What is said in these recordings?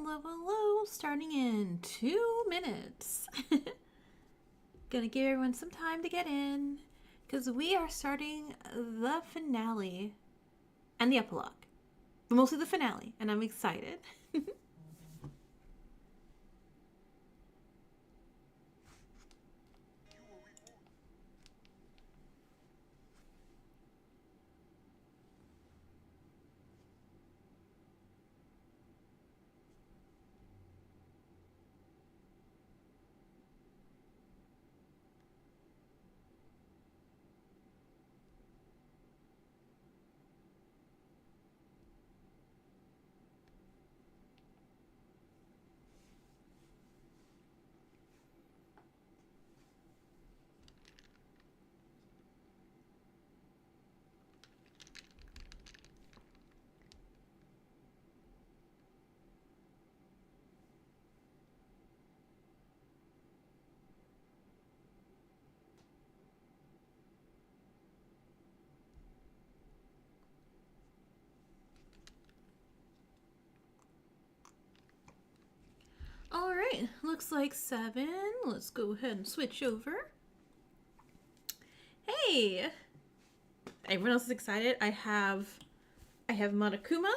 hello, starting in 2 minutes. Gonna give everyone some time to get in, because we are starting the finale and the epilogue. But mostly the finale, and I'm excited. Alright, looks like 7. Let's go ahead and switch over. Hey! Everyone else is excited. I have Monokuma.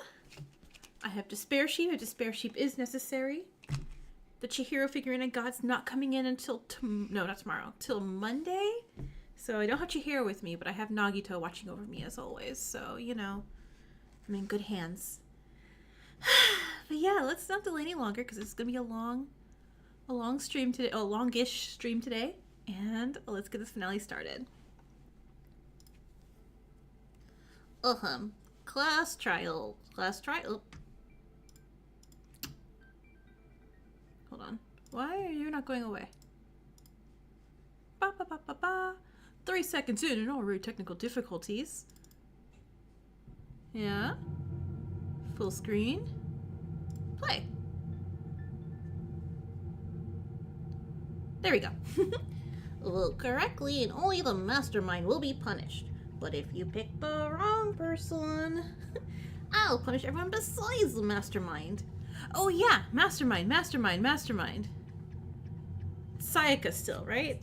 I have Despair Sheep. A Despair Sheep is necessary. The Chihiro figurine I got's not coming in until not tomorrow, till Monday. So I don't have Chihiro with me, but I have Nagito watching over me as always. So, you know, I'm in good hands. But yeah, let's not delay any longer because it's gonna be a long stream today, a longish stream today, and let's get this finale started. Class trial. Hold on. Why are you not going away? 3 seconds in and already technical difficulties. Yeah. Full screen. Play. There we go. Vote correctly and only the mastermind will be punished. But if you pick the wrong person, I'll punish everyone besides the mastermind. Oh yeah, mastermind. Sayaka still, right?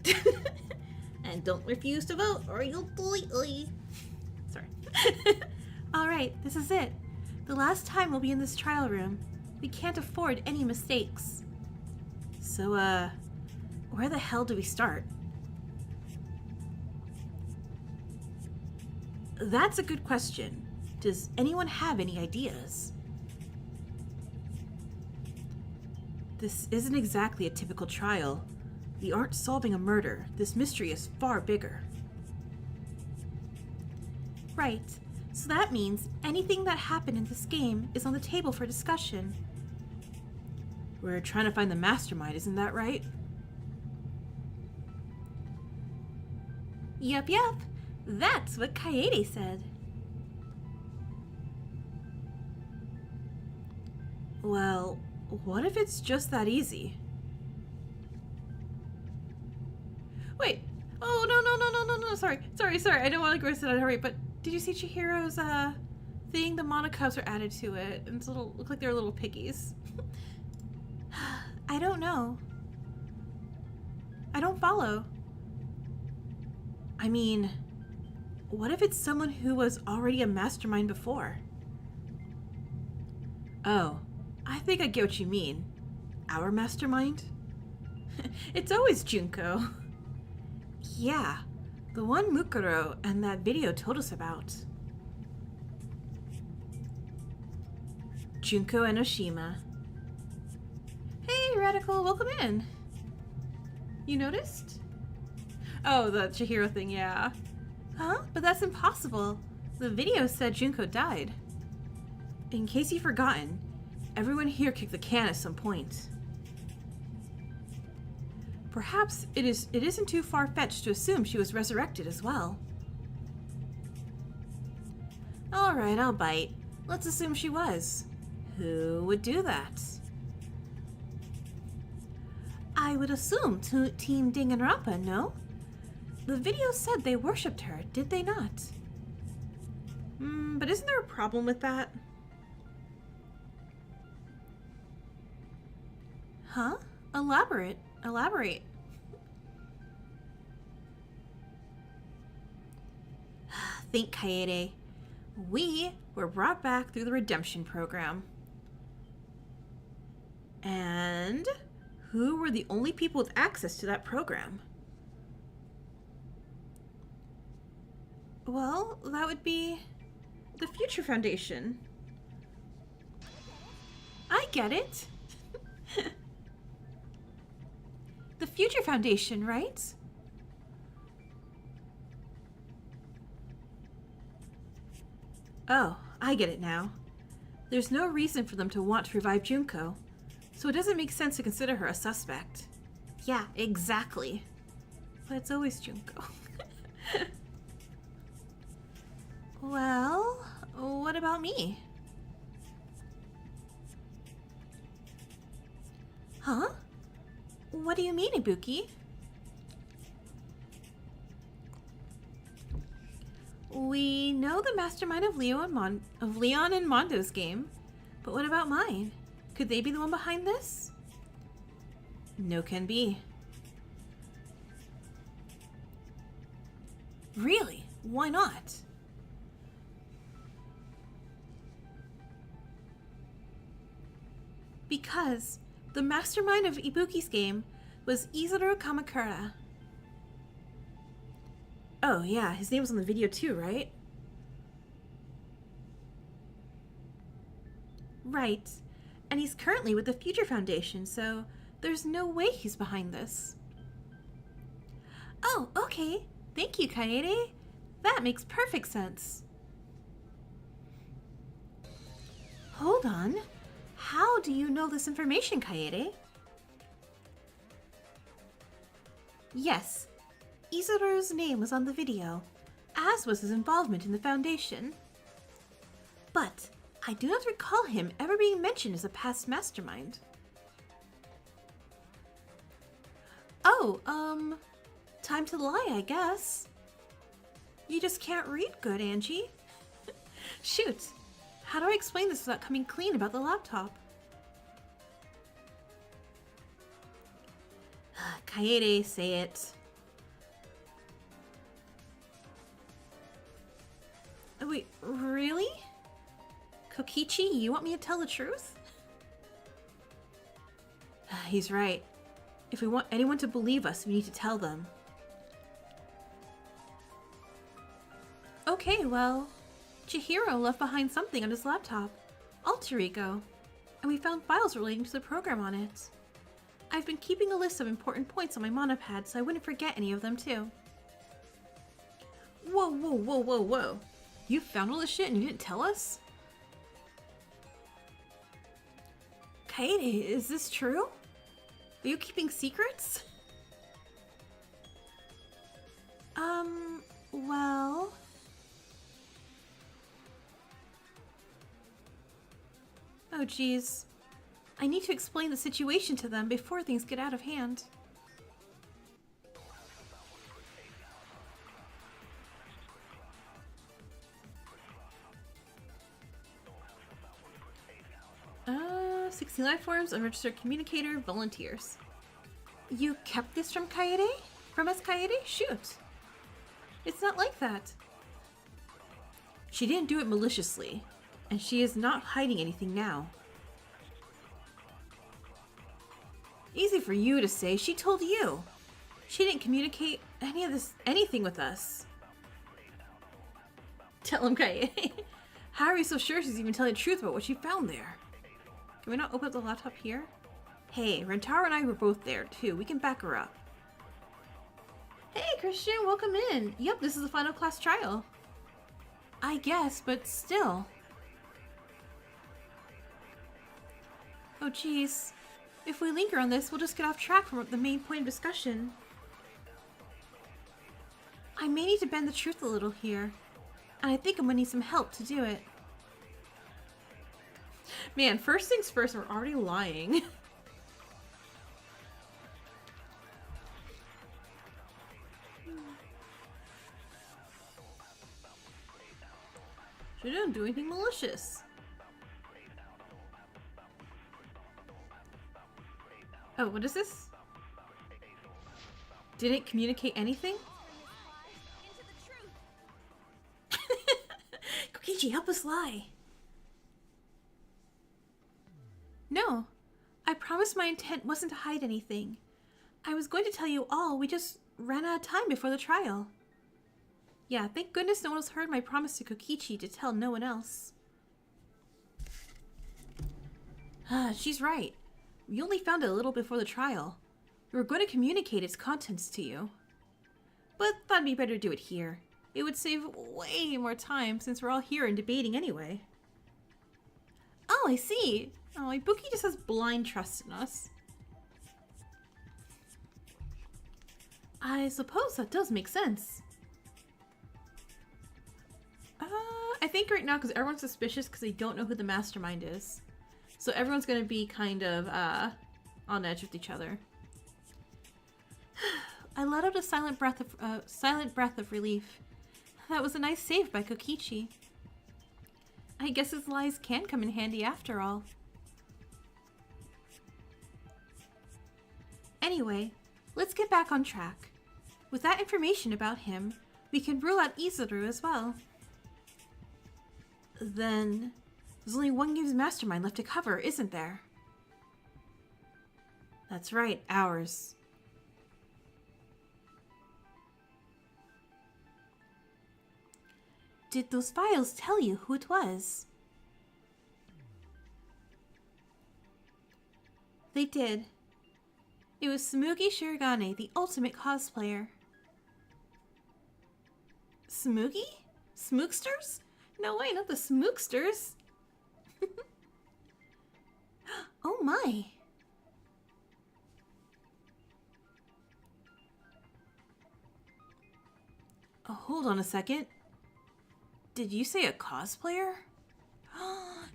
And don't refuse to vote or you'll delete. Sorry. Alright, this is it. The last time we'll be in this trial room. We can't afford any mistakes. So, where the hell do we start? That's a good question. Does anyone have any ideas? This isn't exactly a typical trial. We aren't solving a murder. This mystery is far bigger. Right. So that means anything that happened in this game is on the table for discussion. We're trying to find the mastermind, isn't that right? Yup. That's what Kaede said. Well, what if it's just that easy? Wait. Oh, no. Sorry. I don't want to gross it out of hurry, but did you see Chihiro's, thing? The monocubs are added to it, and look like they're little piggies. I don't know. I don't follow. I mean, what if it's someone who was already a mastermind before? Oh, I think I get what you mean. Our mastermind? It's always Junko. Yeah, the one Mukuro and that video told us about. Junko and Oshima. Hey, Radical, welcome in. You noticed? Oh, the Chihiro thing, yeah. Huh? But that's impossible. The video said Junko died. In case you've forgotten, everyone here kicked the can at some point. Perhaps it isn't too far-fetched to assume she was resurrected as well. Alright, I'll bite. Let's assume she was. Who would do that? I would assume Team Danganronpa, no? The video said they worshipped her, did they not? But isn't there a problem with that? Huh? Elaborate. Elaborate. Think, Kaede. We were brought back through the redemption program. And who were the only people with access to that program? Well, that would be the Future Foundation. I get it. The Future Foundation, right? Oh, I get it now. There's no reason for them to want to revive Junko, so it doesn't make sense to consider her a suspect. Yeah, exactly. But it's always Junko. Well, what about me? Huh? What do you mean, Ibuki? We know the mastermind of Leon and Mondo's game, but what about mine? Could they be the one behind this? No can be. Really? Why not? Because the mastermind of Ibuki's game was Izuru Kamakura. Oh yeah, his name was on the video too, right? Right. And he's currently with the Future Foundation, so there's no way he's behind this. Oh, okay. Thank you, Kaede. That makes perfect sense. Hold on. How do you know this information, Kaede? Yes. Izuru's name was on the video, as was his involvement in the Foundation. But I do not recall him ever being mentioned as a past mastermind. Oh, time to lie, I guess. You just can't read good, Angie. Shoot, how do I explain this without coming clean about the laptop? Kaede, say it. Wait, really? Kokichi, you want me to tell the truth? He's right. If we want anyone to believe us, we need to tell them. Okay, well, Chihiro left behind something on his laptop, Alter Ego, and we found files relating to the program on it. I've been keeping a list of important points on my monopad so I wouldn't forget any of them too. Whoa, whoa, whoa, whoa, whoa. You found all this shit and you didn't tell us? Kaede, is this true? Are you keeping secrets? Well... Oh geez. I need to explain the situation to them before things get out of hand. Uh, 16 life forms, unregistered communicator, volunteers. You kept this from Kaede? From us, Kaede? Shoot. It's not like that. She didn't do it maliciously, and she is not hiding anything now. Easy for you to say. She told you. She didn't communicate anything with us. Tell him, Kaede. How are you so sure she's even telling the truth about what she found there? Can we not open up the laptop here? Hey, Rentaro and I were both there too. We can back her up. Hey, Christian, welcome in. Yep, this is the final class trial. I guess, but still. Oh, jeez. If we linger on this, we'll just get off track from the main point of discussion. I may need to bend the truth a little here, and I think I'm gonna need some help to do it. Man, first things first, we're already lying. She didn't do anything malicious. Oh, what is this? Did it communicate anything? Kokichi, help us lie. No, I promised my intent wasn't to hide anything. I was going to tell you all, we just ran out of time before the trial. Yeah, thank goodness no one else heard my promise to Kokichi to tell no one else. She's right. We only found it a little before the trial. We were going to communicate its contents to you. But thought it'd be better to do it here. It would save way more time since we're all here and debating anyway. Oh, I see. Oh, Ibuki just has blind trust in us. I suppose that does make sense. I think right now, because everyone's suspicious because they don't know who the Mastermind is. So everyone's going to be kind of on edge with each other. I let out a silent breath of relief. That was a nice save by Kokichi. I guess his lies can come in handy after all. Anyway, let's get back on track. With that information about him, we can rule out Izuru as well. Then, there's only one game's Mastermind left to cover, isn't there? That's right, ours. Did those files tell you who it was? They did. It was Tsumugi Shirogane, the ultimate cosplayer. Tsumugi? Smooksters? No way, not the Smooksters. Oh my. Oh, hold on a second. Did you say a cosplayer?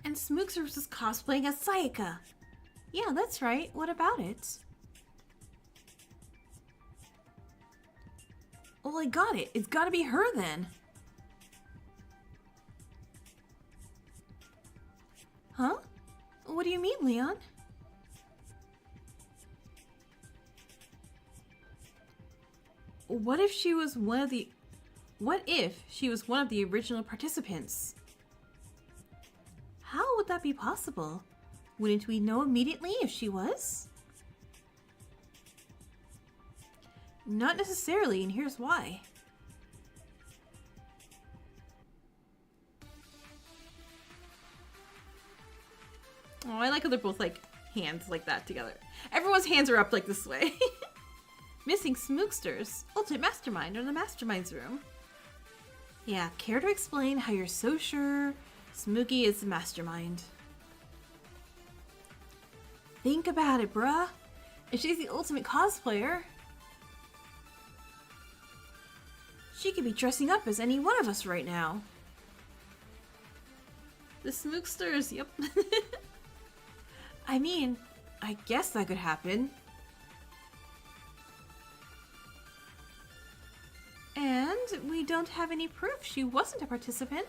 And Smooksters was cosplaying as Sayaka. Yeah, that's right. What about it? Well, I got it. It's gotta be her then. Huh? What do you mean, Leon? What if she was one of the original participants? How would that be possible? Wouldn't we know immediately if she was? Not necessarily, and here's why. Oh, I like how they're both like hands like that together. Everyone's hands are up like this way. Missing Smooksters, Ultimate Mastermind, or the Mastermind's room. Yeah, care to explain how you're so sure Tsumugi is the Mastermind? Think about it, bruh. If she's the ultimate cosplayer, she could be dressing up as any one of us right now. The Smooksters, yep. I mean, I guess that could happen. And we don't have any proof she wasn't a participant.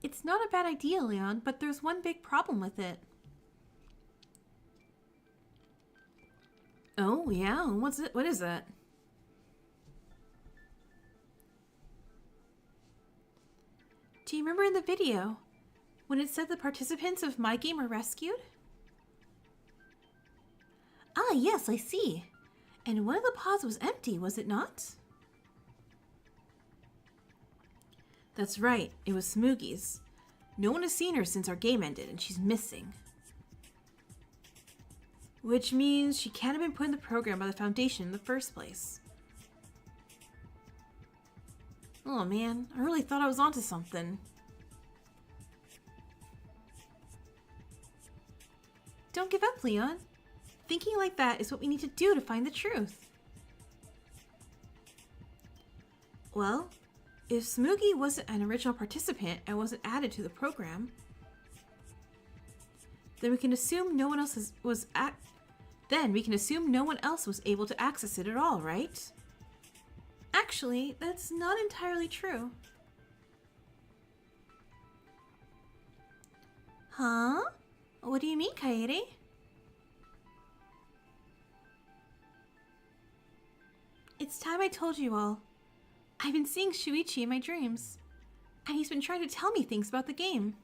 It's not a bad idea, Leon, but there's one big problem with it. Oh, yeah? What's it? What is that? Do you remember in the video when it said the participants of my game were rescued? Ah, yes, I see. And one of the pods was empty, was it not? That's right, it was Tsumugi's. No one has seen her since our game ended, and she's missing. Which means she can't have been put in the program by the Foundation in the first place. Oh man, I really thought I was onto something. Don't give up, Leon. Thinking like that is what we need to do to find the truth. Well, if Tsumugi wasn't an original participant and wasn't added to the program, then we can assume no one else Then we can assume no one else was able to access it at all, right? Actually, that's not entirely true. Huh? What do you mean, Kaede? It's time I told you all. I've been seeing Shuichi in my dreams, and he's been trying to tell me things about the game.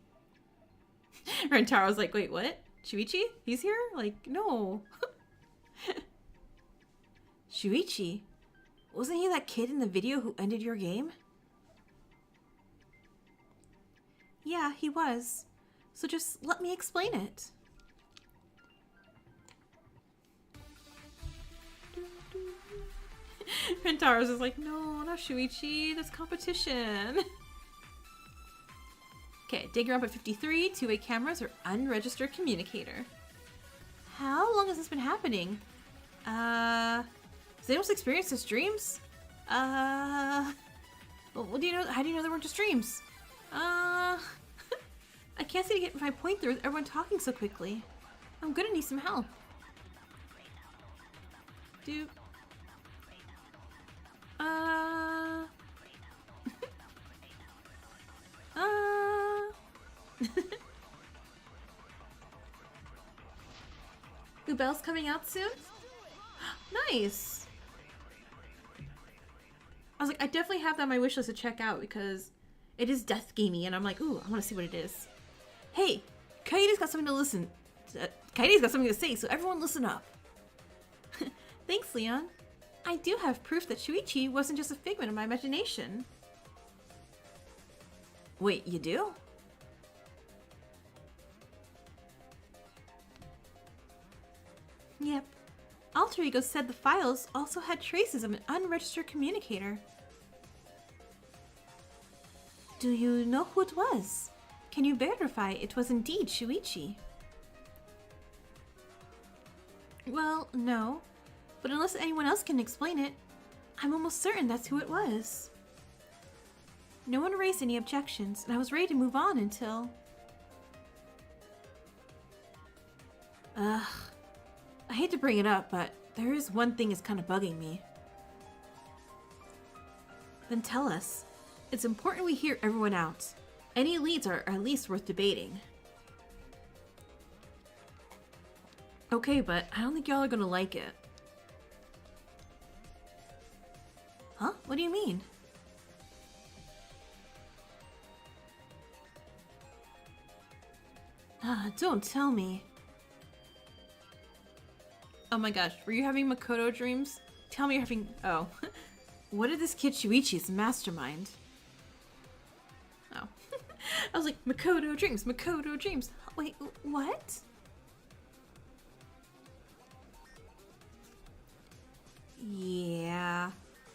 Rentaro's like, wait, what? Shuichi? He's here? Like, no. Shuichi? Wasn't he that kid in the video who ended your game? Yeah, he was. So just let me explain it. Rentaro's is like, no, not Shuichi, that's competition. Okay, Danganronpa 53, two-way cameras, or unregistered communicator. How long has this been happening? Has anyone experienced this dreams? Well, what do you know? How do you know they weren't just dreams? I can't seem to get my point through with everyone talking so quickly. I'm gonna need some help. Do... Ubel's coming out soon? Nice! I was like, I definitely have that on my wish list to check out because it is death gamey and I'm like, ooh, I want to see what it is. Hey, Kaede's got something to listen. Kaede's got something to say, so everyone listen up. Thanks, Leon. I do have proof that Shuichi wasn't just a figment of my imagination. Wait, you do? Yep. Alter Ego said the files also had traces of an unregistered communicator. Do you know who it was? Can you verify it was indeed Shuichi? Well, no. But unless anyone else can explain it, I'm almost certain that's who it was. No one raised any objections, and I was ready to move on until... Ugh. I hate to bring it up, but there is one thing that's kind of bugging me. Then tell us. It's important we hear everyone out. Any leads are at least worth debating. Okay, but I don't think y'all are gonna like it. Huh? What do you mean? Don't tell me. Oh my gosh, were you having Makoto dreams? Tell me you're having... Oh. What did this kid Shuichi's mastermind? Oh. I was like, Makoto dreams, Makoto dreams. Wait, what? Yeah.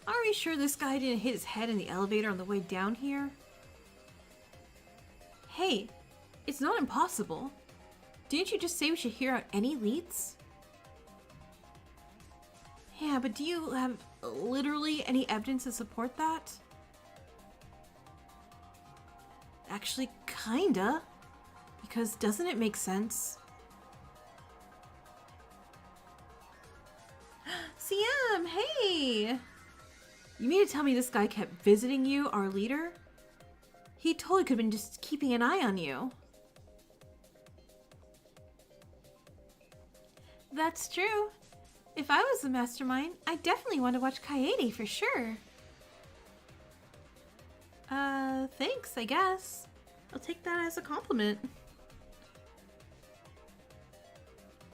Are we sure this guy didn't hit his head in the elevator on the way down here? Hey, it's not impossible. Didn't you just say we should hear out any leads? Yeah, but do you have literally any evidence to support that? Actually, kinda. Because doesn't it make sense? CM, hey! You mean to tell me this guy kept visiting you, our leader? He totally could have been just keeping an eye on you. That's true. If I was the mastermind, I definitely want to watch Kaede for sure. Thanks, I guess. I'll take that as a compliment.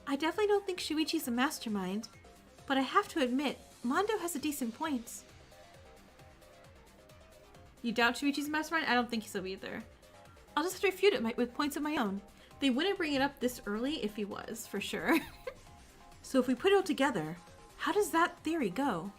I definitely don't think Shuichi's a mastermind, but I have to admit, Mondo has a decent point. You doubt Shuichi's a mastermind? I don't think so either. I'll just have to refute it with points of my own. They wouldn't bring it up this early if he was, for sure. So if we put it all together, how does that theory go?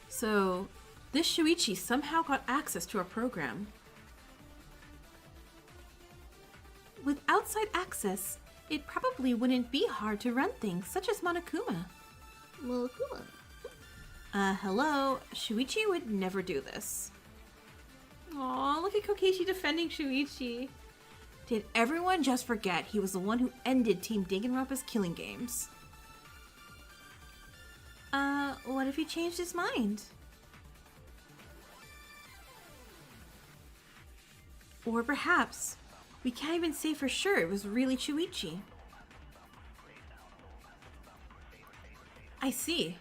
So, this Shuichi somehow got access to our program. With outside access, it probably wouldn't be hard to run things such as Monokuma. Malakuma. Hello? Shuichi would never do this. Aw, look at Kokichi defending Shuichi. Did everyone just forget he was the one who ended Team Danganronpa's killing games? What if he changed his mind? Or perhaps, we can't even say for sure it was really Shuichi. I see.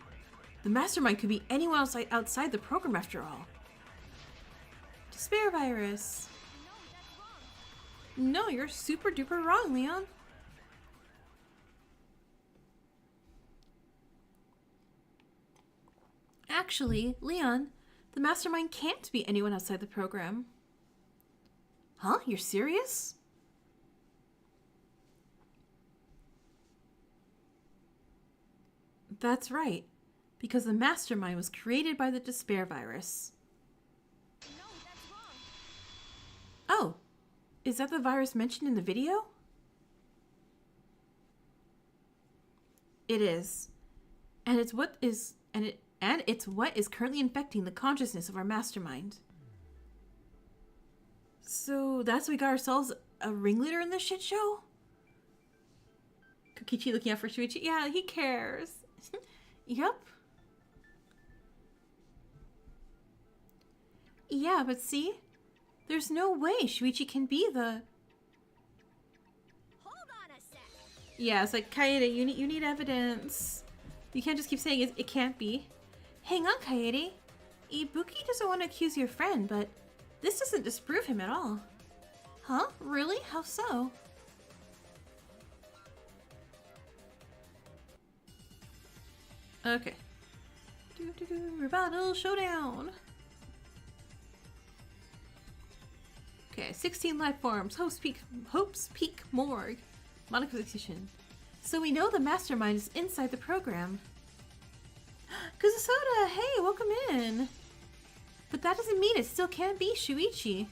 The Mastermind could be anyone else outside the program after all. Despair virus. No, you're super duper wrong, Leon. Actually, Leon, the Mastermind can't be anyone outside the program. Huh? You're serious? That's right, because the Mastermind was created by the Despair virus. No, that's wrong. Oh, is that the virus mentioned in the video? It is. And it's what is currently infecting the consciousness of our Mastermind. So that's why we got ourselves a ringleader in this shit show? Kokichi looking out for Shuichi. Yeah, he cares. Yep. Yeah, but see? There's no way Shuichi can be the... Hold on a sec. Yeah, it's like, Kaede, you need evidence. You can't just keep saying it can't be. Hang on, Kaede. Ibuki doesn't want to accuse your friend, but this doesn't disprove him at all. Huh? Really? How so? Okay. Rebuttal showdown. Okay, 16 life forms. Hope's Peak Morgue. Monica's execution. So we know the Mastermind is inside the program. Kuzusoda, hey, welcome in. But that doesn't mean it still can't be Shuichi.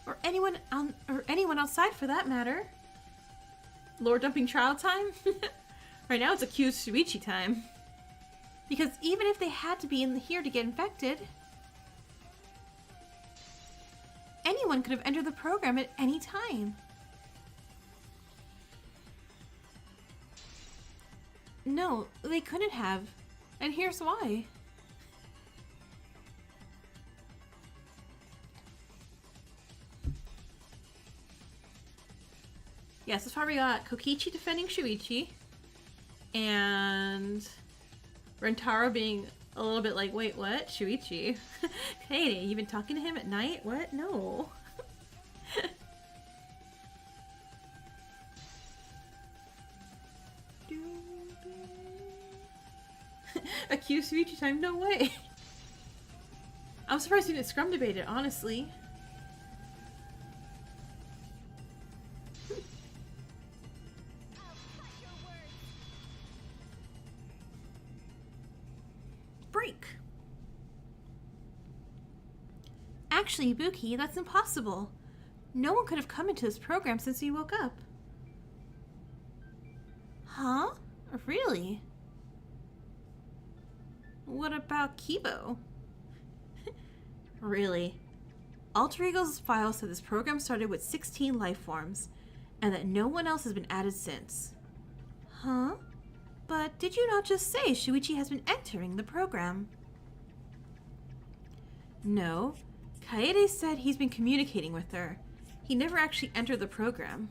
Or anyone outside for that matter. Lore dumping trial time? Right now it's accused Shuichi time. Because even if they had to be in here to get infected, anyone could have entered the program at any time. No, they couldn't have. And here's why. Yeah, so far we got Kokichi defending Shuichi. And Rentaro being a little bit like, wait, what? Shuichi? Hey, you been talking to him at night? What? No. Accused Shuichi time? No way. I'm surprised you didn't scrum debate it, honestly. Break. Actually, Ibuki, that's impossible. No one could have come into this program since we woke up. Huh? Really? What about Kibo? Really? Alter Ego's file said this program started with 16 life forms, and that no one else has been added since. Huh? But did you not just say Shuichi has been entering the program? No. Kaede said he's been communicating with her. He never actually entered the program.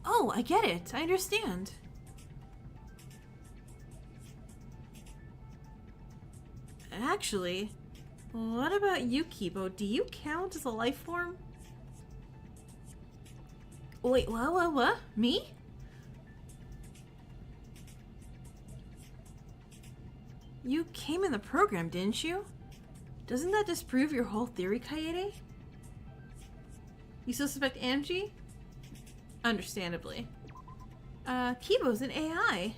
Oh, I get it. I understand. Actually, what about you, Kibo? Do you count as a life form? Wait, what? Me? You came in the program, didn't you? Doesn't that disprove your whole theory, Kaede? You still suspect Angie? Understandably. Kibo's an AI.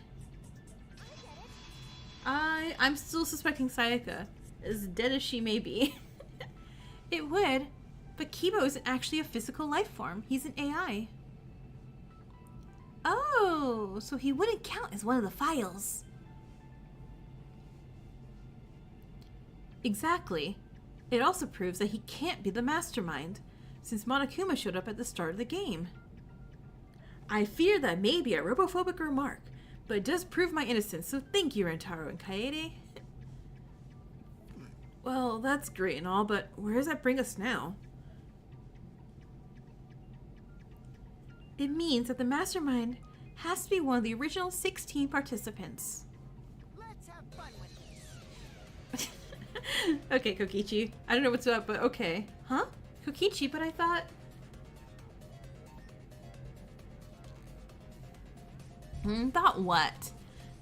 I'm still suspecting Sayaka, as dead as she may be. It would, but Kibo isn't actually a physical life form. He's an AI. Oh, so he wouldn't count as one of the files. Exactly. It also proves that he can't be the mastermind, since Monokuma showed up at the start of the game. I fear that may be a robophobic remark, but it does prove my innocence, so thank you, Rentaro and Kaede. Well, that's great and all, but where does that bring us now? It means that the mastermind has to be one of the original 16 participants. Let's have fun with this. Okay, Kokichi. I don't know what's up, but okay. Huh? Kokichi, but I thought... Thought what?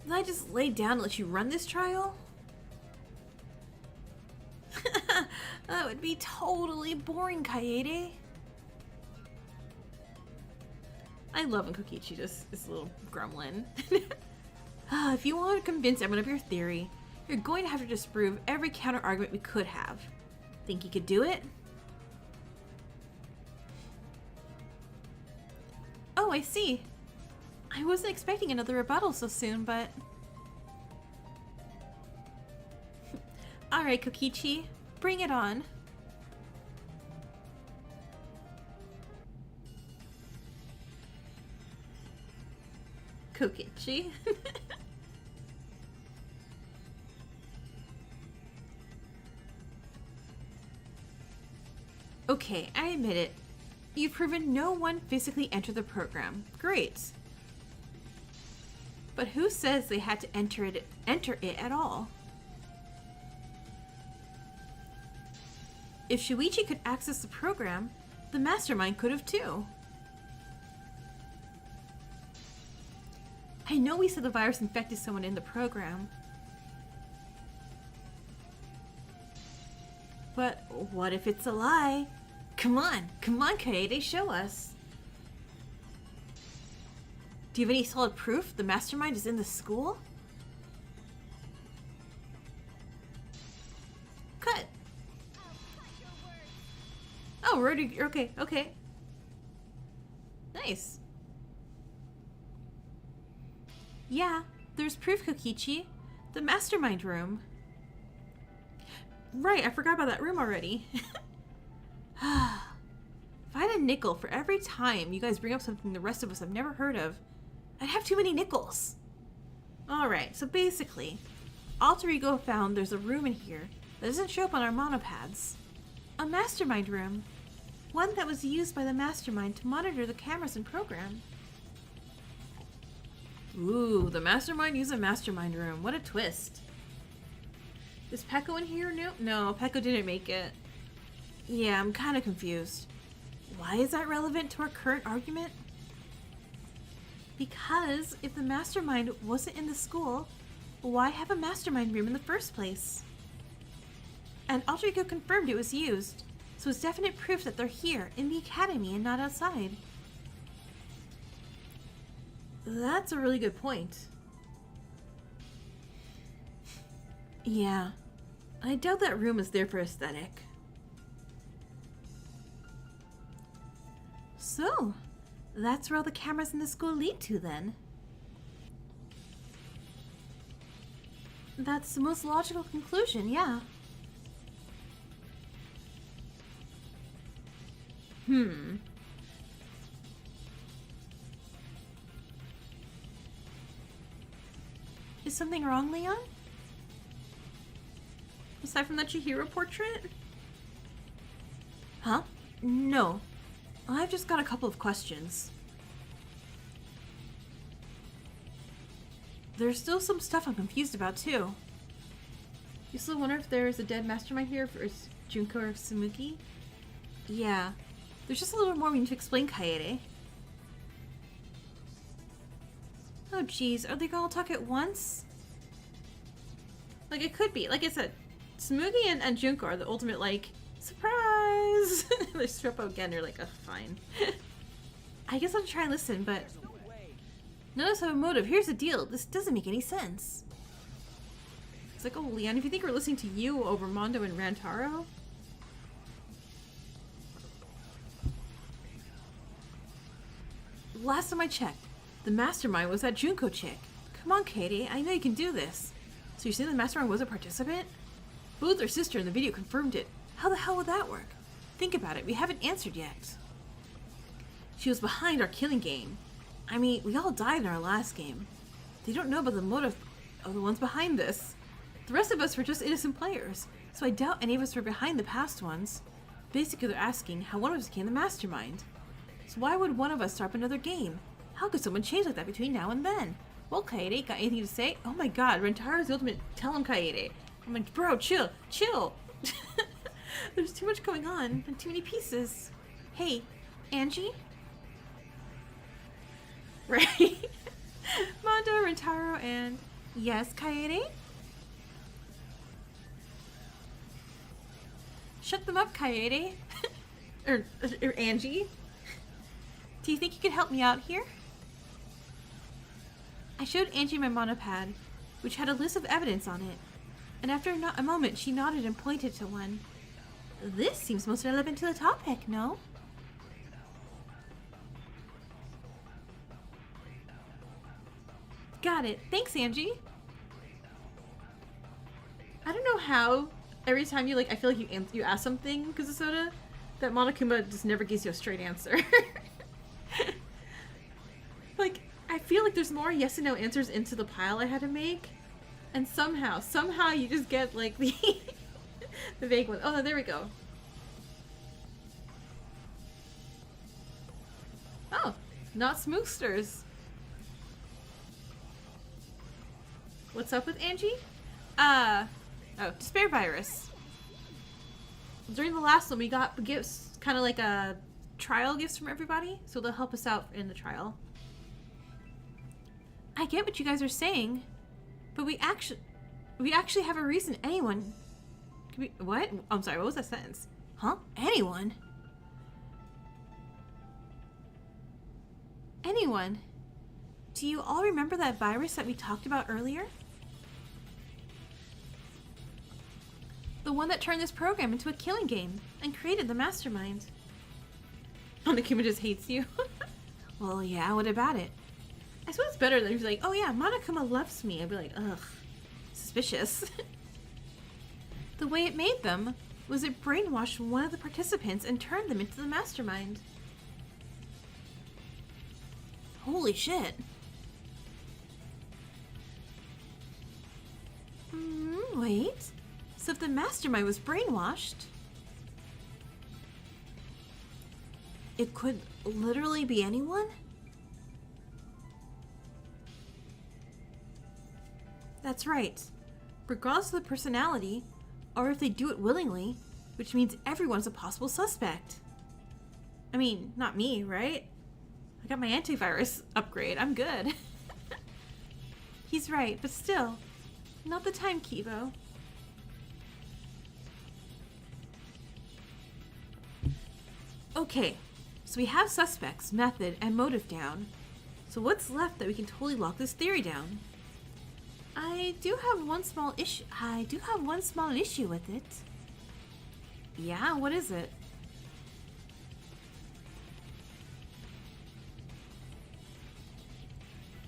Did I just lay down and let you run this trial? That would be totally boring, Kaede. I love when Kokichi just is a little gremlin. If you want to convince everyone of your theory, you're going to have to disprove every counter-argument we could have. Think you could do it? Oh, I see. I wasn't expecting another rebuttal so soon, but... Alright, Kokichi. Bring it on. Kokichi. Okay, I admit it. You've proven no one physically entered the program. Great. But who says they had to enter it at all? If Shuichi could access the program, the mastermind could have too. I know we said the virus infected someone in the program. But what if it's a lie? Come on, Kaede, show us. Do you have any solid proof the mastermind is in the school? Cut. Oh, Rody, okay. Nice. Yeah, there's proof, Kokichi. The mastermind room. Right, I forgot about that room already. If I had a nickel for every time you guys bring up something the rest of us have never heard of, I'd have too many nickels. Alright, so basically, Alter Ego found there's a room in here that doesn't show up on our monopads. A mastermind room. One that was used by the mastermind to monitor the cameras and program. Ooh, the mastermind used a mastermind room. What a twist. Is Peko in here? No, Peko didn't make it. Yeah, I'm kind of confused. Why is that relevant to our current argument? Because if the mastermind wasn't in the school, why have a mastermind room in the first place? And Alter Ego confirmed it was used, so it's definite proof that they're here in the academy and not outside. That's a really good point. Yeah, I doubt that room is there for aesthetic. So, that's where all the cameras in the school lead to then. That's the most logical conclusion, yeah. Is something wrong, Leon? Aside from that Chihiro portrait? Huh? No. I've just got a couple of questions. There's still some stuff I'm confused about, too. You still wonder if there's a dead mastermind here for Junko or Tsumugi? Yeah. There's just a little more we need to explain, Kaede. Oh, jeez. Are they gonna talk at once? Like, it could be. Like I said, Tsumugi and Junko are the ultimate, like, surprise! They show up again, they're like, oh, fine. I guess I'll try and listen, but... Notice I have a motive. Here's the deal. This doesn't make any sense. It's like, oh, Leon, if you think we're listening to you over Mondo and Rantaro... Last time I checked, The mastermind was that Junko chick. Come on, Katie, I know you can do this. So you're saying the mastermind was a participant? Both her sister in the video confirmed it. How the hell would that work? Think about it, we haven't answered yet. She was behind our killing game. I mean, we all died in our last game. They don't know about the motive of the ones behind this. The rest of us were just innocent players, so I doubt any of us were behind the past ones. Basically, they're asking how one of us became the mastermind. So why would one of us start up another game? How could someone change like that between now and then? Well, Kaede, got anything to say? Oh my god, Rentaro's the ultimate. Tell him, Kaede. I'm like, bro, chill. There's too much going on and too many pieces. Hey, Angie? Right? Mondo, Rentaro, and... Yes, Kaede? Shut them up, Kaede. or Angie. Do you think you could help me out here? I showed Angie my monopad, which had a list of evidence on it. And after a moment, she nodded and pointed to one. This seems most relevant to the topic, no? Got it. Thanks, Angie. I don't know how every time you I feel like you ask something, Kuzusoda, that Monokuma just never gives you a straight answer. Like, I feel like there's more yes and no answers into the pile I had to make, and somehow you just get like the the vague one. Oh no, there we go. Oh, not Smoosters. What's up with Angie? Oh, Despair Virus. During the last one, we got gifts, kind of like a trial gifts from everybody, so they'll help us out in the trial. I get what you guys are saying, but we actually have a reason anyone could be. What? I'm sorry, what was that sentence? Huh? Anyone? Anyone? Do you all remember that virus that we talked about earlier? The one that turned this program into a killing game and created the mastermind. Monokuma just hates you. Well, yeah, what about it? I suppose it's better than if you're like, oh yeah, Monokuma loves me. I'd be like, ugh, suspicious. The way it made them was it brainwashed one of the participants and turned them into the mastermind. Holy shit. Wait. So if the mastermind was brainwashed, it could literally be anyone? That's right. Regardless of the personality, or if they do it willingly, which means everyone's a possible suspect. I mean, not me, right? I got my antivirus upgrade. I'm good. He's right, but still, not the time, Kibo. Okay, so we have suspects, method, and motive down. So what's left that we can totally lock this theory down? I do have one small issue with it. Yeah, what is it?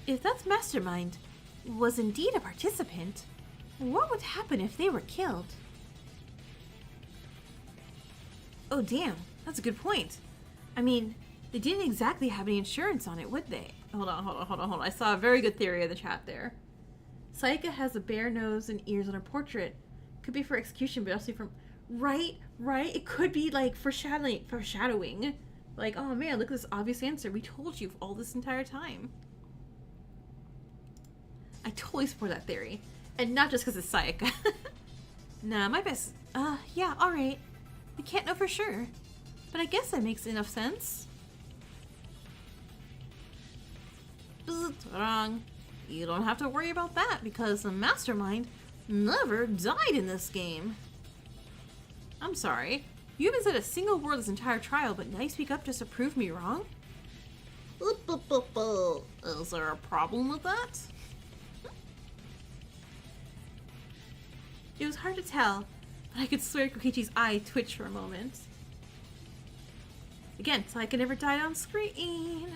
If that mastermind was indeed a participant, what would happen if they were killed? Oh damn, that's a good point. I mean, they didn't exactly have any insurance on it, would they? Hold on. I saw a very good theory in the chat there. Sayaka has a bare nose and ears on her portrait. Could be for execution, but also from... Right? It could be like foreshadowing. Like, oh man, look at this obvious answer. We told you all this entire time. I totally support that theory. And not just because it's Sayaka. Nah, my best... yeah, alright. We can't know for sure. But I guess that makes enough sense. Bzz, wrong. You don't have to worry about that because the mastermind never died in this game. I'm sorry. You haven't said a single word this entire trial, but now you speak up just to prove me wrong? Is there a problem with that? It was hard to tell, but I could swear Kokichi's eye twitched for a moment. Again, Sayaka never died on screen.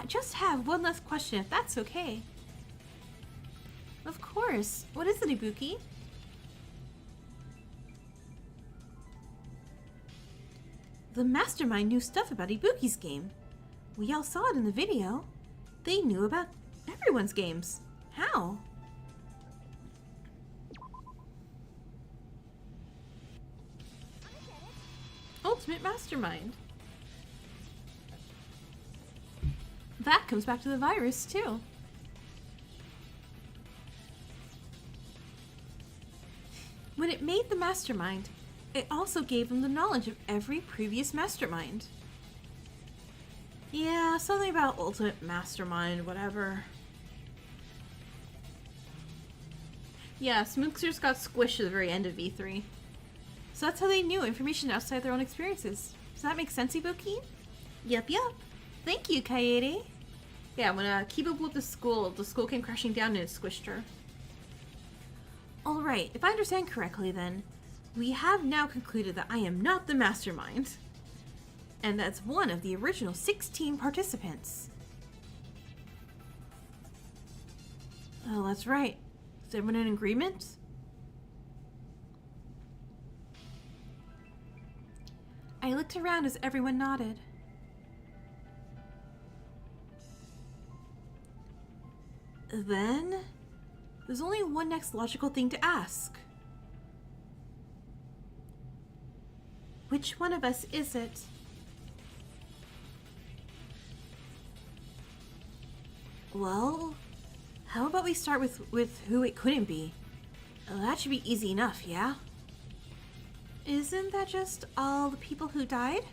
just have one last question, if that's okay. Of course. What is it, Ibuki? The Mastermind knew stuff about Ibuki's game. We all saw it in the video. They knew about everyone's games. How? Ultimate Mastermind. That comes back to the virus, too. When it made the Mastermind, it also gave them the knowledge of every previous Mastermind. Yeah, something about Ultimate Mastermind, whatever. Yeah, Smooxers got squished at the very end of V3. So that's how they knew information outside their own experiences. Does that make sense, Ibuki? Yep. Thank you, Kaede. Yeah, when Kiba blew up the school came crashing down and it squished her. Alright, if I understand correctly then, we have now concluded that I am not the Mastermind. And that's one of the original 16 participants. Oh, that's right. Is everyone in agreement? I looked around as everyone nodded. Then, there's only one next logical thing to ask. Which one of us is it? Well, how about we start with who it couldn't be? That should be easy enough, yeah? Isn't that just all the people who died?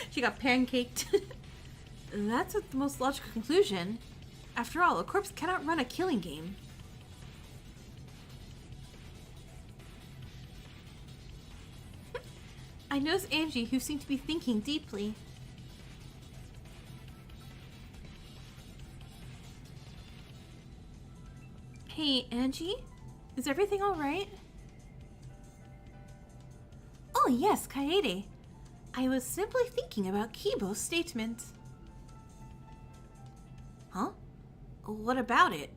She got pancaked. That's the most logical conclusion. After all, a corpse cannot run a killing game. I noticed Angie, who seemed to be thinking deeply. Hey, Angie? Is everything alright? Oh yes, Kaede. I was simply thinking about Kibo's statement. Huh? What about it?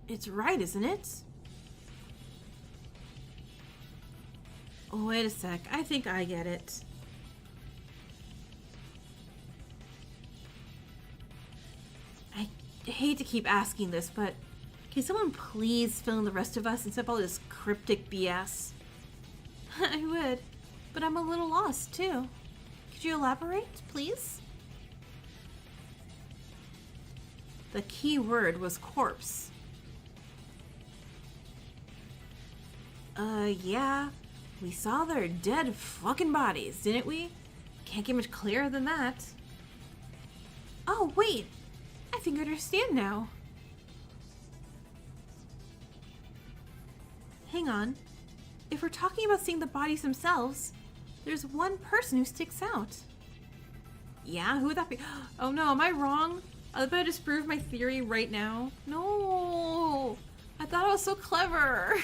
It's right, isn't it? Oh, wait a sec. I think I get it. I hate to keep asking this, but can someone please fill in the rest of us instead of all this cryptic BS? I would, but I'm a little lost too. Could you elaborate, please? The key word was corpse. Yeah. We saw their dead fucking bodies, didn't we? Can't get much clearer than that. Oh, wait. I think I understand now. Hang on. If we're talking about seeing the bodies themselves, there's one person who sticks out. Yeah, who would that be? Oh no, am I wrong? I better disprove my theory right now. No! I thought I was so clever.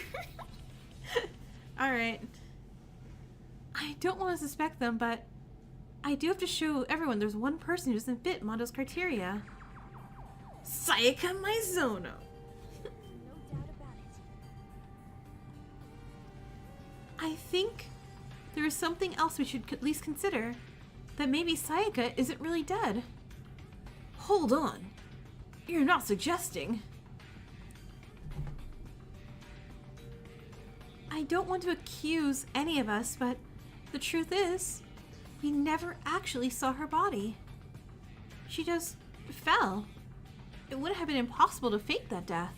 Alright. I don't want to suspect them, but I do have to show everyone there's one person who doesn't fit Mondo's criteria. Sayaka Maizono. No doubt about it. I think there is something else we should at least consider. That maybe Sayaka isn't really dead. Hold on. You're not suggesting. I don't want to accuse any of us, but the truth is, we never actually saw her body. She just fell. It would have been impossible to fake that death.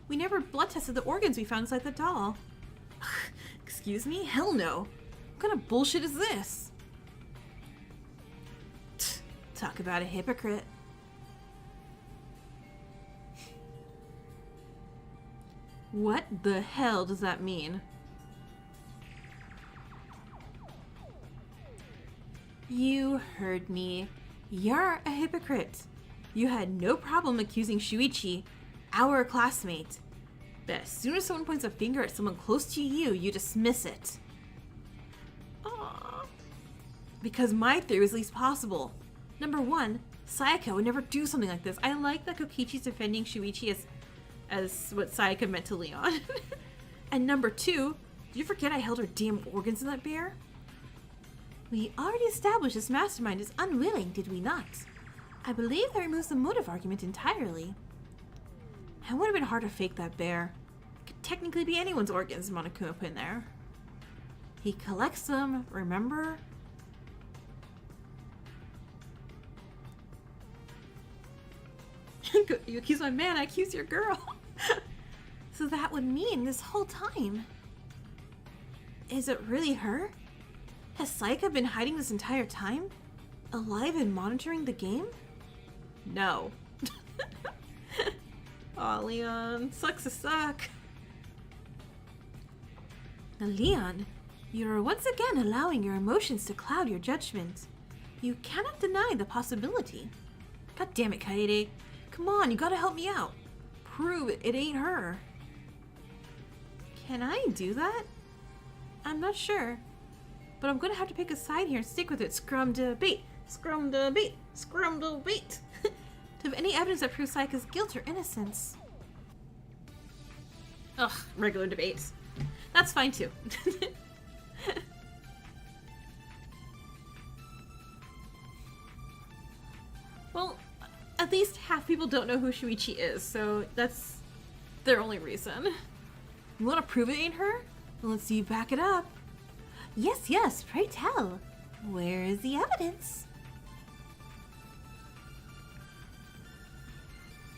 We never blood tested the organs we found inside the doll. Excuse me? Hell no. What kind of bullshit is this? Talk about a hypocrite. What the hell does that mean? You heard me. You're a hypocrite. You had no problem accusing Shuichi, our classmate. But as soon as someone points a finger at someone close to you, you dismiss it. Aww. Because my theory is least possible. Number one, Sayaka would never do something like this. I like that Kokichi's defending Shuichi as what Sayaka meant to Leon. And number two, did you forget I held her damn organs in that bear? We already established this mastermind is unwilling, did we not? I believe that removes the motive argument entirely. It would have been hard to fake that bear. Could technically be anyone's organs Monokuma put in there. He collects them, remember? You accuse my man, I accuse your girl. So that would mean this whole time. Is it really her? Has Sayaka been hiding this entire time? Alive and monitoring the game? No. Aw, Leon. Sucks to suck. Now, Leon, you are once again allowing your emotions to cloud your judgment. You cannot deny the possibility. God damn it, Kaede. Come on, you gotta help me out. Prove it ain't her. Can I do that? I'm not sure. But I'm gonna have to pick a side here and stick with it. Scrum debate. Scrum debate. Scrum debate. To have any evidence that proves Sayaka's guilt or innocence. Ugh, regular debates. That's fine too. Well, at least half people don't know who Shuichi is, so that's their only reason. You want to prove it ain't her? Well, let's see you back it up. Yes, yes, pray tell. Where is the evidence?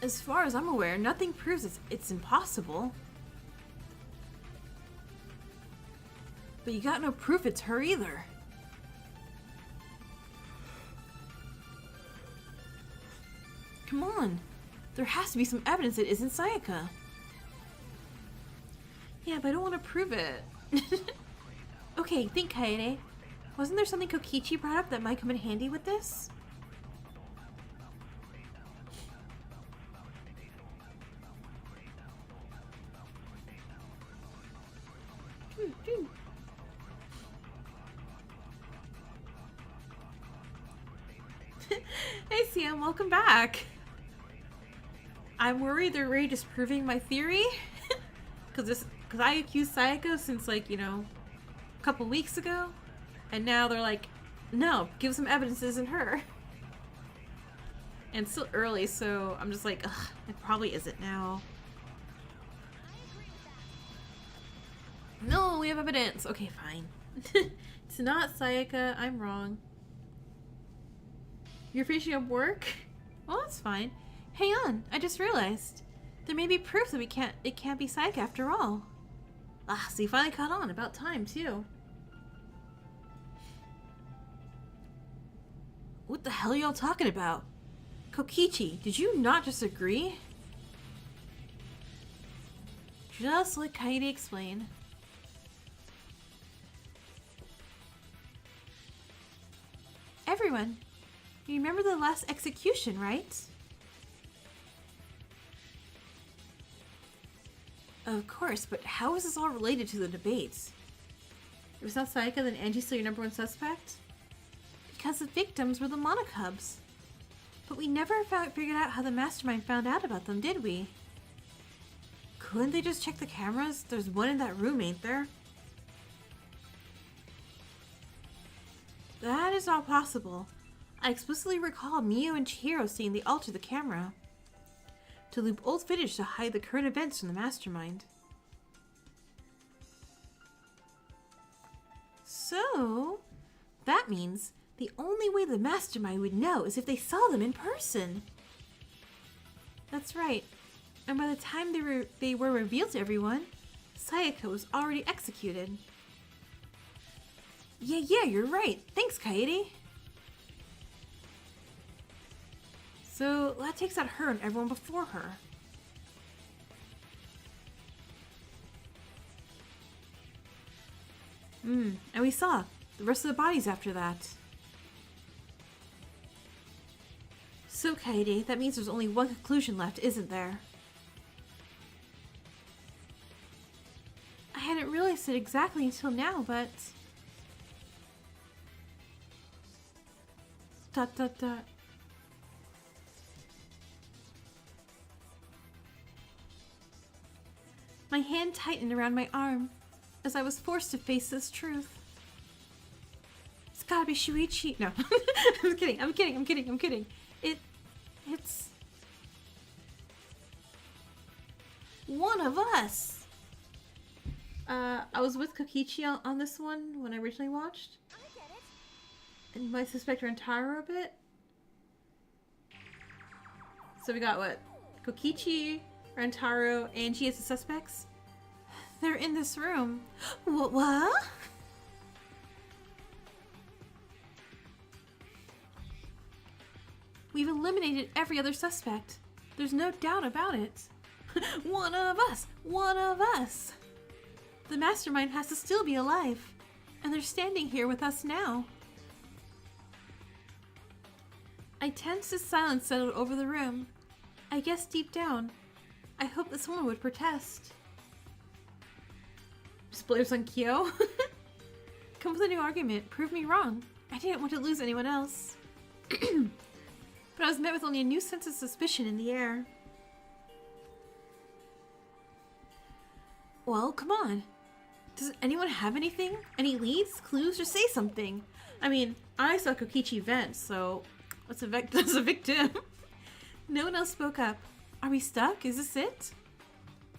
As far as I'm aware, nothing proves it's impossible. But you got no proof it's her either. Come on. There has to be some evidence it isn't Sayaka. Yeah, but I don't want to prove it. Okay, think, Kaede. Wasn't there something Kokichi brought up that might come in handy with this? Hey Sam, welcome back. I'm worried they're really disproving my theory. Because I accused Sayaka since, like, you know, a couple weeks ago. And now they're like, no, give some evidence it isn't her. And it's still early, so I'm just like, ugh, it probably isn't now. No, we have evidence. Okay, fine. It's not Sayaka. I'm wrong. You're finishing up work? Well, that's fine. Hang on, I just realized. There may be proof that it can't be Sayaka after all. Ah, so you finally caught on. About time, too. What the hell are y'all talking about? Kokichi, did you not just agree? Just let Kaede explain. Everyone, you remember the last execution, right? Of course, but how is this all related to the debates? If it's not Sayaka, then Angie's still your number one suspect? Because the victims were the Monocubs. But we never figured out how the Mastermind found out about them, did we? Couldn't they just check the cameras? There's one in that room, ain't there? That is not possible. I explicitly recall Mio and Chihiro seeing they altered the camera to loop old footage to hide the current events from the Mastermind. So, that means the only way the Mastermind would know is if they saw them in person. That's right. And by the time they were revealed to everyone, Sayaka was already executed. Yeah, you're right. Thanks, Kaede. So that takes out her and everyone before her. And we saw the rest of the bodies after that. So, Kaede, that means there's only one conclusion left, isn't there? I hadn't realized it exactly until now, but... Dot dot dot. My hand tightened around my arm as I was forced to face this truth. It's gotta be Shuichi. No, I'm kidding. It's one of us. I was with Kokichi on this one when I originally watched. I get it. And you might suspect Rentaro a bit. So we got what? Kokichi, Rentaro, Angie as the suspects. They're in this room. What? We've eliminated every other suspect. There's no doubt about it. One of us! One of us! The Mastermind has to still be alive. And they're standing here with us now. I tensed as silence settled over the room. I guess deep down, I hoped that someone would protest. Just blames on Kyo? Come with a new argument. Prove me wrong. I didn't want to lose anyone else. But I was met with only a new sense of suspicion in the air. Well, come on. Does anyone have anything? Any leads? Clues? Or say something? I mean, I saw Kokichi vent, so that's a victim. No one else spoke up. Are we stuck? Is this it?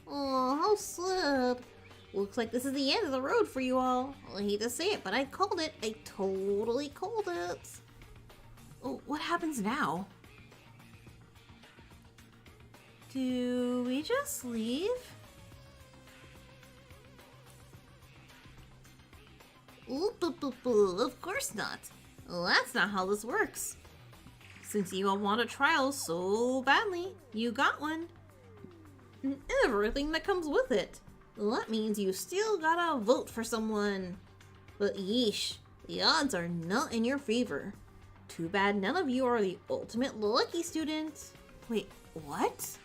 Oh, how sad. Looks like this is the end of the road for you all. I hate to say it, but I called it. I totally called it. Oh, what happens now? Do we just leave? Of course not. Well, that's not how this works. Since you all want a trial so badly, you got one. And everything that comes with it. Well, that means you still gotta vote for someone. But yeesh, the odds are not in your favor. Too bad none of you are the ultimate lucky student. Wait, what?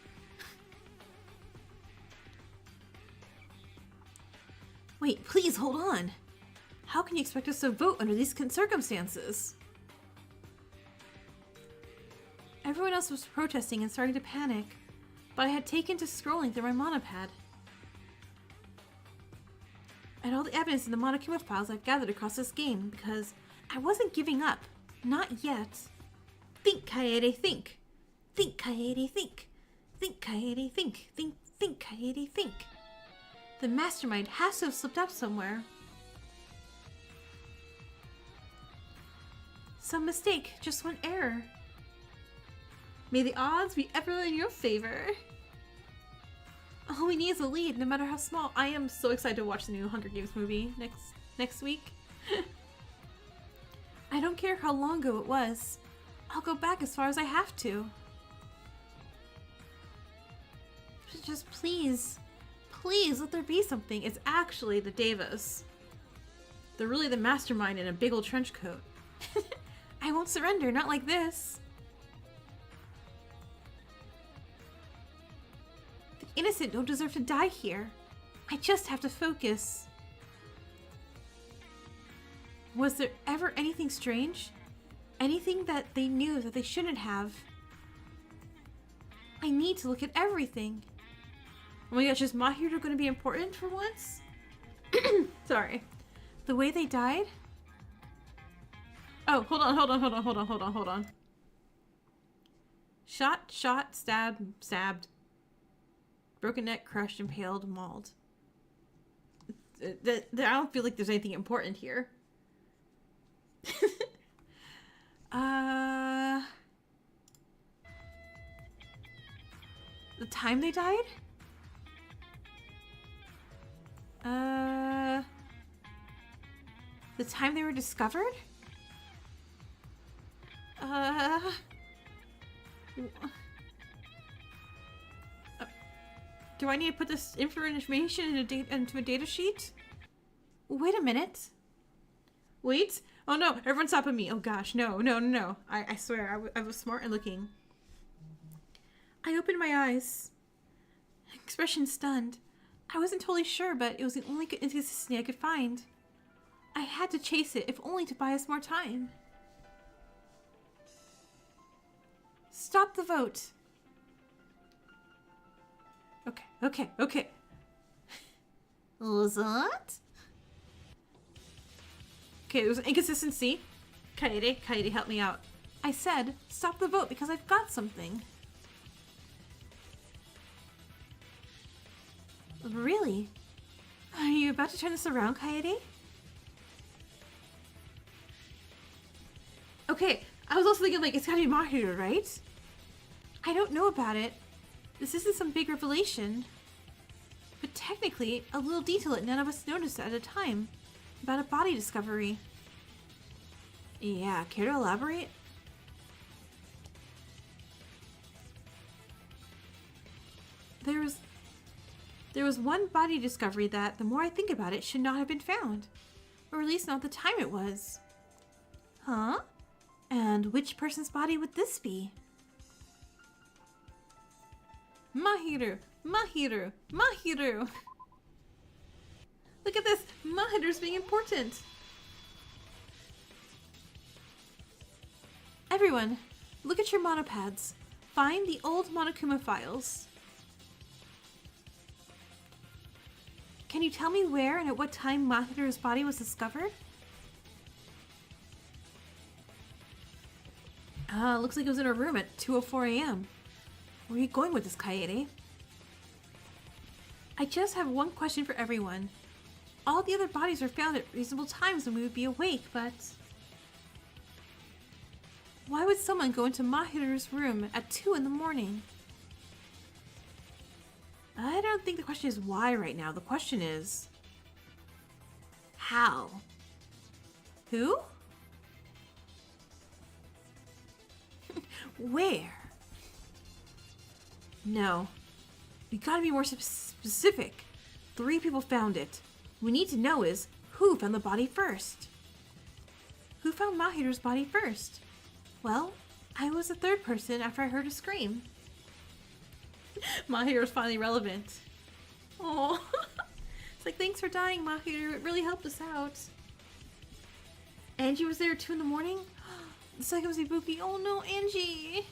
Wait, please hold on. How can you expect us to vote under these circumstances? Everyone else was protesting and starting to panic, but I had taken to scrolling through my monopad. And all the evidence in the Monokuma files I've gathered across this game because I wasn't giving up. Not yet. Think, Kaede, think. Think, Kaede, think. Think, Kaede, think. Think, Kaede, think. The Mastermind has to have slipped up somewhere. Some mistake, just one error. May the odds be ever in your favor. All we need is a lead, no matter how small. I am so excited to watch the new Hunger Games movie next week. I don't care how long ago it was. I'll go back as far as I have to. Just please, please let there be something. It's actually the Devas. They're really the Mastermind in a big old trench coat. I won't surrender, not like this. The innocent don't deserve to die here. I just have to focus. Was there ever anything strange? Anything that they knew that they shouldn't have? I need to look at everything. Oh my gosh, is Mahiro going to be important for once? Sorry. The way they died? Oh, hold on. Shot, stabbed. Broken neck, crushed, impaled, mauled. I don't feel like there's anything important here. The time they died? The time they were discovered? Do I need to put this information into a data sheet? Wait a minute. Wait. Oh no, everyone's stopping me. Oh gosh, no. I swear, I was smart and looking. I opened my eyes. Expression stunned. I wasn't totally sure, but it was the only inconsistency I could find. I had to chase it, if only to buy us more time. Stop the vote. Okay. Was that? Okay, there was an inconsistency. Kaede, help me out. I said, stop the vote because I've got something. Really? Are you about to turn this around, Kaede? Okay, I was also thinking, like, it's gotta be Mahiru, right? I don't know about it. This isn't some big revelation. But technically, a little detail that none of us noticed at a time. About a body discovery. Yeah, care to elaborate? There was one body discovery that, the more I think about it, should not have been found. Or at least not the time it was. Huh? And which person's body would this be? Mahiru! Look at this! Mahiru's being important! Everyone, look at your monopads. Find the old Monokuma files. Can you tell me where and at what time Mahiru's body was discovered? Looks like it was in her room at 2:04 a.m. Where are you going with this, Kaede? I just have one question for everyone. All the other bodies were found at reasonable times when we would be awake, but... why would someone go into Mahiru's room at 2 in the morning? I don't think the question is why right now. The question is... how? Who? Where? No. We gotta be more specific. 3 people found it. What we need to know is who found the body first. Who found Mahiru's body first? Well, I was the 3rd person after I heard a scream. Mahiru's finally relevant. Oh, it's like, thanks for dying, Mahiru. It really helped us out. Angie was there at 2 in the morning? The second was Ibuki. Oh no, Angie!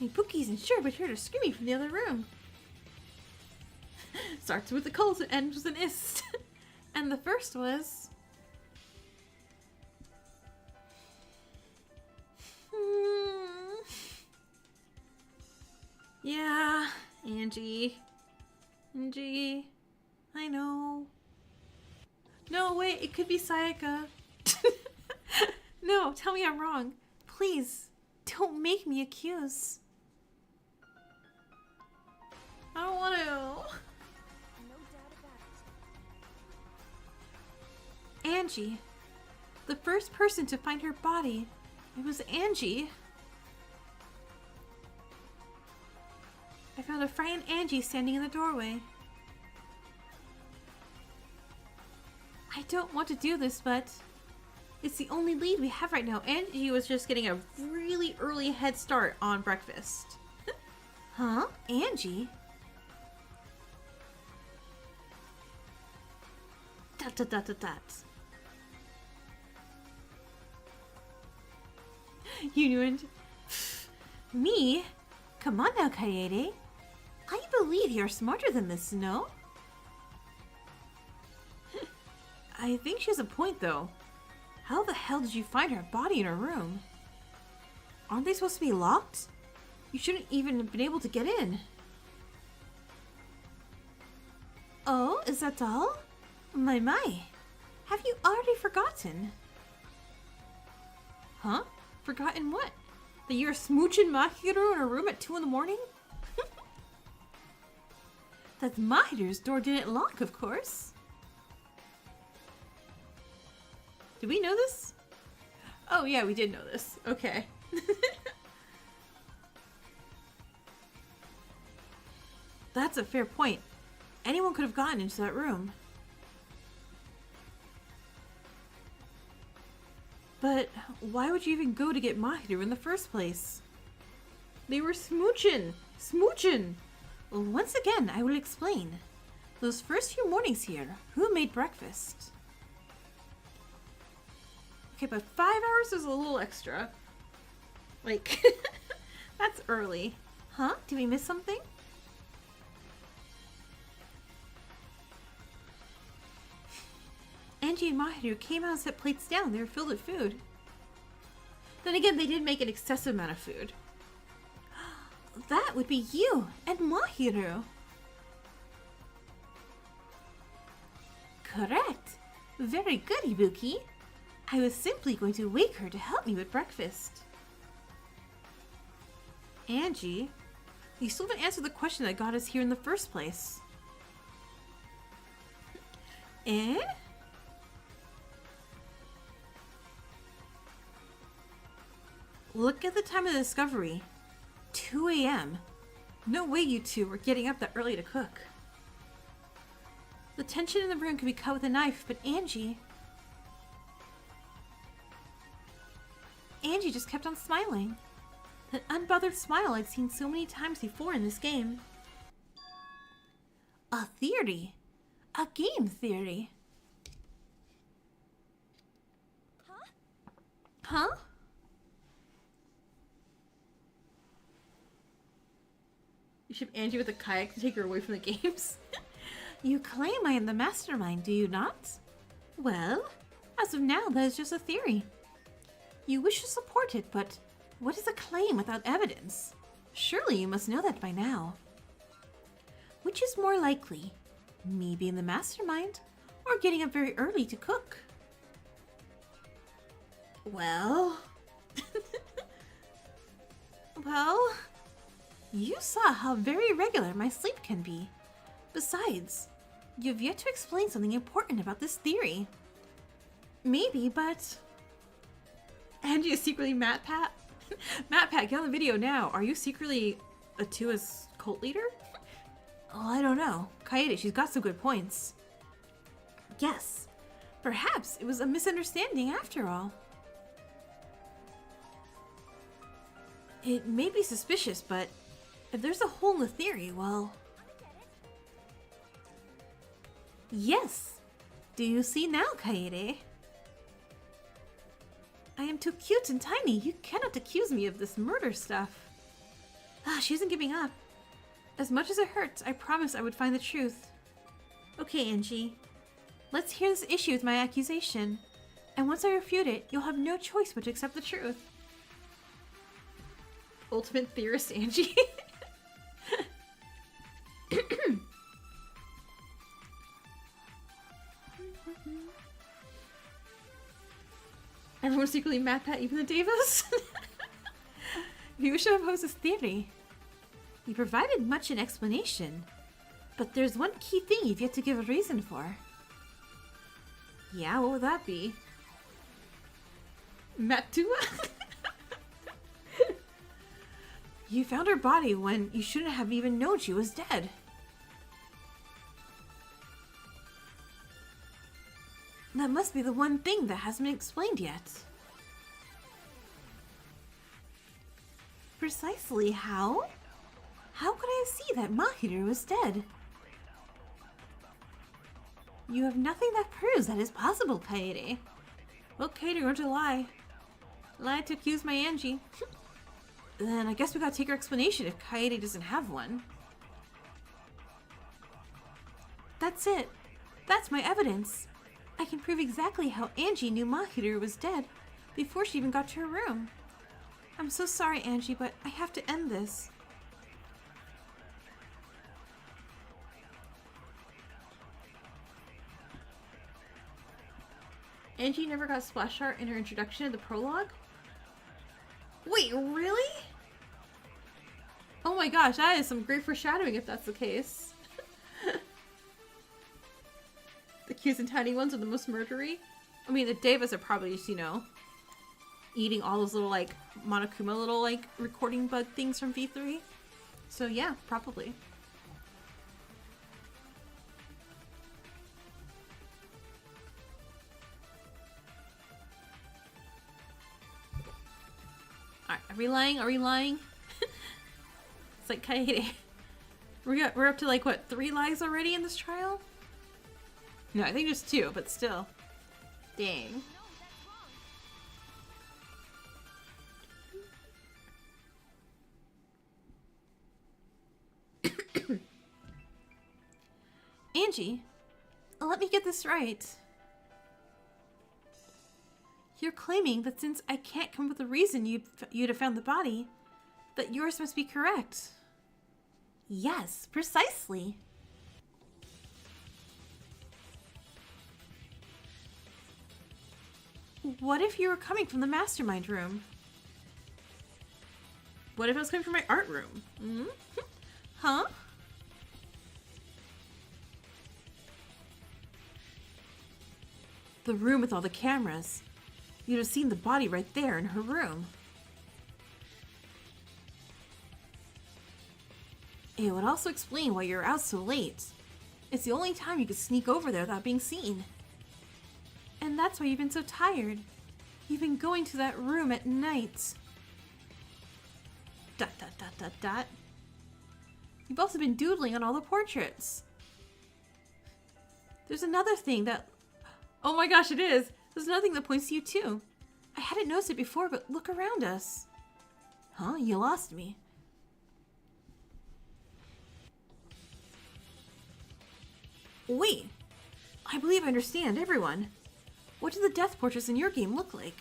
Ibuki isn't sure, but heard her screaming from the other room. Starts with a cult and ends with an ist. And the first was... yeah, Angie. I know. No, wait, it could be Sayaka. No, tell me I'm wrong. Please, don't make me accuse. I don't want to. No doubt about it. Angie. The first person to find her body. It was Angie. I found a frightened Angie standing in the doorway. I don't want to do this, but it's the only lead we have right now. Angie was just getting a really early head start on breakfast. Huh? Angie? Dot. You knew it. Me? Come on now, Kaede. I believe you're smarter than this, no? I think she has a point, though. How the hell did you find her body in her room? Aren't they supposed to be locked? You shouldn't even have been able to get in. Oh, is that all? My. Have you already forgotten? Huh? Forgotten what? That you're smooching Mahiru in her room at 2 in the morning? That Mahiru's door didn't lock, of course. Did we know this? Oh yeah, we did know this. Okay. That's a fair point. Anyone could have gotten into that room. But why would you even go to get Mahiru in the first place? They were smooching! Smooching! Well, once again, I will explain. Those first few mornings here, who made breakfast? Okay, but 5 hours is a little extra. Like, that's early. Huh? Did we miss something? Angie and Mahiru came out and set plates down. They were filled with food. Then again, they did make an excessive amount of food. That would be you and Mahiru. Correct. Very good, Ibuki. I was simply going to wake her to help me with breakfast. Angie, you still haven't answered the question that got us here in the first place. Eh? Look at the time of the discovery. 2 a.m. No way you two were getting up that early to cook. The tension in the room could be cut with a knife, but Angie just kept on smiling. That unbothered smile I'd seen so many times before in this game. A theory. A game theory. Huh? You ship Angie with a kayak to take her away from the games? You claim I am the mastermind, do you not? Well, as of now, that is just a theory. You wish to support it, but what is a claim without evidence? Surely you must know that by now. Which is more likely? Me being the mastermind, or getting up very early to cook? Well... well... You saw how very irregular my sleep can be. Besides, you've yet to explain something important about this theory. Maybe, but... Angie is secretly MatPat? MatPat, get on the video now. Are you secretly a Tua's cult leader? Oh, I don't know. Kaede, she's got some good points. Yes. Perhaps it was a misunderstanding after all. It may be suspicious, but if there's a hole in the theory, well... Yes. Do you see now, Kaede? I am too cute and tiny. You cannot accuse me of this murder stuff. She isn't giving up. As much as it hurts, I promised I would find the truth. Okay, Angie. Let's hear this issue with my accusation. And once I refute it, you'll have no choice but to accept the truth. Ultimate theorist Angie. Everyone's secretly MatPat, even the Devas? If you wish to oppose this theory, you provided much an explanation, but there's one key thing you've yet to give a reason for. Yeah, what would that be? Matua? You found her body when you shouldn't have even known she was dead. That must be the one thing that hasn't been explained yet. Precisely how? How could I see that Mahiru was dead? You have nothing that proves that is possible, Kaede. Well, Kaede, you're going to lie. Lie to accuse my Angie. Then I guess we gotta take her explanation if Kaede doesn't have one. That's it. That's my evidence. I can prove exactly how Angie knew Mahiru was dead before she even got to her room. I'm so sorry, Angie, but I have to end this. Angie never got splash art in her introduction to the prologue? Wait, really? Oh my gosh, that is some great foreshadowing if that's the case. The cute and tiny ones are the most murdery. I mean, the Devas are probably just, you know, eating all those little, like, Monokuma little, like, recording bug things from V3. So yeah, probably. Alright, are we lying? Are we lying? It's like Kaede. We're up to like what, 3 lives already in this trial? No, I think just 2, but still. Dang. Angie, let me get this right. You're claiming that since I can't come up with a reason you'd have found the body, that yours must be correct. Yes, precisely. What if you were coming from the Mastermind room? What if I was coming from my art room? Mm-hmm. Huh? The room with all the cameras. You'd have seen the body right there in her room. It would also explain why you're out so late. It's the only time you could sneak over there without being seen. And that's why you've been so tired. You've been going to that room at night. ... You've also been doodling on all the portraits. There's another thing that... Oh my gosh, it is! There's another thing that points to you too. I hadn't noticed it before, but look around us. Huh? You lost me. Wait! I believe I understand, everyone. What do the death portraits in your game look like?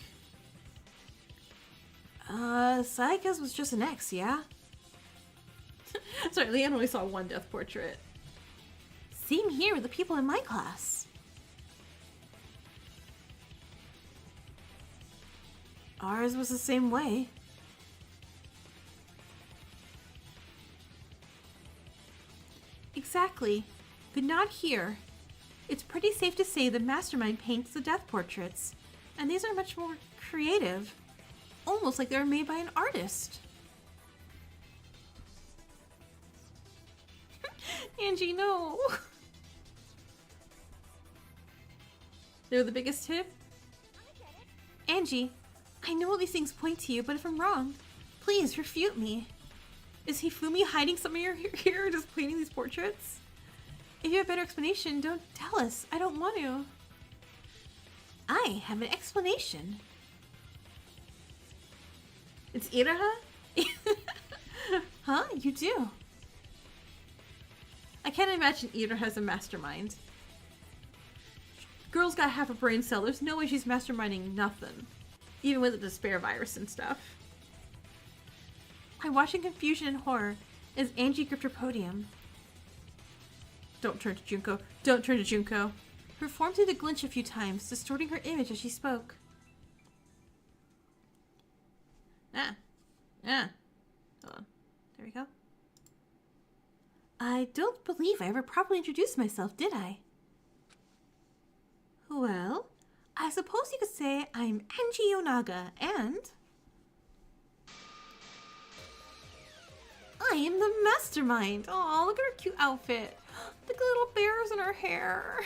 Sayaka's was just an X, yeah? Sorry, Leanne only saw one death portrait. Same here with the people in my class. Ours was the same way. Exactly, but not here. It's pretty safe to say the Mastermind paints the death portraits, and these are much more creative. Almost like they were made by an artist. Angie, no. They're the biggest tip? Angie, I know all these things point to you, but if I'm wrong, please refute me. Is Hifumi hiding something here or just painting these portraits? If you have a better explanation, don't tell us. I don't want to. I have an explanation. It's Iraha? Huh? You do? I can't imagine Iraha has a mastermind. Girl's got half a brain cell. There's no way she's masterminding nothing. Even with the despair virus and stuff. I watch in confusion and horror as Angie gripped her podium. Don't turn to Junko. Don't turn to Junko. Her form seemed to glitch a few times, distorting her image as she spoke. Hold on. There we go. I don't believe I ever properly introduced myself, did I? Well, I suppose you could say I'm Angie Yonaga, and... I am the Mastermind! Aw, look at her cute outfit! Look at the little bears in her hair!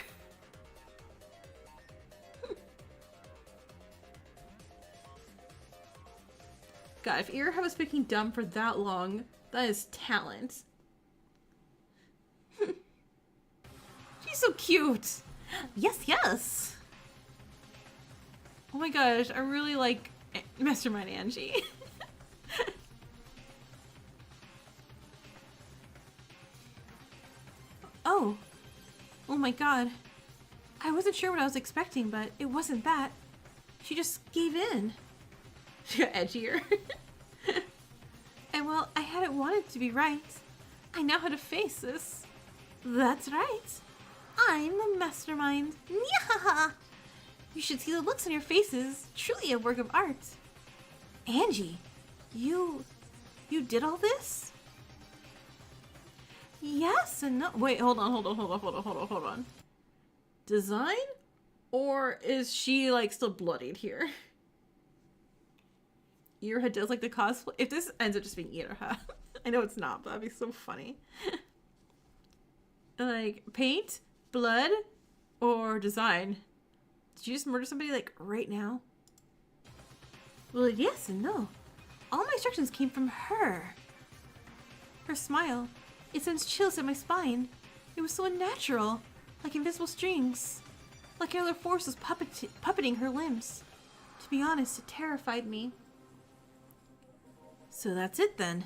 God, if Iraha was speaking dumb for that long, that is talent. She's so cute! Yes, yes! Oh my gosh, I really like Mastermind Angie. Oh my god. I wasn't sure what I was expecting, but it wasn't that. She just gave in. She got edgier. And well, I hadn't wanted to be right. I know how to face this. That's right. I'm the Mastermind. Nyahaha! You should see the looks on your faces. Truly a work of art. Angie, you did all this? Yes and no. Wait, hold on. Design? Or is she like still bloodied here? Iraha does like the cosplay. If this ends up just being Iraha, I know it's not, but that'd be so funny. Like paint, blood, or design? Did you just murder somebody like right now? Well, yes and no. All my instructions came from her. Her smile. It sends chills down my spine. It was so unnatural, like invisible strings. Like another force was puppeting her limbs. To be honest, it terrified me. So that's it then.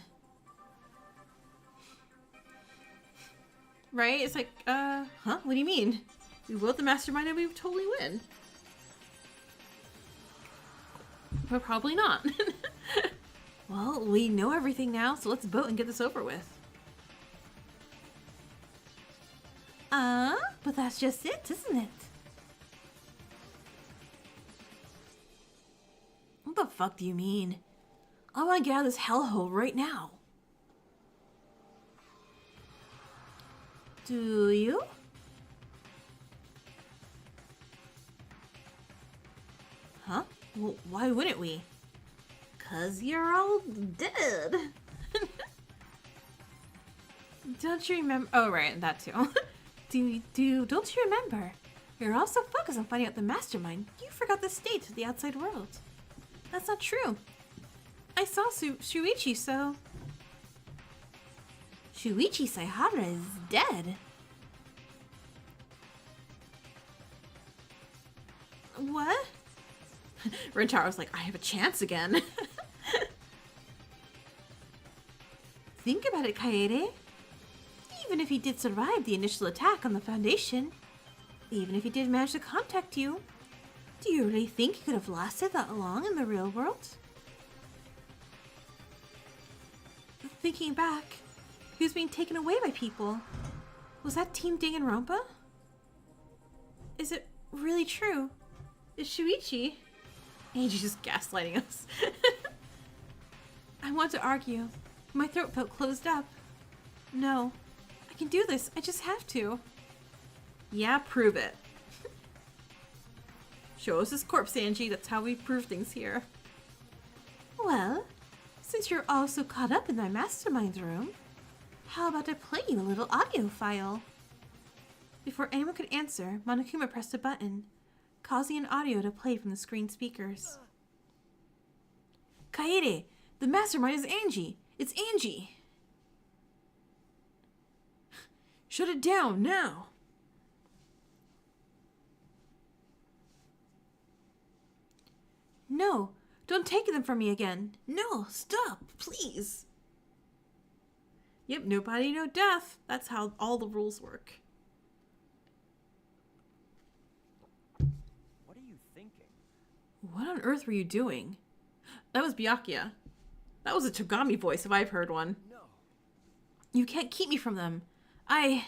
Right? It's like, huh? What do you mean? We vote the mastermind and we would totally win. But probably not. Well, we know everything now, so let's vote and get this over with. But that's just it, isn't it? What the fuck do you mean? I want to get out of this hellhole right now. Do you? Huh? Well, why wouldn't we? 'Cause you're all dead. Don't you remember? Oh, right, that too. Don't you remember? You're all so focused on finding out the mastermind, you forgot the state of the outside world. That's not true. I saw Shuichi, so... Shuichi Saihara is dead. What? Rentaro's like, I have a chance again. Think about it, Kaede. Even if he did survive the initial attack on the Foundation, even if he did manage to contact you, do you really think he could have lasted that long in the real world? Thinking back, he was being taken away by people. Was that Team Danganronpa? Is it really true? Is Shuichi? Angie's just gaslighting us. I want to argue. My throat felt closed up. No. I can do this. I just have to. Yeah, prove it. Show us his corpse, Angie. That's how we prove things here. Well, since you're all so caught up in my mastermind room, how about I play you a little audio file? Before anyone could answer, Monokuma pressed a button, causing an audio to play from the screen speakers. Kaede, the mastermind is Angie. It's Angie. Shut it down now. No, don't take them from me again. No, stop, please. Yep, no body, no death. That's how all the rules work. What are you thinking? What on earth were you doing? That was Byakuya. That was a Togami voice if I've heard one. No. You can't keep me from them. That's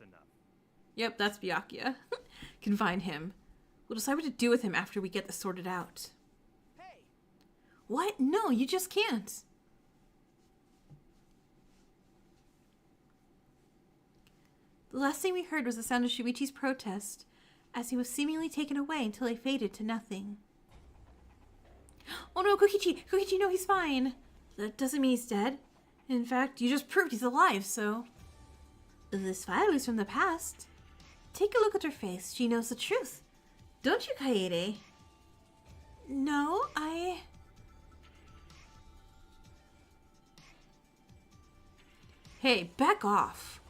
enough. Yep, that's Byakuya. Can find him. We'll decide what to do with him after we get this sorted out. Hey! What? No, you just can't. The last thing we heard was the sound of Shuichi's protest, as he was seemingly taken away until he faded to nothing. Oh no, Kokichi! Kokichi, no, he's fine! That doesn't mean he's dead. In fact, you just proved he's alive, so... This file is from the past. Take a look at her face. She knows the truth. Don't you, Kaede? No, Hey, back off.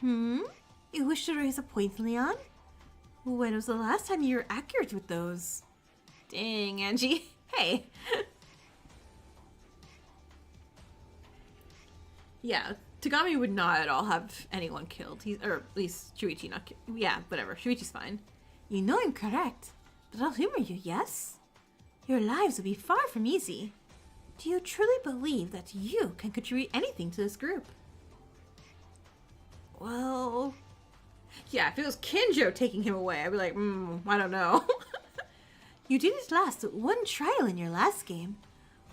You wish to raise a point, Leon? When was the last time you were accurate with those? Dang, Angie. Hey. Yeah, Togami would not at all have anyone killed. Or at least Shuichi not killed. Yeah, whatever. Shuichi's fine. You know I'm correct, but I'll humor you, yes? Your lives will be far from easy. Do you truly believe that you can contribute anything to this group? Well... Yeah, if it was Kinjo taking him away, I'd be like, I don't know. You didn't last one trial in your last game.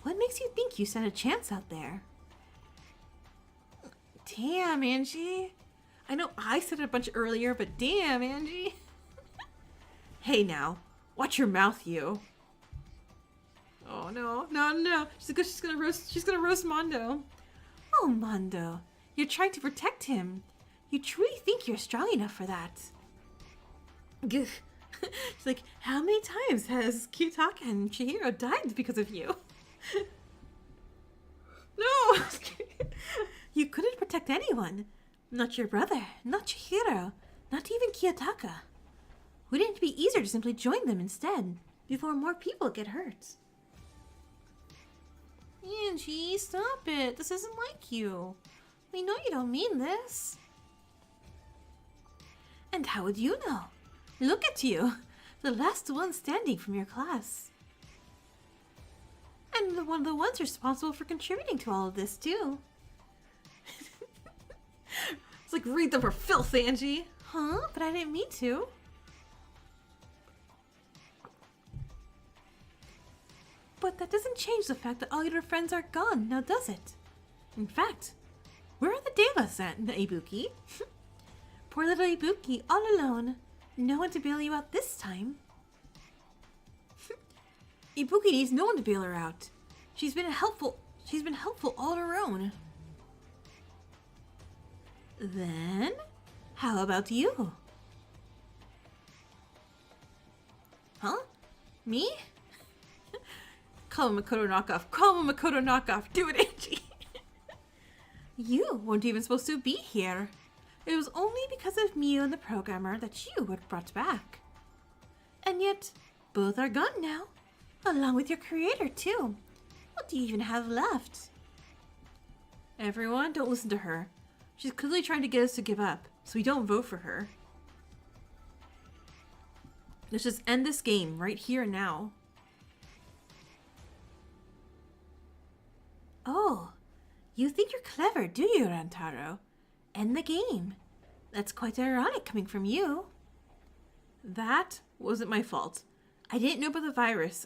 What makes you think you stand a chance out there? Damn, Angie. I know I said it a bunch earlier, but damn, Angie. Hey now, watch your mouth, you. Oh no, no. She's gonna roast Mondo. Oh, Mondo, you're trying to protect him. You truly think you're strong enough for that? Gah. She's like, how many times has Kyutaka and Chihiro died because of you? No! You couldn't protect anyone. Not your brother, not Chihiro, not even Kiyotaka. Wouldn't it be easier to simply join them instead, before more people get hurt? Angie, stop it. This isn't like you. We know you don't mean this. And how would you know? Look at you, the last one standing from your class. And one of the ones responsible for contributing to all of this, too. It's like, read them for filth, Angie. Huh? But I didn't mean to. But that doesn't change the fact that all your friends are gone, now does it? In fact, where are the Devas at, the Ibuki? Poor little Ibuki, all alone. No one to bail you out this time. Ibuki needs no one to bail her out. She's been helpful all on her own. Then, how about you? Huh? Me? Call him Makoto knockoff. Call him Makoto knockoff. Do it, Angie. You weren't even supposed to be here. It was only because of Miu and the programmer that you were brought back. And yet, both are gone now. Along with your creator, too. What do you even have left? Everyone, don't listen to her. She's clearly trying to get us to give up, so we don't vote for her. Let's just end this game right here and now. Oh, you think you're clever, do you, Rantaro? End the game. That's quite ironic coming from you. That wasn't my fault. I didn't know about the virus.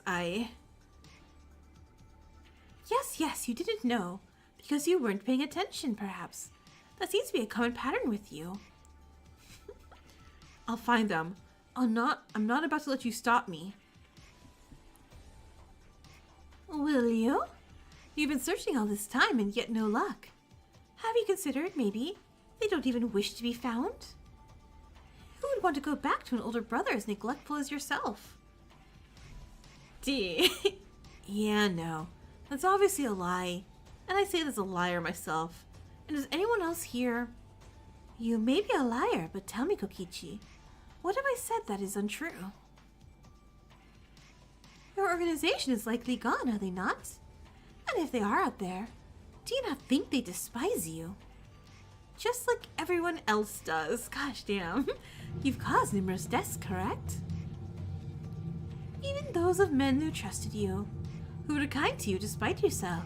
Yes, you didn't know. Because you weren't paying attention, perhaps. That seems to be a common pattern with you. I'll find them. I'm not about to let you stop me. Will you? You've been searching all this time and yet no luck. Have you considered, maybe, they don't even wish to be found? Who would want to go back to an older brother as neglectful as yourself? Yeah, no. That's obviously a lie. And I say this as a liar myself. And does anyone else here? You may be a liar, but tell me, Kokichi, what have I said that is untrue? Your organization is likely gone, are they not? And if they are out there, do you not think they despise you? Just like everyone else does. Gosh damn. You've caused numerous deaths, correct? Even those of men who trusted you, who were kind to you despite yourself.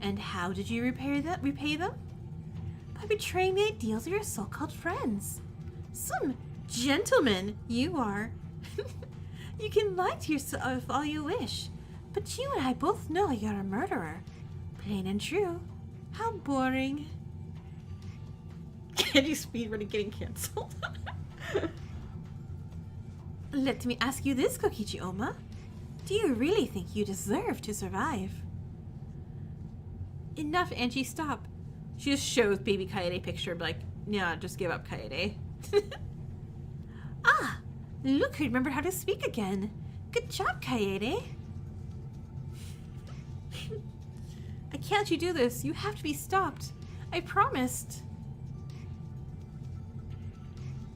And how did you repay them? By betraying the ideals of your so-called friends. Some gentleman you are. You can lie to yourself all you wish, but you and I both know you're a murderer. Plain and true. How boring. Candy speedrunning getting cancelled. Let me ask you this, Kokichi Oma. Do you really think you deserve to survive? Enough, Angie, stop. She just shows baby Kaede picture, like, yeah, just give up, Kaede. Ah, look who remembered how to speak again. Good job, Kaede. I can't let you do this. You have to be stopped. I promised.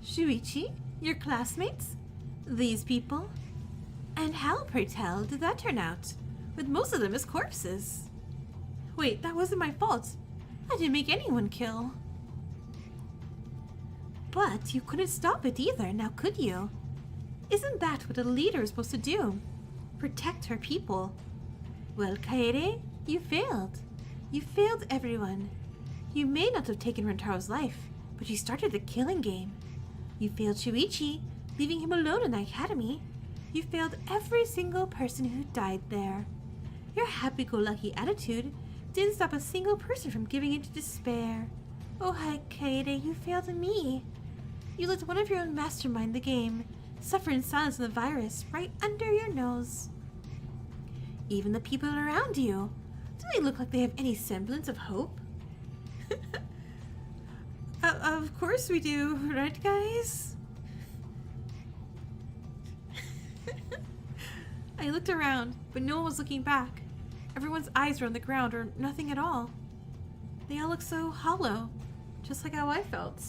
Shuichi, your classmates? These people? And how, pray tell, did that turn out? With most of them as corpses. Wait, that wasn't my fault. I didn't make anyone kill. But you couldn't stop it either, now could you? Isn't that what a leader is supposed to do? Protect her people. Well, Kaede, you failed. You failed everyone. You may not have taken Rentaro's life, but you started the killing game. You failed Shuichi, leaving him alone in the academy. You failed every single person who died there. Your happy-go-lucky attitude didn't stop a single person from giving into despair. Oh, hi, Kaede, you failed me. You let one of your own mastermind the game, suffer in silence of the virus right under your nose. Even the people around you, do they look like they have any semblance of hope? Of course we do, right, guys? I looked around, but no one was looking back. Everyone's eyes were on the ground or nothing at all. They all looked so hollow, just like how I felt.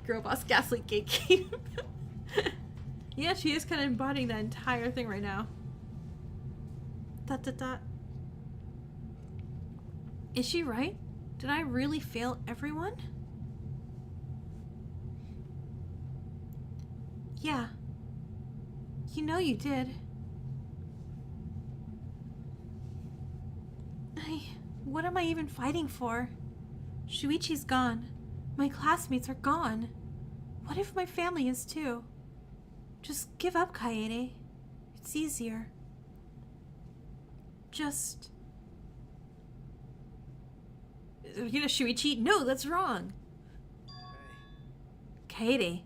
Girl boss gaslight gatekeep. Yeah, she is kind of embodying that entire thing right now. ... Is she right? Did I really fail everyone? Yeah. You know you did. What am I even fighting for? Shuichi's gone. My classmates are gone. What if my family is too? Just give up, Kaede. It's easier. Just... You know, Shuichi? No, that's wrong. Kaede.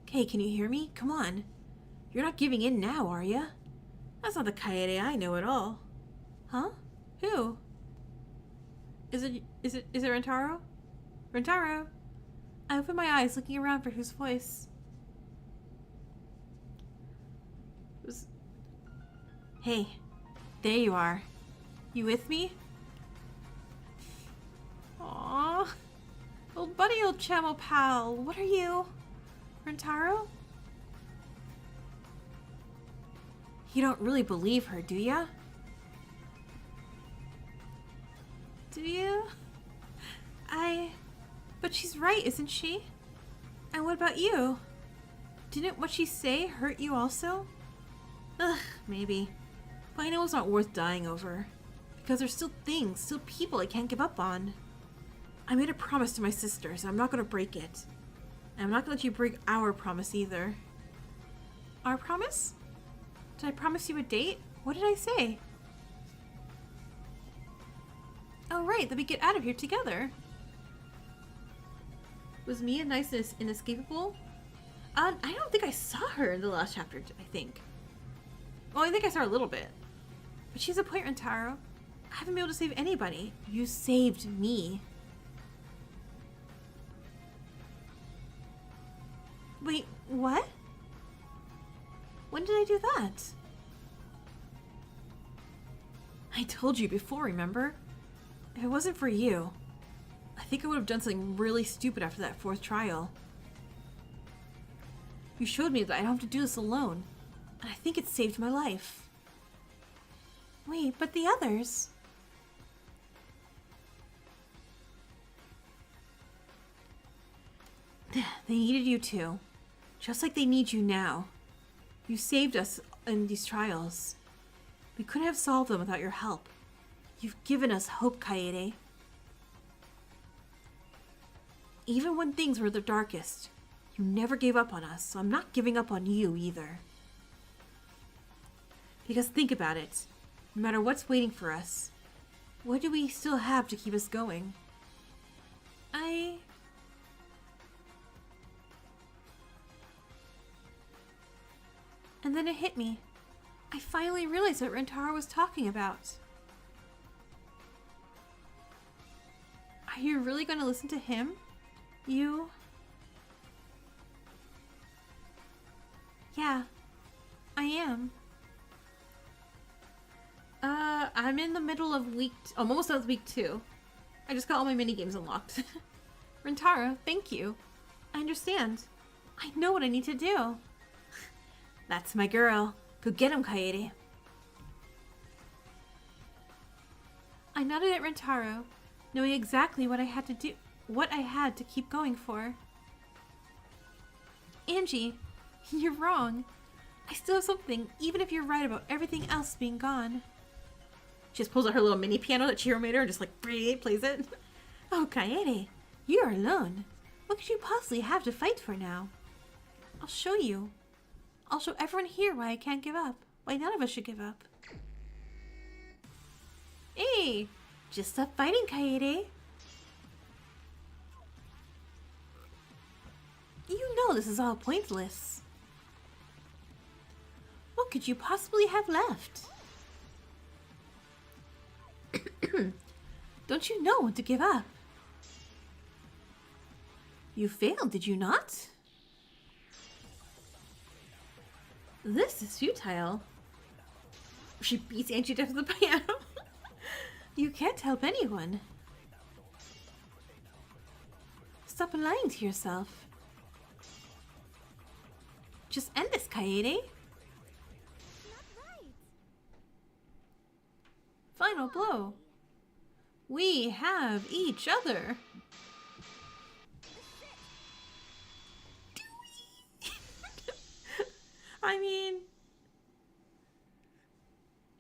Hey, can you hear me? Come on. You're not giving in now, are ya? That's not the Kaede I know at all. Huh? Who? Is it Rentaro? Rentaro! I opened my eyes, looking around for whose voice. Hey, there you are. You with me? Aww. Old buddy, old chamo pal. What are you? Rentaro? You don't really believe her, do ya? Do you? But she's right, isn't she? And what about you? Didn't what she say hurt you also? Ugh, maybe. But I know it's not worth dying over. Because there's still things, still people I can't give up on. I made a promise to my sister, so I'm not gonna break it. And I'm not gonna let you break our promise either. Our promise? Did I promise you a date? What did I say? Oh right, that we get out of here together. Was Mia nice and inescapable? I don't think I saw her in the last chapter, I think. Well, I think I saw her a little bit. But she's a point, Rentaro. I haven't been able to save anybody. You saved me. Wait, what? When did I do that? I told you before, remember? If it wasn't for you, I think I would have done something really stupid after that 4th trial. You showed me that I don't have to do this alone, and I think it saved my life. Wait, but the others? They needed you too, just like they need you now. You saved us in these trials. We couldn't have solved them without your help. You've given us hope, Kaede. Even when things were the darkest, you never gave up on us, so I'm not giving up on you either. Because think about it. No matter what's waiting for us, what do we still have to keep us going? And then it hit me. I finally realized what Rentaro was talking about. Are you really going to listen to him? You? Yeah, I am. I'm in the middle of I'm almost done with week 2. I just got all my mini games unlocked. Rentaro, thank you. I understand. I know what I need to do. That's my girl. Go get him, Kaede. I nodded at Rentaro, knowing exactly what I had to do, what I had to keep going for. Angie, you're wrong. I still have something, even if you're right about everything else being gone. She just pulls out her little mini piano that Chihiro made her and just like plays it. Oh, Kaede, you're alone. What could you possibly have to fight for now? I'll show you. I'll show everyone here why I can't give up. Why none of us should give up. Hey, just stop fighting, Kaede. You know this is all pointless. What could you possibly have left? Don't you know when to give up? You failed, did you not? This is futile. She beats Angie down to the piano. You can't help anyone. Stop lying to yourself. Just end this, Kaede. Not right. Final blow. We have each other. I mean,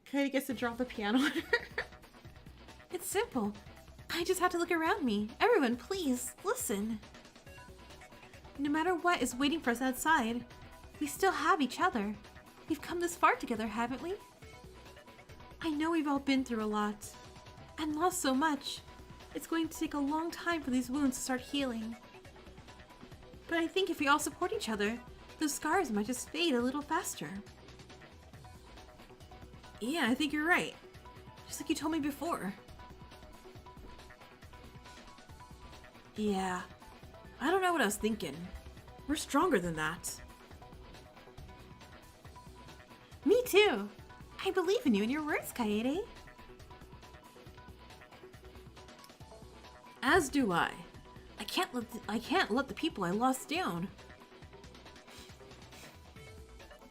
Kaede gets to drop the piano on her. It's simple. I just have to look around me. Everyone, please, listen. No matter what is waiting for us outside, we still have each other. We've come this far together, haven't we? I know we've all been through a lot and lost so much. It's going to take a long time for these wounds to start healing. But I think if we all support each other, those scars might just fade a little faster. Yeah, I think you're right. Just like you told me before. Yeah, I don't know what I was thinking. We're stronger than that. Me too. I believe in you and your words, Kaede. As do I. I can't let the people I lost down.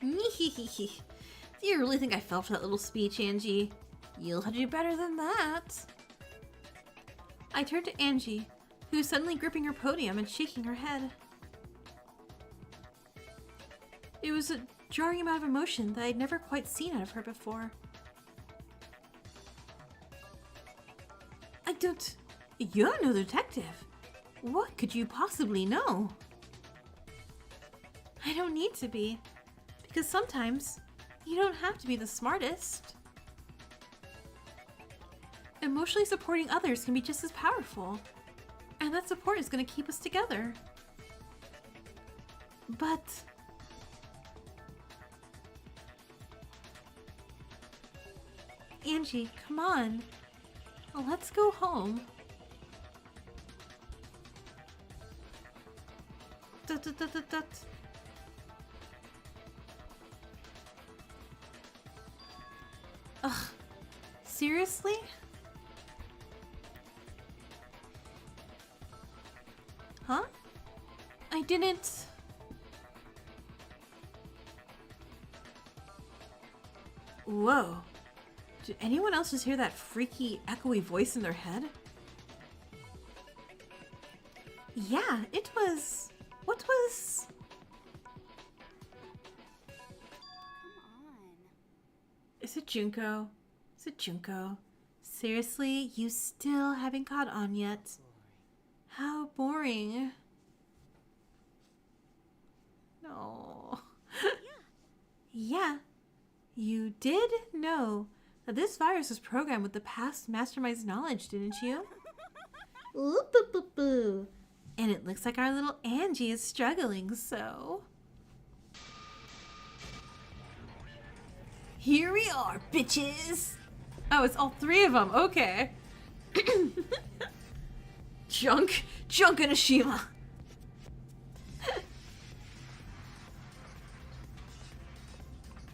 Do you really think I fell for that little speech, Angie? You'll have to do better than that. I turned to Angie, who was suddenly gripping her podium and shaking her head. It was a jarring amount of emotion that I'd never quite seen out of her before. You're no detective. What could you possibly know? I don't need to be, because sometimes you don't have to be the smartest. Emotionally supporting others can be just as powerful, and that support is going to keep us together. But Angie, come on. Let's go home. Dut. Ugh. Seriously? Huh? I didn't... Whoa. Did anyone else just hear that freaky, echoey voice in their head? Yeah, it was... What was... Come on. Is it Junko? Is it Junko? Seriously, you still haven't caught on yet? How boring. No. Yeah. You did know that this virus was programmed with the past Mastermind's knowledge, didn't you? Ooh, boo, boo, boo. And it looks like our little Angie is struggling, so... Here we are, bitches! Oh, it's all three of them. Okay. Junk and Ashima.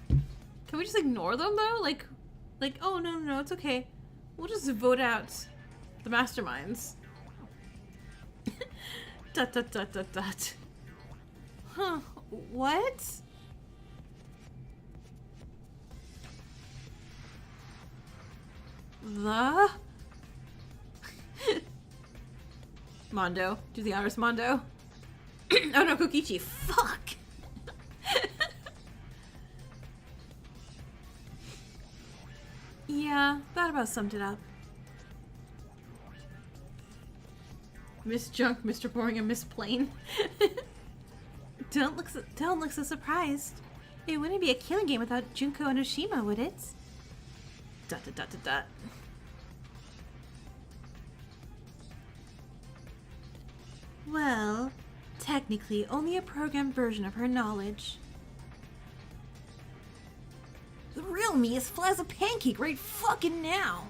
Can we just ignore them though? Like, oh no, it's okay. We'll just vote out the masterminds. Dot. Huh? What? The Mondo. Do the honors, Mondo. Oh no, Kokichi. Fuck. Yeah, that about summed it up. Miss Junk, Mr. Boring, and Miss Plain. Don't look so surprised. It wouldn't be a killing game without Junko and Oshima, would it? Dot. Well, technically only a programmed version of her knowledge. The real me is flat as a pancake right fucking now.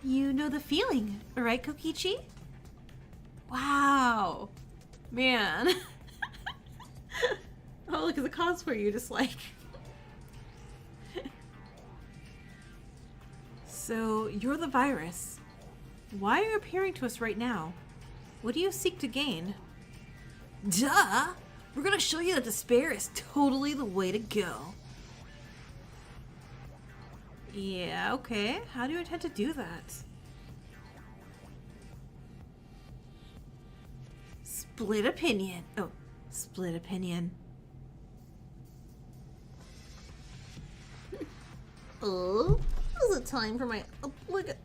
You know the feeling, right, Kokichi? Wow. Man. Oh, look, it's a cosplay you just like. So, you're the virus. Why are you appearing to us right now? What do you seek to gain? Duh! We're gonna show you that despair is totally the way to go. Yeah, okay. How do you intend to do that? Split opinion. Oh, split opinion. Oh, is it time for my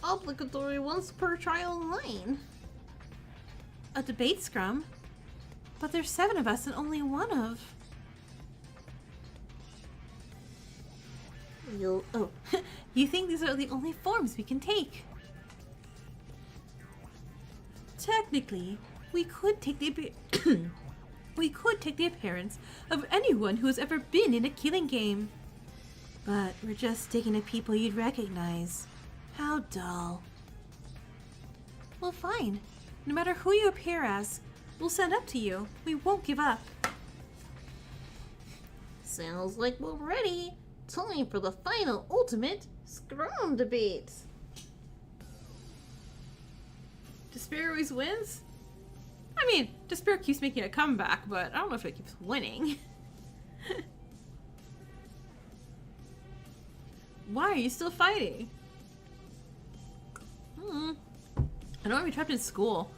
obligatory once per trial line? A debate scrum? But there's 7 of us and only one of... You think these are the only forms we can take? Technically, we could take the we could take the appearance of anyone who has ever been in a killing game. But we're just sticking to people you'd recognize. How dull. Well, fine. No matter who you appear as, we'll stand up to you. We won't give up. Sounds like we're ready. Time for the final ultimate scrum debate. Despair always wins? I mean, Despair keeps making a comeback, but I don't know if it keeps winning. Why are you still fighting? I don't want to be trapped in school.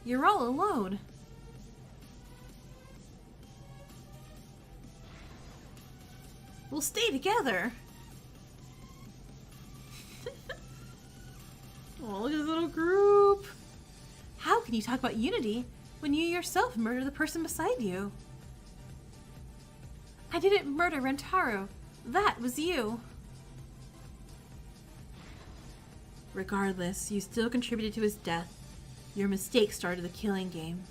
You're all alone. We'll stay together. Oh, look at this little group. How can you talk about unity when you yourself murdered the person beside you? I didn't murder Rentaro. That was you. Regardless, you still contributed to his death. Your mistake started the killing game.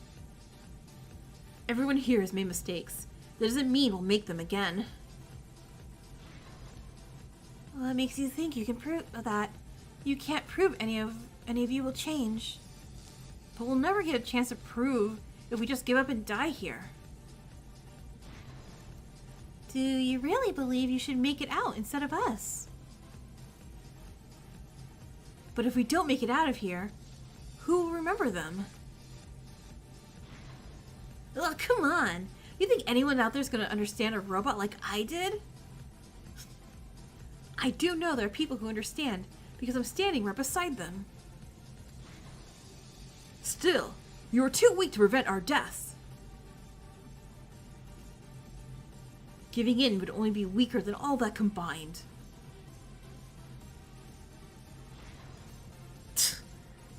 Everyone here has made mistakes. That doesn't mean we'll make them again. What makes you think you can prove that? You can't prove any of you will change. But we'll never get a chance to prove if we just give up and die here. Do you really believe you should make it out instead of us? But if we don't make it out of here, who will remember them? Oh, come on! You think anyone out there is going to understand a robot like I did? I do know there are people who understand, because I'm standing right beside them. Still, you are too weak to prevent our deaths. Giving in would only be weaker than all that combined.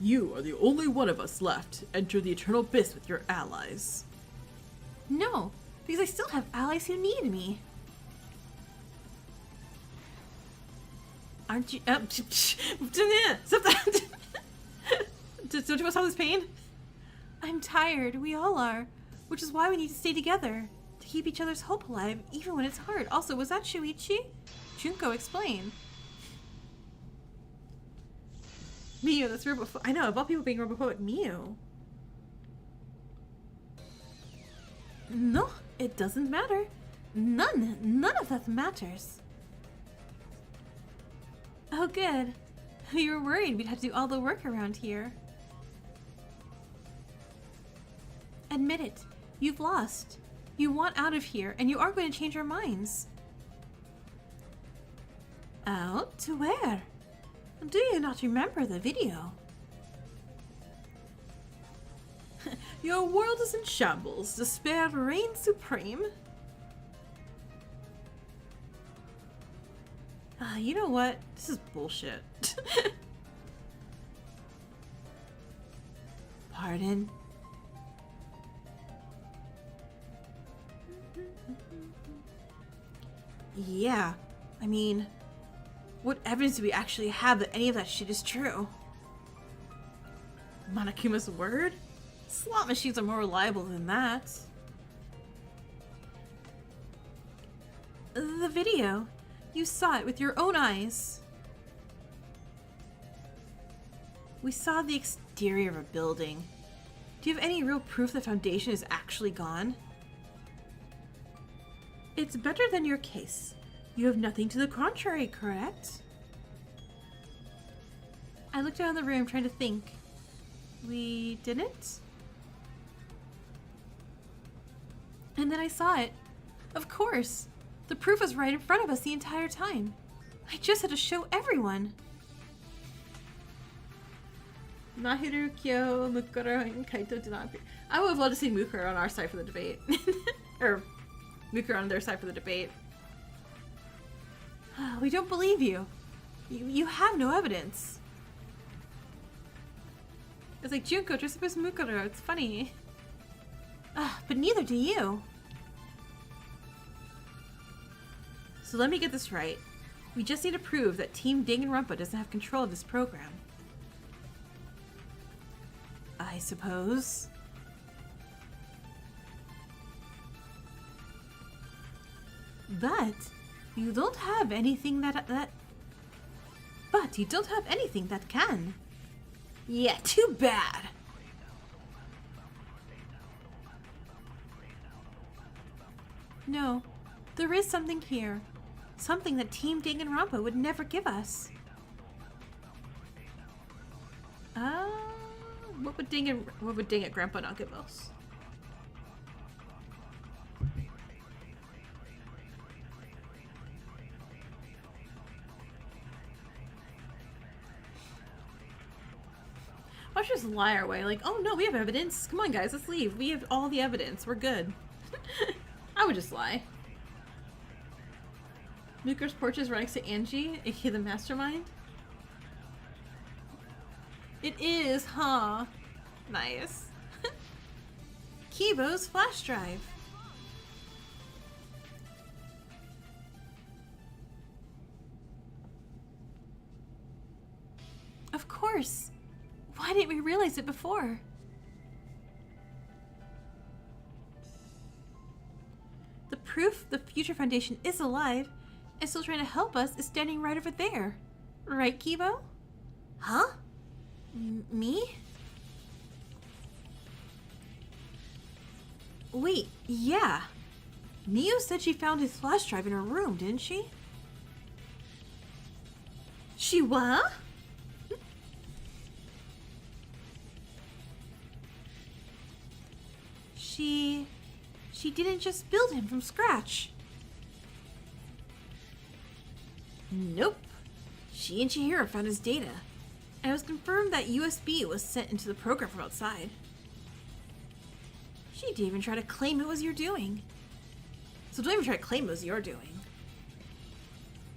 You are the only one of us left. Enter the eternal abyss with your allies. No, because I still have allies who need me. Aren't you? Stop that! Don't you want to solve this pain? I'm tired. We all are. Which is why we need to stay together. To keep each other's hope alive, even when it's hard. Also, was that Shuichi? Junko, explain. Miu, that's robophobic. I know, of all people being robophobic, Miu. No, it doesn't matter. None of that matters. Oh, good. You were worried we'd have to do all the work around here. Admit it. You've lost. You want out of here, and you are going to change our minds. Out? To where? Do you not remember the video? Your world is in shambles. Despair reigns supreme. You know what? This is bullshit. Pardon? Yeah, I mean, what evidence do we actually have that any of that shit is true? Monokuma's word? Slot machines are more reliable than that. The video. You saw it with your own eyes. We saw the exterior of a building. Do you have any real proof the foundation is actually gone? It's better than your case. You have nothing to the contrary, correct? I looked around the room trying to think. We didn't? And then I saw it. Of course. The proof was right in front of us the entire time. I just had to show everyone. Mahiru, Kyo, Mukuro, and Kaito did not appear. I would have loved to see Mukuro on our side for the debate. Or Mukuro on their side for the debate. We don't believe you. You have no evidence. It's like, Junko, dress up as Mukuro. It's funny. But neither do you. So let me get this right. We just need to prove that Team Danganronpa doesn't have control of this program. I suppose. But you don't have anything But you don't have anything that can. Yeah, too bad. No, there is something here. Something that Team Danganronpa would never give us. What would Dang It Grandpa not give us? Why don't you just lie our way? Like, oh no, we have evidence. Come on, guys, let's leave. We have all the evidence. We're good. I would just lie. Mukuro's porch is right next to Angie, aka the Mastermind. It is, huh? Nice. Kibo's flash drive. Of course. Why didn't we realize it before? The proof the Future Foundation is alive and still trying to help us is standing right over there. Right, Kibo? Huh? Me? Wait, yeah. Mio said she found his flash drive in her room, didn't she? She what? She didn't just build him from scratch. Nope. She and Chihiro found his data. And it was confirmed that USB was sent into the program from outside. She didn't even try to claim it was your doing. So don't even try to claim it was your doing.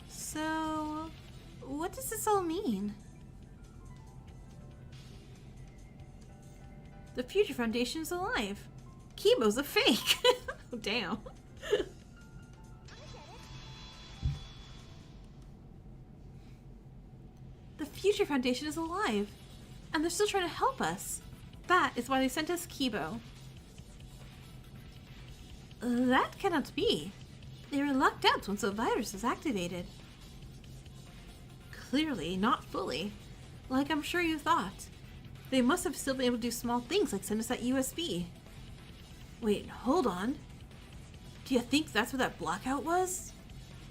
So, what does this all mean? The Future Foundation is alive. Kibo's a fake. Oh, damn. The Future Foundation is alive, and they're still trying to help us. That is why they sent us Kibo. That cannot be. They were locked out once the virus was activated. Clearly, not fully. Like I'm sure you thought. They must have still been able to do small things like send us that USB. Wait, hold on. Do you think that's what that blackout was?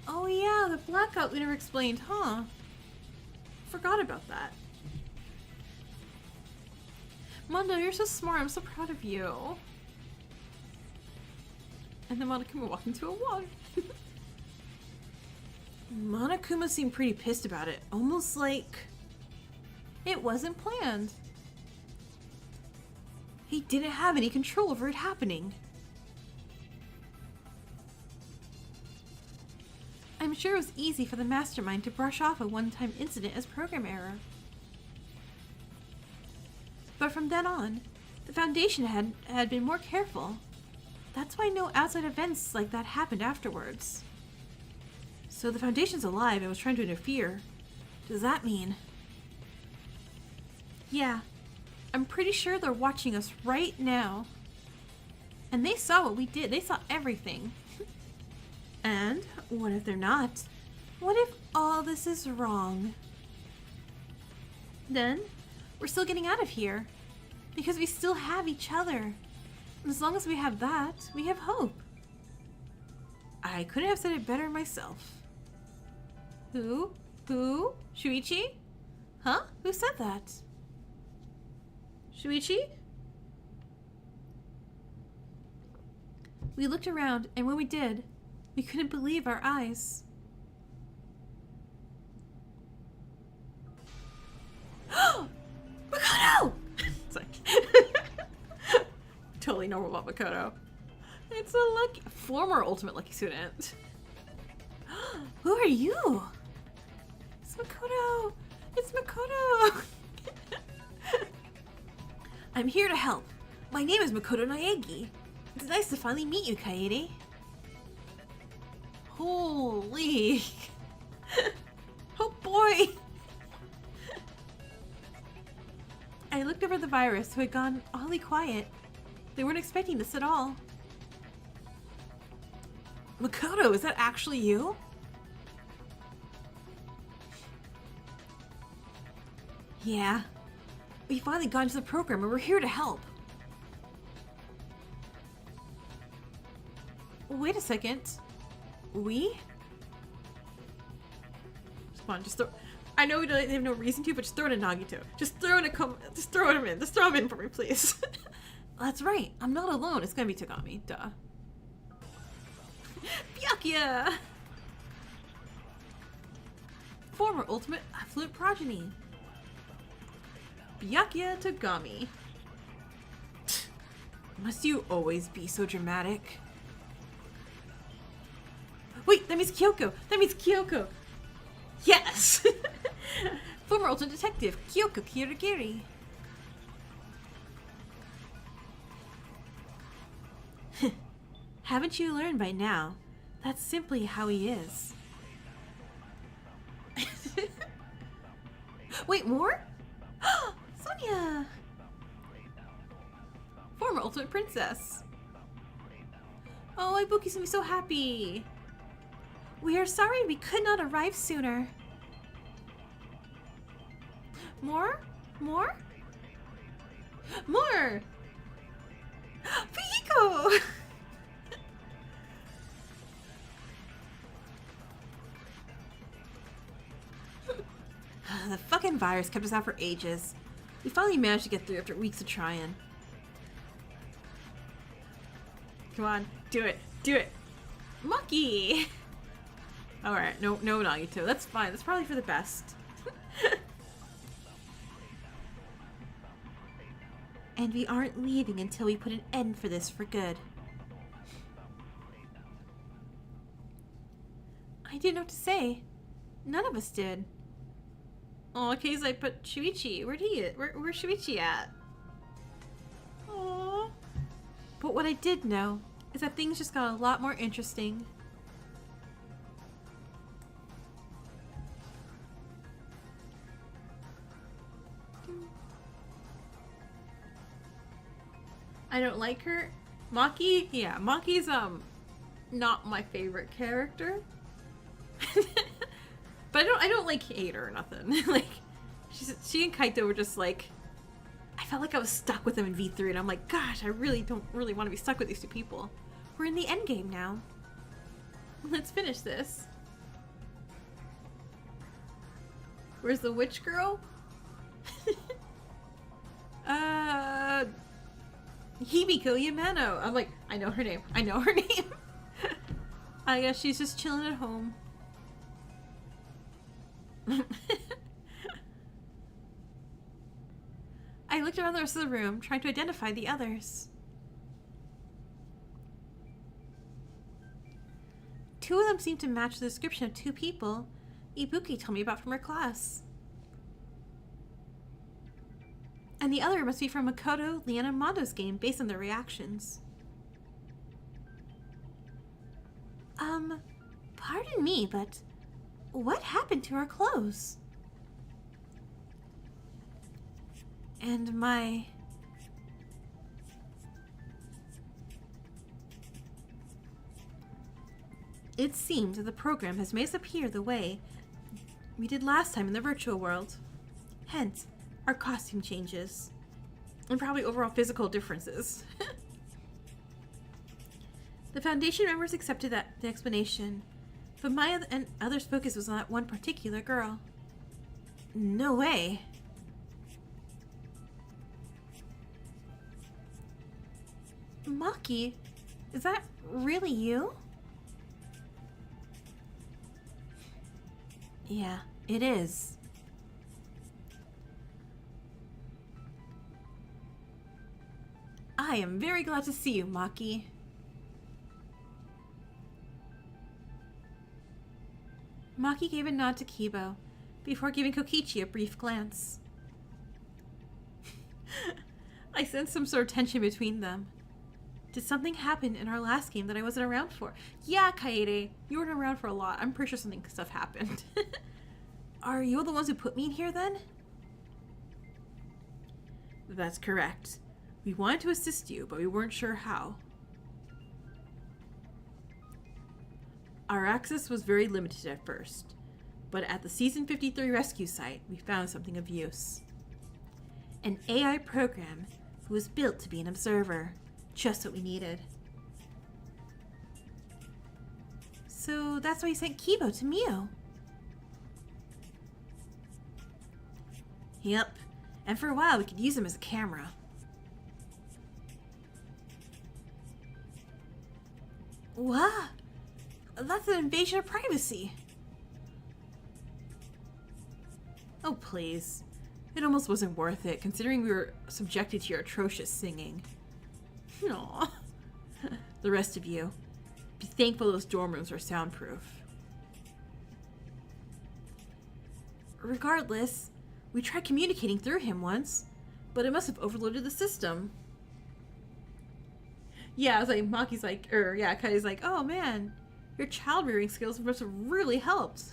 Oh yeah, the blackout we never explained, huh? Forgot about that. Mondo, you're so smart. I'm so proud of you. And then Monokuma walked into a wall. Monokuma seemed pretty pissed about it. Almost like it wasn't planned. He didn't have any control over it happening. I'm sure it was easy for the Mastermind to brush off a one-time incident as program error. But from then on, the Foundation had been more careful. That's why no outside events like that happened afterwards. So the Foundation's alive and was trying to interfere. Does that mean... Yeah, I'm pretty sure they're watching us right now. And they saw what we did. They saw everything. And what if they're not? What if all this is wrong? Then we're still getting out of here. Because we still have each other. And as long as we have that, we have hope. I couldn't have said it better myself. Who? Who? Shuichi? Huh? Who said that? Shuichi? We looked around, and when we did, we couldn't believe our eyes. Makoto! It's like totally normal about Makoto. It's a former Ultimate Lucky student. Who are you? It's Makoto. It's Makoto. I'm here to help. My name is Makoto Naegi. It's nice to finally meet you, Kaede. Holy. Oh boy. I looked over the virus, who had gone oddly quiet. They weren't expecting this at all. Makoto, is that actually you? Yeah. We finally got into the program and we're here to help. Wait a second. We? Come on, just throw... I know they have no reason to, but just throw it in Nagito. Just throw him in. Just throw him in for me, please. That's right. I'm not alone. It's gonna be Tagami. Duh. Byakuya! Former Ultimate Affluent Progeny. Byakuya Tagami. Must you always be so dramatic? Wait, that means Kyoko! That means Kyoko! Yes! Former Ultimate Detective, Kyoko Kirigiri. Haven't you learned by now? That's simply how he is. Wait, more? Sonia! Former Ultimate Princess. Oh, Ibuki's gonna be so happy. We are sorry we could not arrive sooner. More? More? More! Fihiko! The fucking virus kept us out for ages. We finally managed to get through after weeks of trying. Come on, do it, do it. Maki! Alright, no Nagito. That's fine. That's probably for the best. And we aren't leaving until we put an end for this for good. I didn't know what to say. None of us did. Oh, okay, so I put Shuichi. Where's Shuichi at? Aww. But what I did know is that things just got a lot more interesting. I don't like her. Maki? Yeah, Maki's, not my favorite character. But I don't like hate her or nothing. Like, she and Kaito were just like, I felt like I was stuck with them in V3, and I'm like, gosh, I really don't really want to be stuck with these two people. We're in the end game now. Let's finish this. Where's the witch girl? Hibiko Yamano. I'm like, I know her name. I know her name. I guess she's just chilling at home. I looked around the rest of the room, trying to identify the others. Two of them seemed to match the description of two people Ibuki told me about from her class. And the other must be from Makoto, Leon, and Mondo's game based on their reactions. Pardon me, but what happened to our clothes? And my... It seems that the program has made us appear the way we did last time in the virtual world. Hence, our costume changes. And probably overall physical differences. The Foundation members accepted the explanation, but Maya and others' focus was on that one particular girl. No way. Maki, is that really you? Yeah, it is. I am very glad to see you, Maki. Maki gave a nod to Kibo before giving Kokichi a brief glance. I sensed some sort of tension between them. Did something happen in our last game that I wasn't around for? Yeah, Kaede, you weren't around for a lot. I'm pretty sure stuff happened. Are you the ones who put me in here then? That's correct. We wanted to assist you, but we weren't sure how. Our access was very limited at first, but at the Season 53 rescue site, we found something of use. An AI program who was built to be an observer. Just what we needed. So that's why you sent Kibo to Mio. Yep, and for a while we could use him as a camera. What? That's an invasion of privacy. Oh, please. It almost wasn't worth it, considering we were subjected to your atrocious singing. Aww. The rest of you, be thankful those dorm rooms are soundproof. Regardless, we tried communicating through him once, but it must have overloaded the system. Yeah, I was like, Maki's like, Kai's like, oh man, your child rearing skills must have really helped.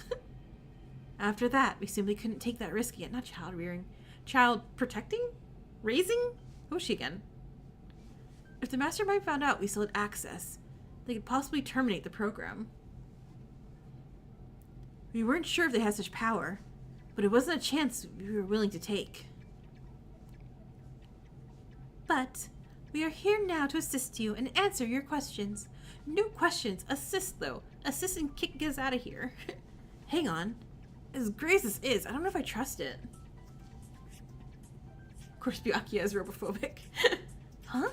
After that, we simply couldn't take that risk again. Not child rearing. Child protecting? Raising? Who was she again? If the Mastermind found out we still had access, they could possibly terminate the program. We weren't sure if they had such power, but it wasn't a chance we were willing to take. But we are here now to assist you and answer your questions. No questions. Assist, though. Assist and kick us out of here. Hang on. As great as this is, I don't know if I trust it. Of course, Byakuya is robophobic. Huh?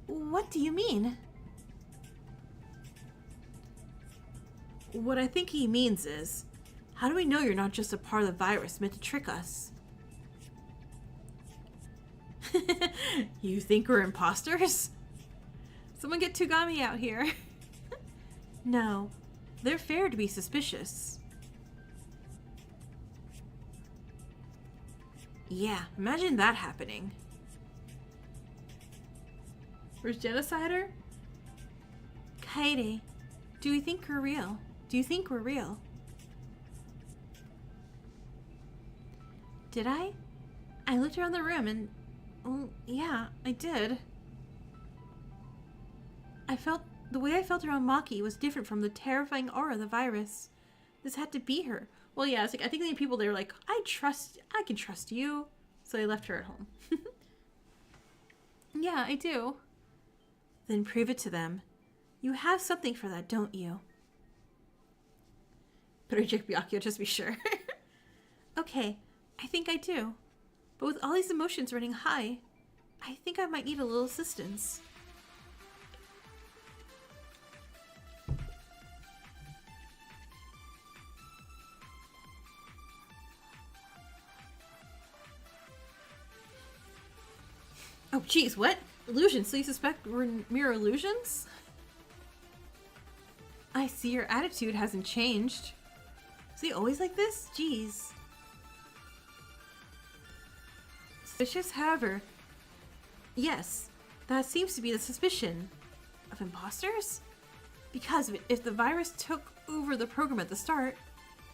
What do you mean? What I think he means is, how do we know you're not just a part of the virus meant to trick us? You think we're imposters? Someone get Tugami out here. No, they're fair to be suspicious. Yeah, imagine that happening. Where's Genocider? Kaede, do you think we're real? Do you think we're real? Did I? I looked around the room and... Oh, yeah, I did. The way I felt around Maki was different from the terrifying aura of the virus. This had to be her. Well, yeah, it's like, I think the people there were like, I can trust you. So they left her at home. Yeah, I do. Then prove it to them. You have something for that, don't you? Better check Byakuya just to be sure. Okay, I think I do. But with all these emotions running high, I think I might need a little assistance. Oh, geez, what? Illusions? So you suspect we're mere illusions? I see your attitude hasn't changed. Is he always like this? Jeez. Suspicious, however. Yes, that seems to be the suspicion. Of imposters? Because if the virus took over the program at the start,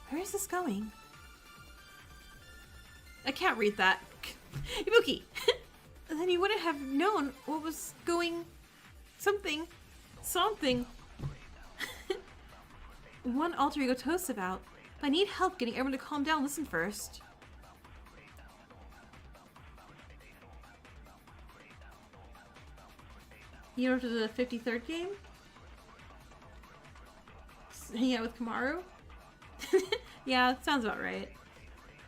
where is this going? I can't read that. Ibuki! Then you wouldn't have known what was going... Something. One alter ego toasts about, but I need help getting everyone to calm down. Listen first. You know, to the 53rd game? Hanging out with Kamaru? Yeah, that sounds about right.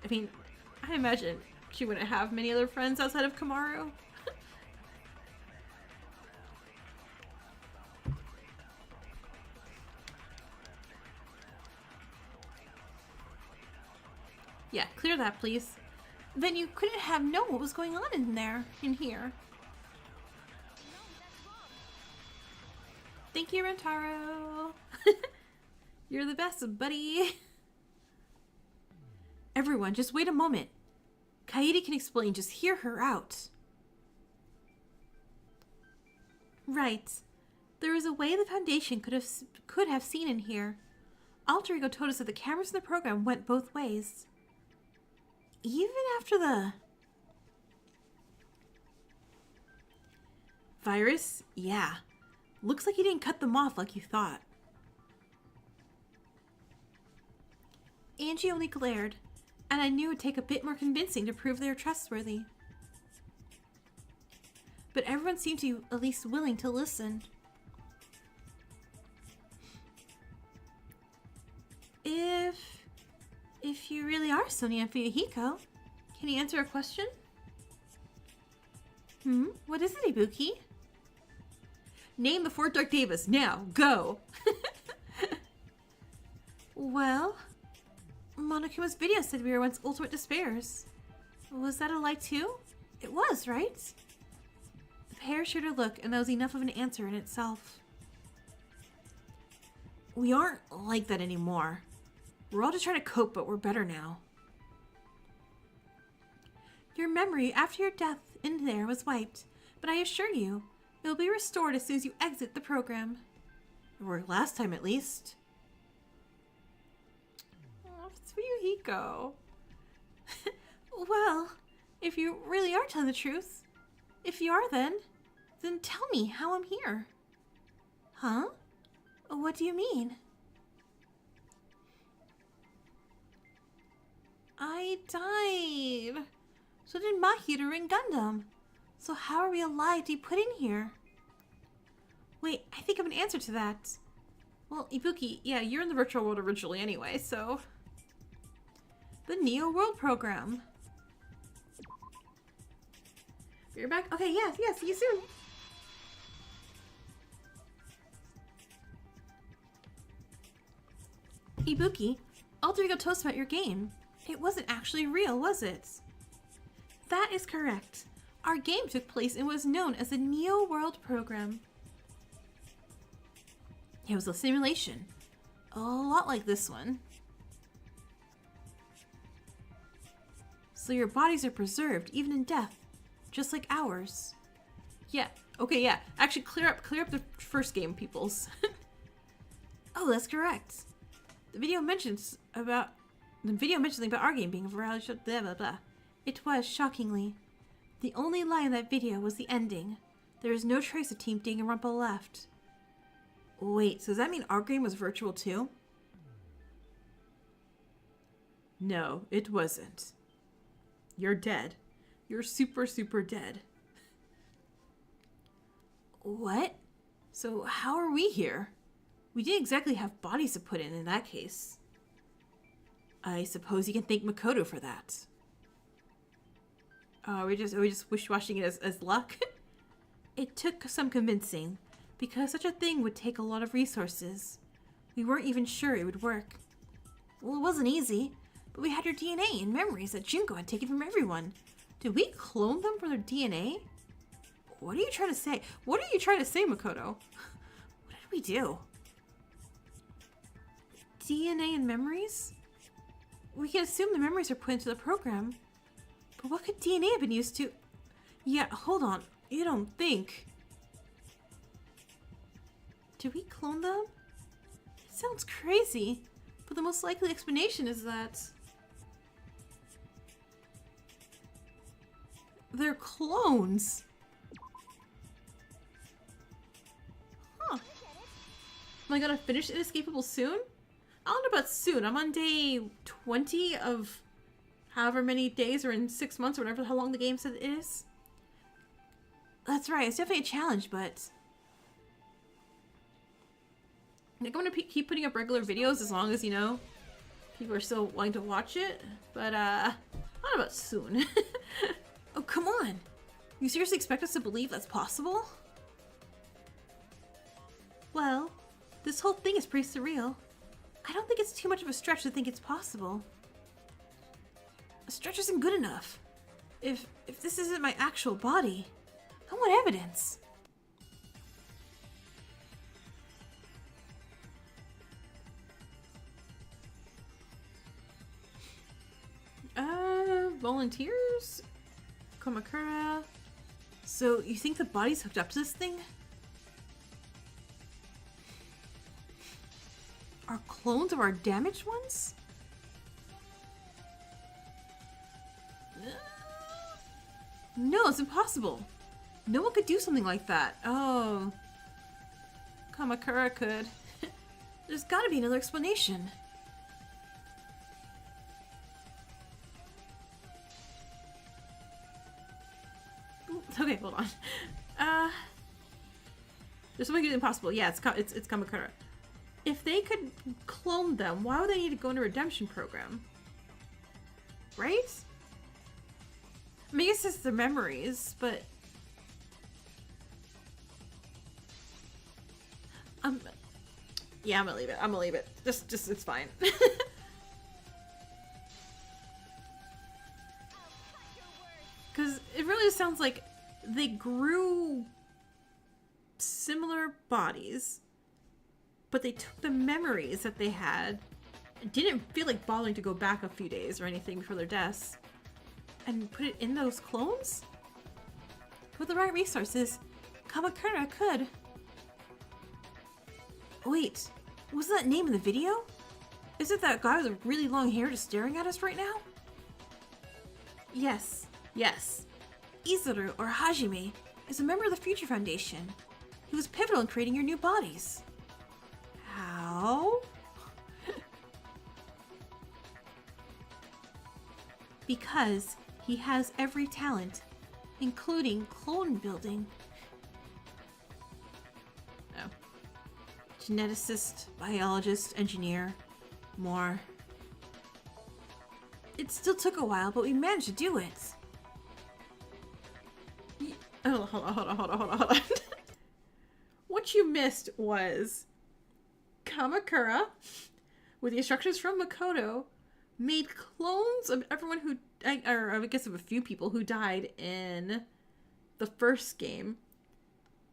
I mean, I imagine she wouldn't have many other friends outside of Kamaru. Yeah, clear that, please. Then you couldn't have known what was going on in here. Thank you, Rentaro. You're the best, buddy. Everyone, just wait a moment. Kaede can explain, just hear her out. Right. There is a way the Foundation could have seen in here. Alter Ego told us that the cameras in the program went both ways. Even after the virus? Yeah. Looks like you didn't cut them off like you thought. Angie only glared, and I knew it would take a bit more convincing to prove they were trustworthy. But everyone seemed to be at least willing to listen. If you really are Sonia and Fuyuhiko, can you answer a question? What is it, Ibuki? Name the 4 Dark Devas, now, go! Well, Monokuma's video said we were once ultimate despairs. Was that a lie too? It was, right? The pair shared a look, and that was enough of an answer in itself. We aren't like that anymore. We're all just trying to cope, but we're better now. Your memory after your death in there was wiped, but I assure you, it will be restored as soon as you exit the program. Or last time at least. Oh, it's Fuyuhiko. Well, if you really are telling the truth, if you are then tell me how I'm here. Huh? What do you mean? I died. So did Mahito and Gundam. So how are we alive to be put in here? Wait, I think of an answer to that. Well, Ibuki, yeah, you're in the virtual world originally anyway, so... The Neo World program. You're back? Okay, yeah, see you soon. Ibuki, Alter Ego told us about your game. It wasn't actually real, was it? That is correct. Our game took place in what was known as the Neo World program. It was a simulation. A lot like this one. So your bodies are preserved, even in death. Just like ours. Yeah. Okay, yeah. Actually, clear up the first game, peoples. Oh, that's correct. The video mentions something about our game being a reality show, blah, blah, blah. It was, shockingly. The only lie in that video was the ending. There is no trace of Team Danganronpa left. Wait, so does that mean our game was virtual too? No, it wasn't. You're dead. You're super, super dead. What? So how are we here? We didn't exactly have bodies to put in that case. I suppose you can thank Makoto for that. Are we just wish-washing it as luck? It took some convincing, because such a thing would take a lot of resources. We weren't even sure it would work. Well, it wasn't easy, but we had your DNA and memories that Junko had taken from everyone. Did we clone them for their DNA? What are you trying to say? What are you trying to say, Makoto? What did we do? DNA and memories? We can assume the memories are put into the program. But what could DNA have been used to? Yeah, hold on. You don't think... Did we clone them? It sounds crazy, but the most likely explanation is that... they're clones. Huh. Am I gonna finish Inescapable soon? I don't know about soon. I'm on day 20 of however many days, or in 6 months, or whatever how long the game said it is. That's right. It's definitely a challenge, but... Like, I'm gonna keep putting up regular videos as long as, you know, people are still wanting to watch it. But, not about soon. Oh, come on. You seriously expect us to believe that's possible? Well, this whole thing is pretty surreal. I don't think it's too much of a stretch to think it's possible. A stretch isn't good enough. If this isn't my actual body, I want evidence. Volunteers? Kamakura. So, you think the body's hooked up to this thing? Are clones of our damaged ones? No, it's impossible. No one could do something like that. Oh. Kamakura could. There's gotta be another explanation. Okay, hold on. There's something impossible. Yeah, it's Kamakura. If they could clone them, why would they need to go into a redemption program? Right? I mean, I guess it's their memories, but... yeah, I'm gonna leave it. I'm gonna leave it. Just, it's fine. Because it really sounds like they grew similar bodies, but they took the memories that they had, didn't feel like bothering to go back a few days or anything before their deaths, and put it in those clones? With the right resources, Kamakura could. Wait, wasn't that name in the video? Is it that guy with really long hair just staring at us right now? Yes. Izuru, or Hajime, is a member of the Future Foundation. He was pivotal in creating your new bodies. How? Because he has every talent, including clone building. Oh. Geneticist, biologist, engineer, more. It still took a while, but we managed to do it. Oh, hold on. What you missed was Kamakura, with the instructions from Makoto, made clones of everyone who, or I guess of a few people who died in the first game,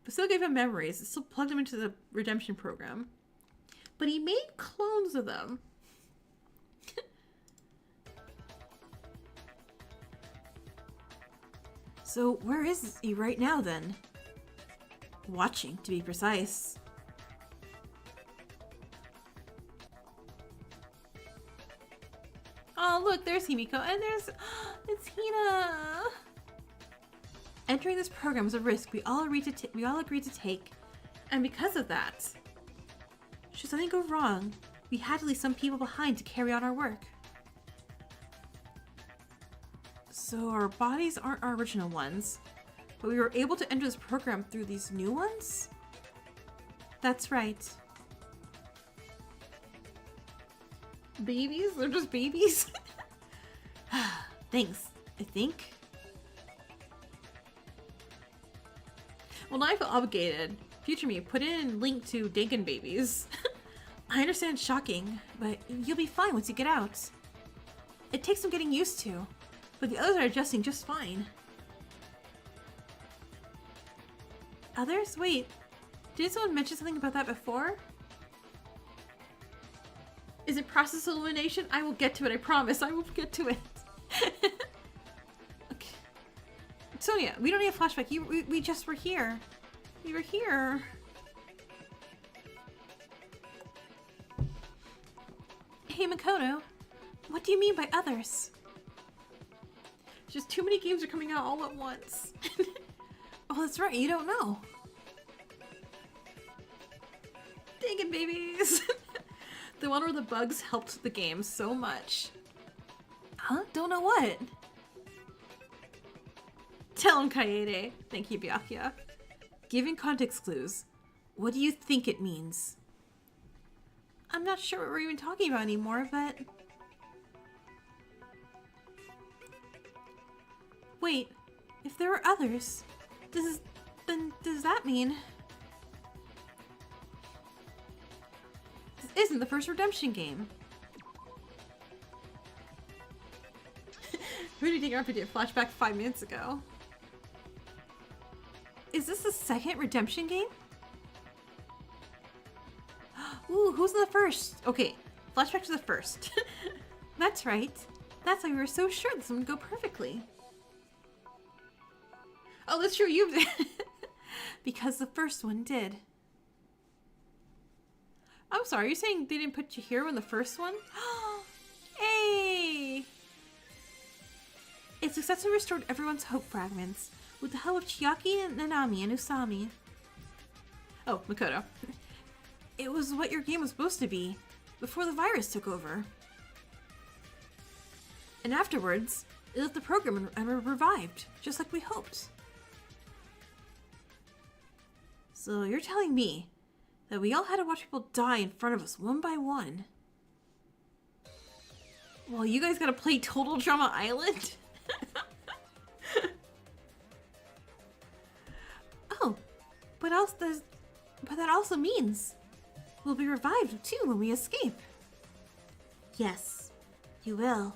but still gave him memories. It still plugged him into the redemption program. But he made clones of them. So where is he right now then? Watching, to be precise. Oh, look, there's Himiko, and it's Hina. Entering this program was a risk we all agreed to take, and because of that, should something go wrong, we had to leave some people behind to carry on our work. So our bodies aren't our original ones, but we were able to enter this program through these new ones? That's right. Babies? They're just babies? Thanks, I think. Well, now I feel obligated. Future me, put in link to Dangan babies. I understand it's shocking, but you'll be fine once you get out. It takes some getting used to, but the others are adjusting just fine. Others? Wait, did someone mention something about that before? Is it process elimination? I will get to it, I promise. I will get to it. Okay. Sonia, we don't need a flashback. We just were here. We were here. Hey, Makoto. What do you mean by others? Just too many games are coming out all at once. Oh, that's right. You don't know. Dang it, babies. The one where the bugs helped the game so much. Huh? Don't know what? Tell him, Kaede. Thank you, Byakuya. Giving context clues. What do you think it means? I'm not sure what we're even talking about anymore, but... Wait, if there are others, then does that mean... This isn't the first redemption game. Who did Danganronpa do? Flashback 5 minutes ago. Is this the second redemption game? Ooh, who's in the first? Okay, flashback to the first. That's right. That's why we were so sure this one would go perfectly. Oh, that's true, you did. Because the first one did. I'm sorry, you're saying they didn't put you here in the first one? Hey! It successfully restored everyone's hope fragments with the help of Chiaki and Nanami and Usami. Oh, Makoto. It was what your game was supposed to be before the virus took over. And afterwards, it left the program and revived, just like we hoped. So you're telling me that we all had to watch people die in front of us one by one? Well, you guys gotta play Total Drama Island? Oh, but that also means we'll be revived too when we escape. Yes, you will.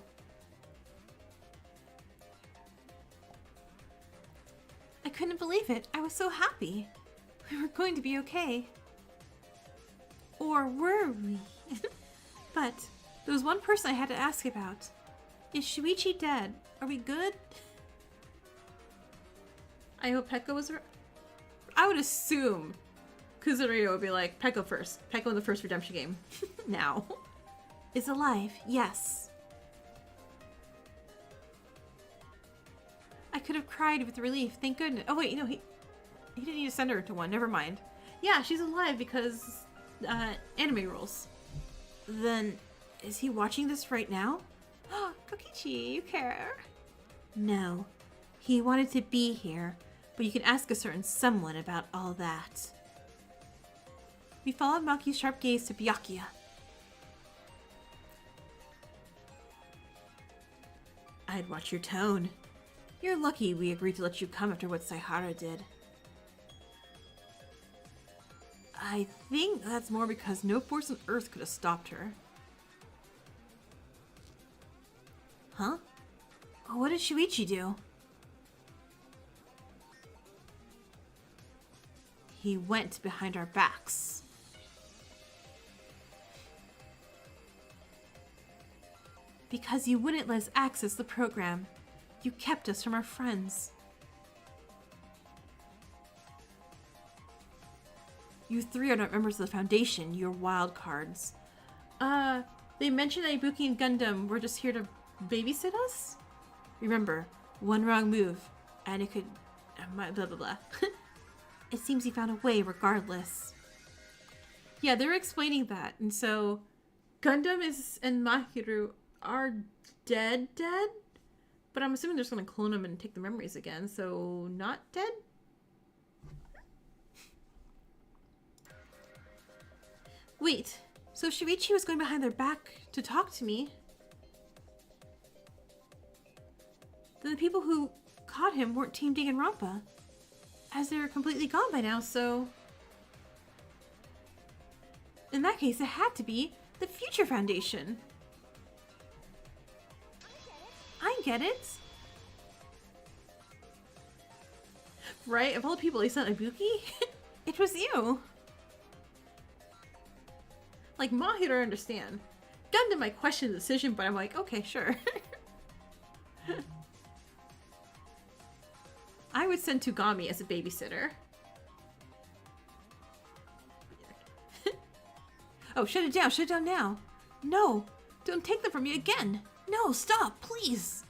I couldn't believe it. I was so happy. We were going to be okay. Or were we? But there was one person I had to ask about. Is Shuichi dead? Are we good? I hope Pekka was... I would assume Kuzurito would be like, Pekka first. Pekka in the first redemption game. Now. Is alive, yes. I could have cried with relief, thank goodness. Oh wait, no, he didn't need to send her to one, never mind. Yeah, she's alive because anime rules. Then, is he watching this right now? Oh, Kokichi, you care? No. He wanted to be here, but you can ask a certain someone about all that. We followed Maki's sharp gaze to Byakuya. I'd watch your tone. You're lucky we agreed to let you come after what Saihara did. I think that's more because no force on Earth could have stopped her. Huh? What did Shuichi do? He went behind our backs. Because you wouldn't let us access the program. You kept us from our friends. You three are not members of the Foundation, you're wild cards. They mentioned that Ibuki and Gundam were just here to babysit us? Remember, one wrong move, and it could... blah blah blah. It seems he found a way regardless. Yeah, they were explaining that, and so... Gundam and Mahiru are dead? But I'm assuming they're just gonna clone them and take the memories again, so not dead? Wait, so Shuichi was going behind their back to talk to me. Then the people who caught him weren't Team Danganronpa, as they were completely gone by now, so... In that case, it had to be the Future Foundation. I get it. Right? Of all the people they sent Ibuki, it was you. Like, Mahiru, I understand. Gundam, I question the decision, but I'm like, okay, sure. I would send Tugami as a babysitter. Oh, shut it down now. No, don't take them from me again. No, stop, please.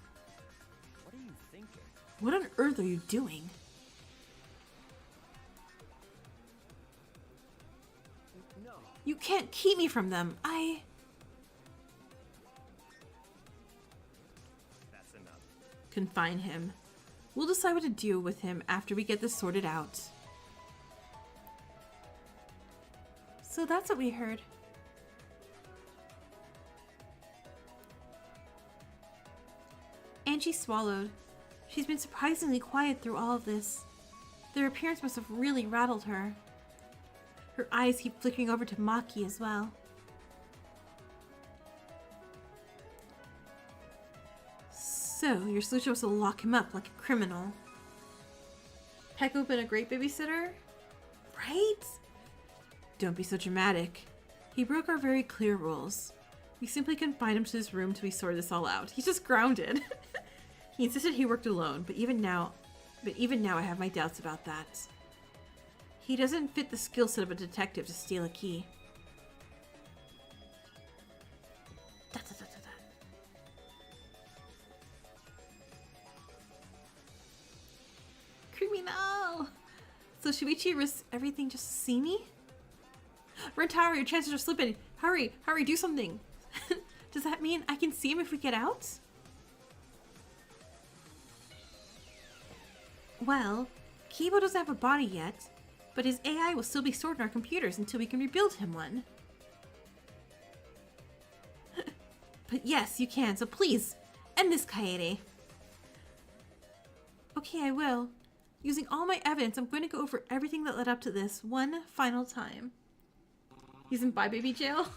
What are you thinking? What on earth are you doing? No. You can't keep me from them. That's enough. Confine him. We'll decide what to do with him after we get this sorted out. So that's what we heard. Angie swallowed. She's been surprisingly quiet through all of this. Their appearance must have really rattled her. Her eyes keep flickering over to Maki as well. So, your solution was to lock him up like a criminal. Peko been a great babysitter? Right? Don't be so dramatic. He broke our very clear rules. We simply confined him to his room till we sorted this all out. He's just grounded. He insisted he worked alone, but even now I have my doubts about that. He doesn't fit the skill set of a detective to steal a key. Da, da, da, da, da. Criminal! So Shuichi risks everything just to see me? Rentaro, your chances are slipping. Hurry, hurry, do something. Does that mean I can see him if we get out? Well, Kibo doesn't have a body yet, but his AI will still be stored in our computers until we can rebuild him one. But yes, you can, so please, end this, Kaede. Okay, I will. Using all my evidence, I'm going to go over everything that led up to this one final time. He's in Bye Baby jail?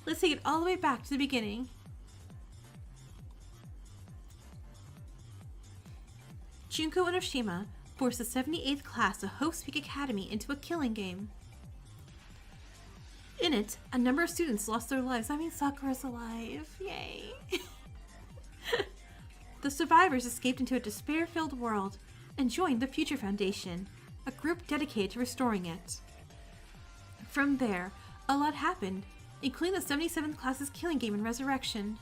Let's take it all the way back to the beginning. Junko and Oshima forced the 78th class of Hope's Peak Academy into a killing game. In it, a number of students lost their lives. I mean, Sakura's alive. Yay! The survivors escaped into a despair-filled world and joined the Future Foundation, a group dedicated to restoring it. From there, a lot happened, including the 77th class's killing game and resurrection,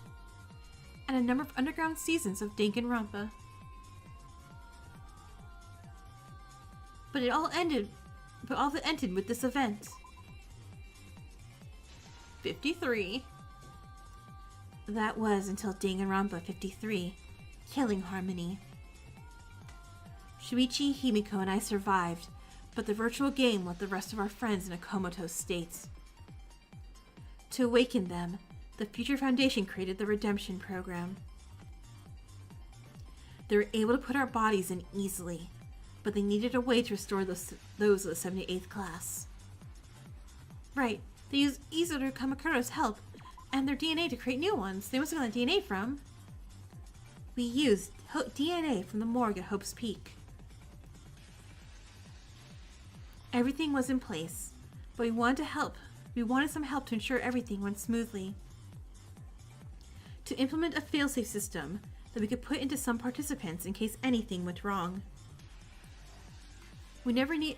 and a number of underground seasons of Danganronpa. But all that ended with this event. 53. That was until Danganronpa 53, Killing Harmony. Shuichi, Himiko, and I survived, but the virtual game left the rest of our friends in a comatose state. To awaken them, the Future Foundation created the Redemption Program. They were able to put our bodies in easily, but they needed a way to restore those of the 78th class. Right, they used Izuru Kamakura's help and their DNA to create new ones. They must have gotten the DNA from. We used DNA from the morgue at Hope's Peak. Everything was in place, but we wanted to help. We wanted some help to ensure everything went smoothly. To implement a failsafe system that we could put into some participants in case anything went wrong. We never needed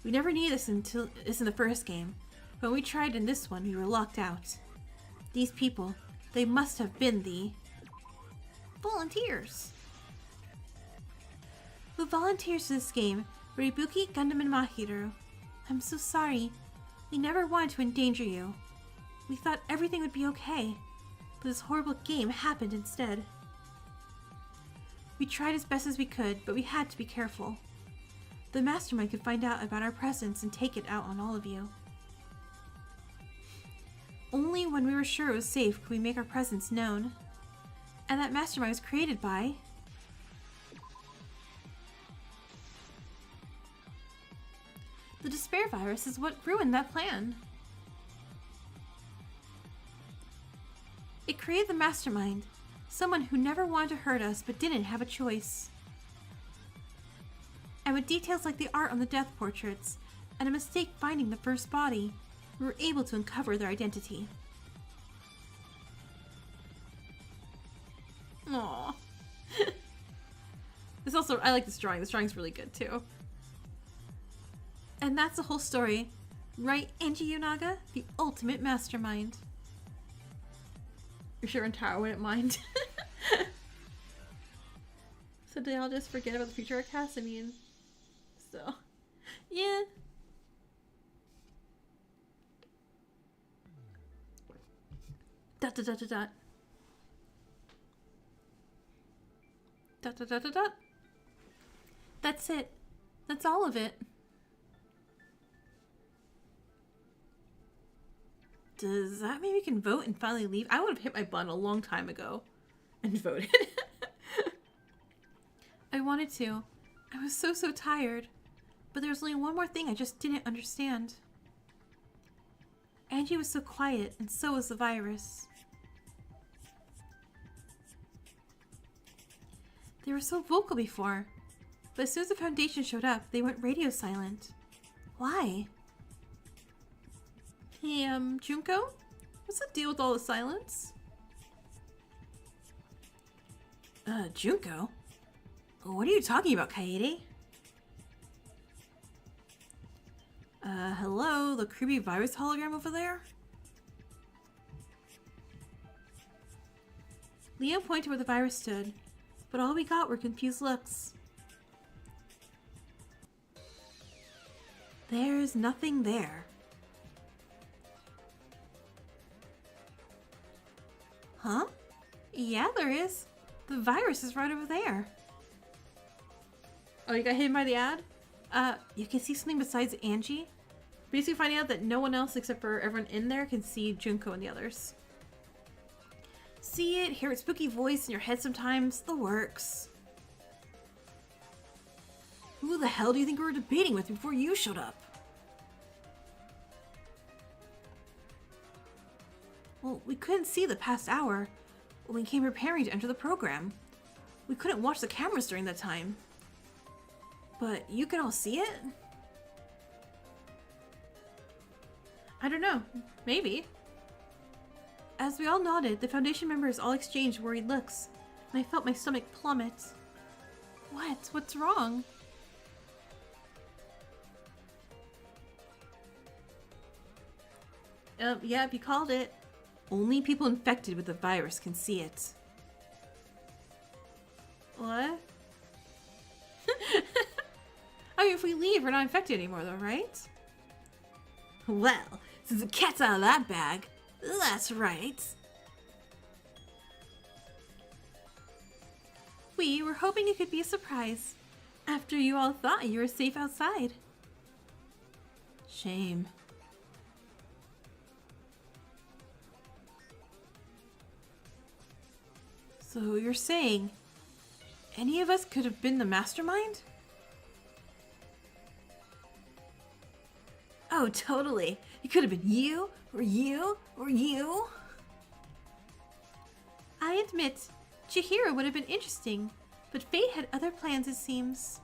this in the first game. When we tried in this one, we were locked out. These people, they must have been the volunteers. The volunteers to this game were Ibuki, Gundam, and Mahiro. I'm so sorry. We never wanted to endanger you. We thought everything would be okay, but this horrible game happened instead. We tried as best as we could, but we had to be careful. The Mastermind could find out about our presence and take it out on all of you. Only when we were sure it was safe could we make our presence known. And that Mastermind was created by... The despair virus is what ruined that plan. It created the Mastermind, someone who never wanted to hurt us but didn't have a choice. And with details like the art on the death portraits and a mistake finding the first body, we were able to uncover their identity. Aww. This also, I like this drawing. This drawing's really good too. And that's the whole story. Right, Angie Yonaga? The ultimate mastermind. You're sure Rentaro wouldn't mind? So did y'all just forget about the Future cast? I mean, still. Yeah. Dot dot dot dot dot. Dot dot dot dot dot. That's it. That's all of it. Does that mean we can vote and finally leave? I would have hit my button a long time ago. and voted. I wanted to. I was so tired. But there was only one more thing I just didn't understand. Angie was so quiet, and so was the virus. They were so vocal before, but as soon as the Foundation showed up, they went radio silent. Why? Hey, Junko? What's the deal with all the silence? Junko? What are you talking about, Kaede? Hello? The creepy virus hologram over there? Leo pointed where the virus stood, but all we got were confused looks. There's nothing there. Huh? Yeah, there is. The virus is right over there. Oh, you got hit by the ad? You can see something besides Angie. Basically finding out that no one else except for everyone in there can see Junko and the others. See it, hear its spooky voice in your head sometimes, the works. Who the hell do you think we were debating with before you showed up? Well, we couldn't see the past hour when we came preparing to enter the program. We couldn't watch the cameras during that time. But you can all see it? I don't know. Maybe. As we all nodded, the Foundation members all exchanged worried looks, and I felt my stomach plummet. What? What's wrong? Yeah, you called it. Only people infected with the virus can see it. What? I mean, if we leave, we're not infected anymore, though, right? Well, since the cat's out of that bag, that's right. We were hoping it could be a surprise, after you all thought you were safe outside. Shame. So you're saying any of us could have been the mastermind? Oh, totally. It could have been you, or you, or you. I admit, Chihiro would have been interesting, but fate had other plans, it seems.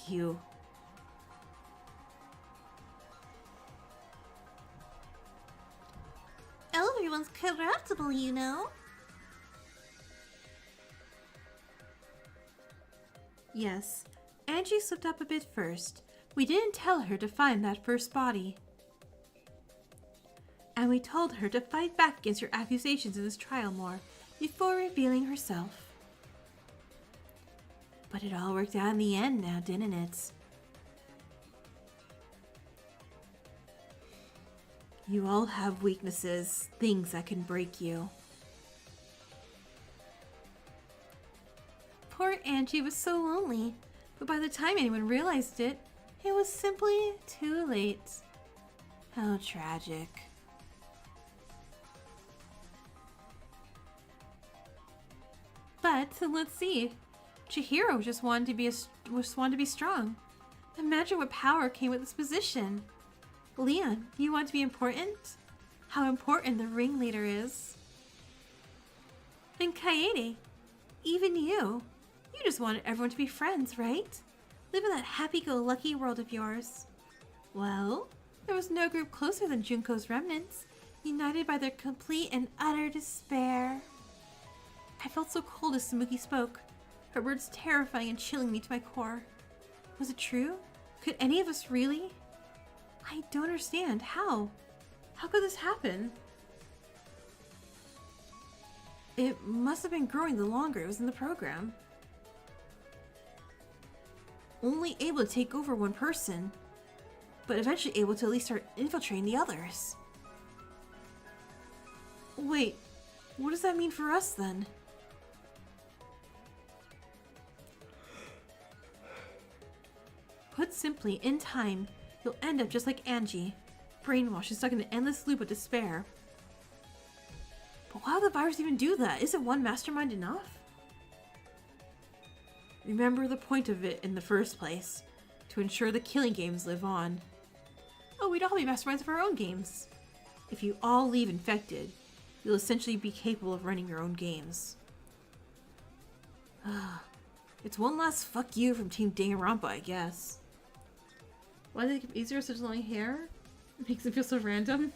You. Everyone's corruptible, you know. Yes, Angie slipped up a bit first. We didn't tell her to find that first body. And we told her to fight back against your accusations in this trial more before revealing herself. But it all worked out in the end now, didn't it? You all have weaknesses, things that can break you. Poor Angie was so lonely, but by the time anyone realized it, it was simply too late. How tragic. But let's see. Chihiro just wanted to be strong. Imagine what power came with this position. Leon, you want to be important? How important the ringleader is. And Kaede, even you just wanted everyone to be friends, right? Live in that happy-go-lucky world of yours. Well, there was no group closer than Junko's remnants, united by their complete and utter despair. I felt so cold as Samuki spoke, her words terrifying and chilling me to my core. Was it true? Could any of us really? I don't understand. How? How could this happen? It must have been growing the longer it was in the program. Only able to take over one person, but eventually able to at least start infiltrating the others. Wait, what does that mean for us then? Put simply, in time, you'll end up just like Angie, brainwashed and stuck in an endless loop of despair. Why would the virus even do that? Isn't one mastermind enough? Remember the point of it in the first place. To ensure the killing games live on. Oh, we'd all be masterminds of our own games. If you all leave infected, you'll essentially be capable of running your own games. It's one last fuck you from Team Danganronpa, I guess. Why did they keep easier with such long hair? It makes it feel so random.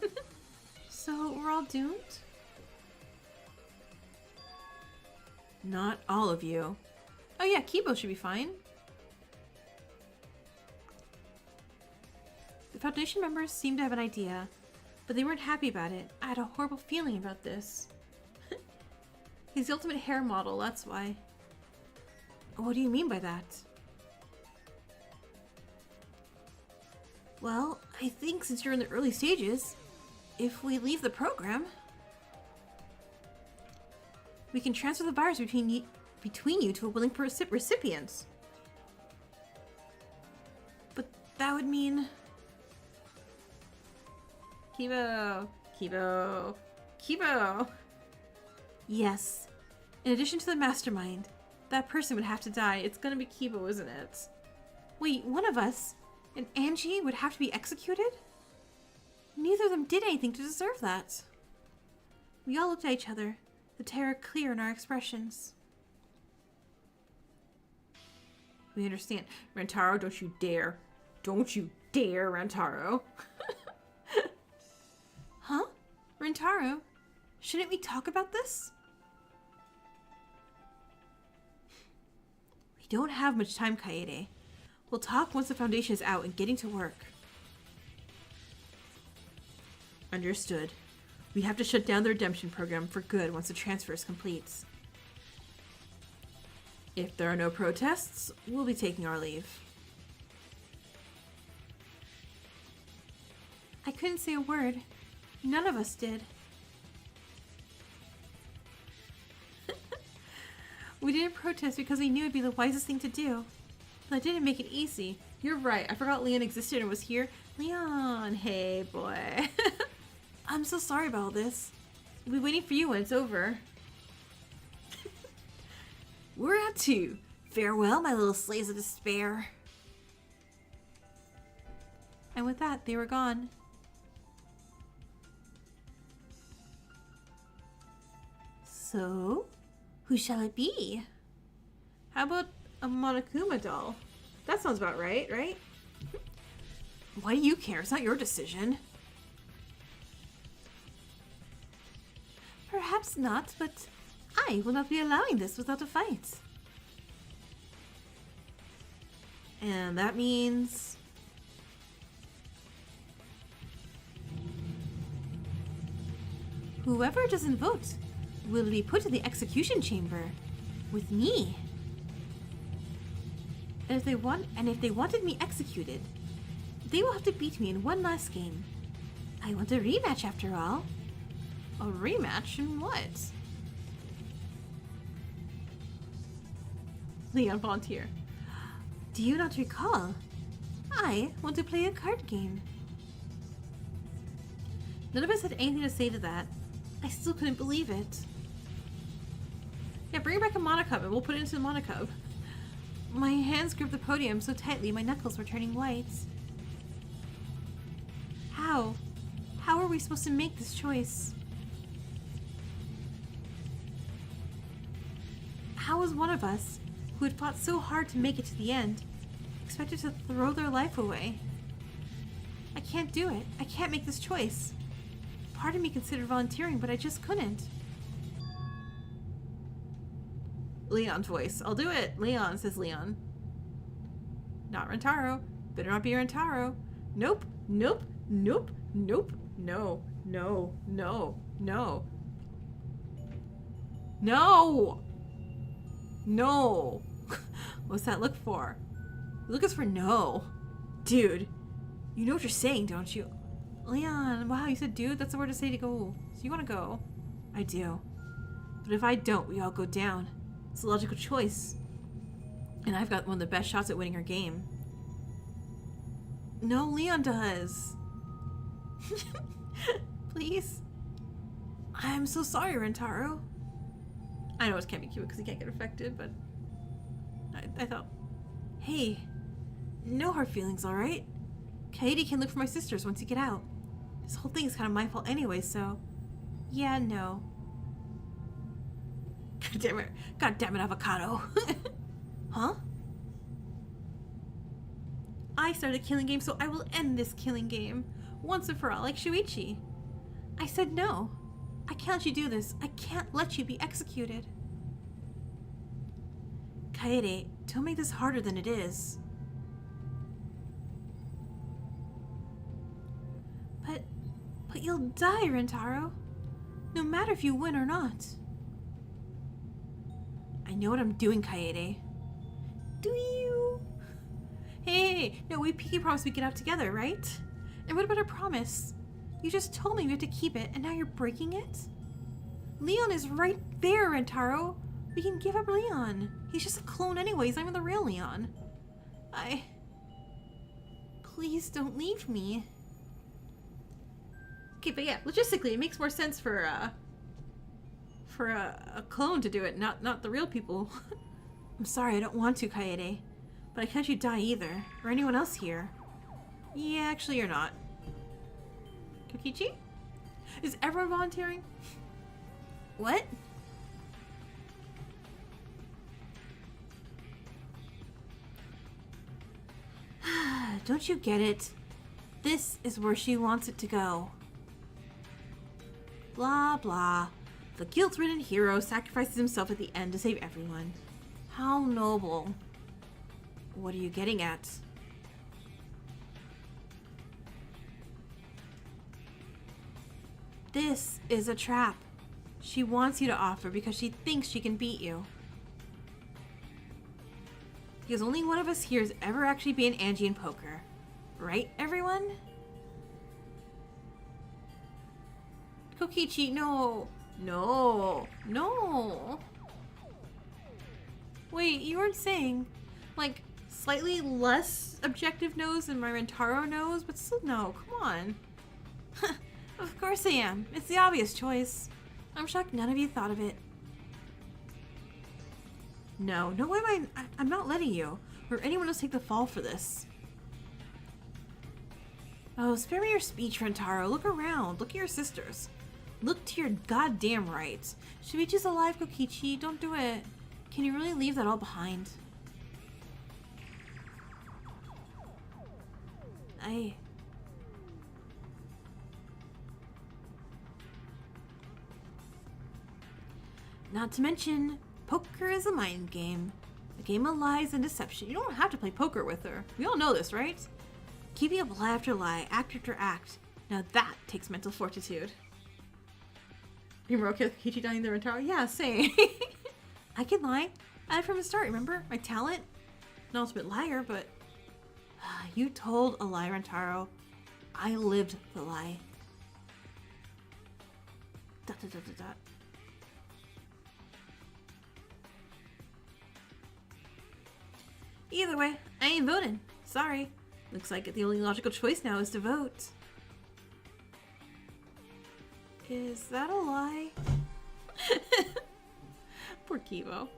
So, we're all doomed? Not all of you. Oh yeah, Kibo should be fine. The Foundation members seemed to have an idea, but they weren't happy about it. I had a horrible feeling about this. He's the ultimate hair model, that's why. What do you mean by that? Well, I think since you're in the early stages, if we leave the program, we can transfer the virus between you to a willing recipient. But that would mean... Kibo! Kibo! Kibo! Yes. In addition to the mastermind, that person would have to die. It's gonna be Kibo, isn't it? Wait, one of us, and Angie, would have to be executed? Neither of them did anything to deserve that. We all looked at each other, the terror clear in our expressions. We understand. Rantaro, don't you dare. Don't you dare, Rantaro. Huh? Rantaro, shouldn't we talk about this? We don't have much time, Kaede. We'll talk once the Foundation is out and getting to work. Understood. We have to shut down the redemption program for good once the transfer is complete. If there are no protests, we'll be taking our leave. I couldn't say a word. None of us did. We didn't protest because we knew it'd be the wisest thing to do. But it didn't make it easy. You're right. I forgot Leon existed and was here. Leon, hey boy. I'm so sorry about all this. We'll be waiting for you when it's over. We're out too. Farewell, my little slaves of despair. And with that, they were gone. So, who shall it be? How about a Monokuma doll? That sounds about right, right? Why do you care? It's not your decision. Perhaps not, but I will not be allowing this without a fight. And that means... whoever doesn't vote will be put in the execution chamber with me. And if they wanted me executed, they will have to beat me in one last game. I want a rematch after all. A rematch in what? Leon volunteer. Do you not recall? I want to play a card game. None of us had anything to say to that. I still couldn't believe it. Yeah, bring back a Monokub and we'll put it into the Monokub. My hands gripped the podium so tightly my knuckles were turning white. How? How are we supposed to make this choice? How was one of us, who had fought so hard to make it to the end, expected to throw their life away? I can't do it. I can't make this choice. Part of me considered volunteering, but I just couldn't. Leon's voice. I'll do it. Leon, says Leon. Not Rantaro. Better not be Rantaro. Nope. Nope. Nope. Nope. No. No. No. No. No! No! What's that look for? Look is for no. Dude, you know what you're saying, don't you? Leon, wow, you said dude? That's the word to say to go. So you want to go? I do. But if I don't, we all go down. It's a logical choice. And I've got one of the best shots at winning her game. No, Leon does. Please? I'm so sorry, Rentaro. I know it can't be cute because he can't get affected, but I thought, hey, no hard feelings, alright? Kaede can look for my sisters once you get out. This whole thing is kind of my fault anyway, so yeah, no. God damn it, avocado. Huh? I started a killing game, so I will end this killing game once and for all, like Shuichi. I said no. I can't let you do this. I can't let you be executed. Kaede, don't make this harder than it is. But you'll die, Rentaro. No matter if you win or not. I know what I'm doing, Kaede. Do you? Hey, no, we pinky promised we'd get out together, right? And what about our promise? You just told me we have to keep it, and now you're breaking it? Leon is right there, Rentaro. We can give up Leon. He's just a clone anyways. I'm the real Leon. Please don't leave me. Okay, but yeah, logistically, it makes more sense for a clone to do it, not the real people. I'm sorry, I don't want to, Kaede. But I can't let you die either. Or anyone else here. Yeah, actually you're not. Kokichi? Is everyone volunteering? What? Don't you get it? This is where she wants it to go. Blah, blah. The guilt-ridden hero sacrifices himself at the end to save everyone. How noble. What are you getting at? This is a trap. She wants you to offer because she thinks she can beat you. Because only one of us here has ever actually been Angie in poker. Right, everyone? Kokichi, no. No. No. Wait, you weren't saying, like, slightly less objective nose than my Rentaro nose, but still no, come on. Of course I am. It's the obvious choice. I'm shocked none of you thought of it. No way I'm not letting you, or anyone else take the fall for this. Oh, spare me your speech, Rentaro. Look around. Look at your sisters. Look to your goddamn right. Shuichi's alive, Kokichi. Don't do it. Can you really leave that all behind? Not to mention, poker is a mind game. A game of lies and deception. You don't have to play poker with her. We all know this, right? Keeping up lie after lie, act after act. Now that takes mental fortitude. You were okay with Kokichi dying there in tower? Yeah, same. I can lie. I had from the start, remember? My talent? An ultimate liar, but... You told a lie, Rentaro. I lived the lie. ... Either way, I ain't voting. Sorry. Looks like the only logical choice now is to vote. Is that a lie? Poor Kivo.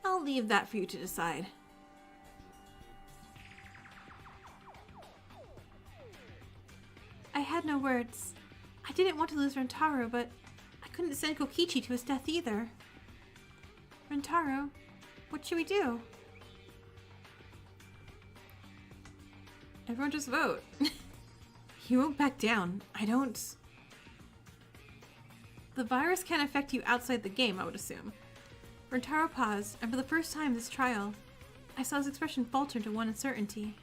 I'll leave that for you to decide. I had no words. I didn't want to lose Rentaro, but I couldn't send Kokichi to his death either. Rentaro, what should we do? Everyone just vote. You won't back down. I don't... The virus can't affect you outside the game, I would assume. Rentaro paused, and for the first time this trial, I saw his expression falter into one uncertainty.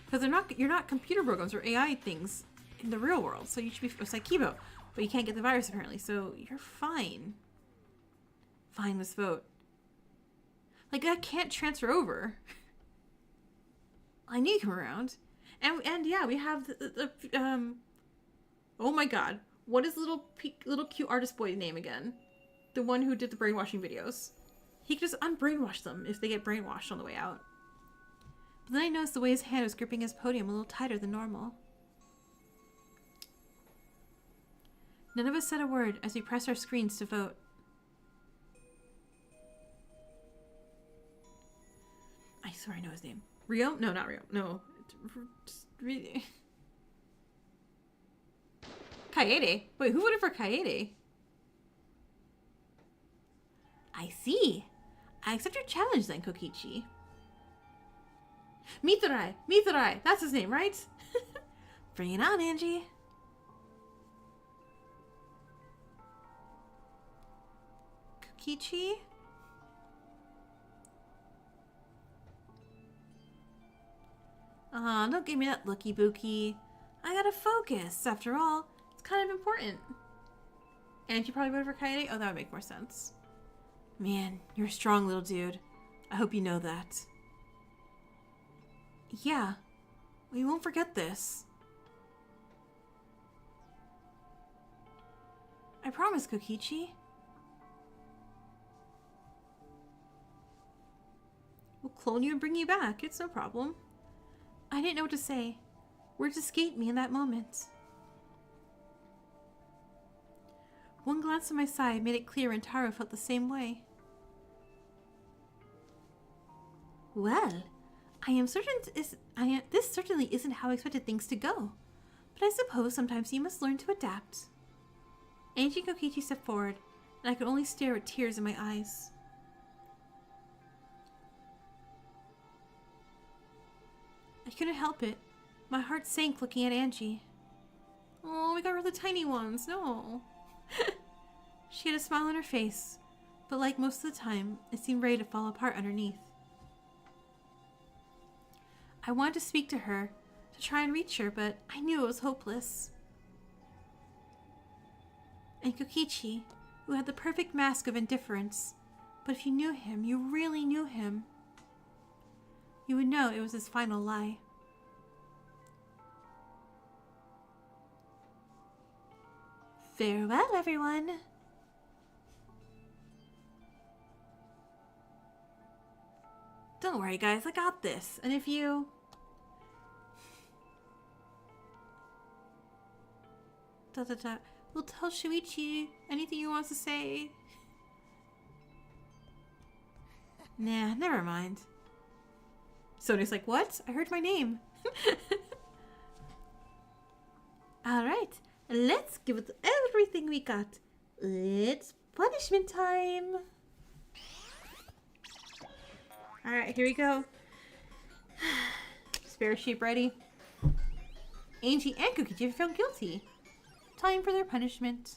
Because you're not computer programs or AI things in the real world, so you should be... It's like Kibo, but you can't get the virus apparently, so you're fine. Fine, let's vote. Like, that can't transfer over. I knew you come around. And yeah, we have oh my god. What is little cute artist boy's name again? The one who did the brainwashing videos. He could just unbrainwash them if they get brainwashed on the way out. But then I noticed the way his hand was gripping his podium a little tighter than normal. None of us said a word as we pressed our screens to vote. I swear I know his name. Rio? No, not Rio. No. Kaede? Wait, who voted for Kaede? I see. I accept your challenge then, Kokichi. Miturai! Miturai! That's his name, right? Bring it on, Angie. Kokichi? Aw, don't give me that looky booky. I gotta focus. After all, it's kind of important. And you probably voted for Kaede? Oh, that would make more sense. Man, you're a strong little dude. I hope you know that. Yeah, we won't forget this. I promise, Kokichi. We'll clone you and bring you back. It's no problem. I didn't know what to say. Words escaped me in that moment. One glance at my side made it clear and Taro felt the same way. Well, I am certain this certainly isn't how I expected things to go. But I suppose sometimes you must learn to adapt. Angie and Kokichi stepped forward, and I could only stare with tears in my eyes. I couldn't help it. My heart sank looking at Angie. Oh, we got rid of the tiny ones. No. She had a smile on her face, but like most of the time, it seemed ready to fall apart underneath. I wanted to speak to her, to try and reach her, but I knew it was hopeless. And Kokichi, who had the perfect mask of indifference, but if you knew him, you really knew him, you would know it was his final lie. Farewell, everyone. Don't worry, guys, I got this. And if you... We'll tell Shuichi anything he wants to say. Nah, never mind. Sonia's like, what? I heard my name. Alright, let's give it everything we got. It's punishment time. Alright, here we go. Spare sheep ready. Angie and Kokichi have found guilty. Time for their punishment.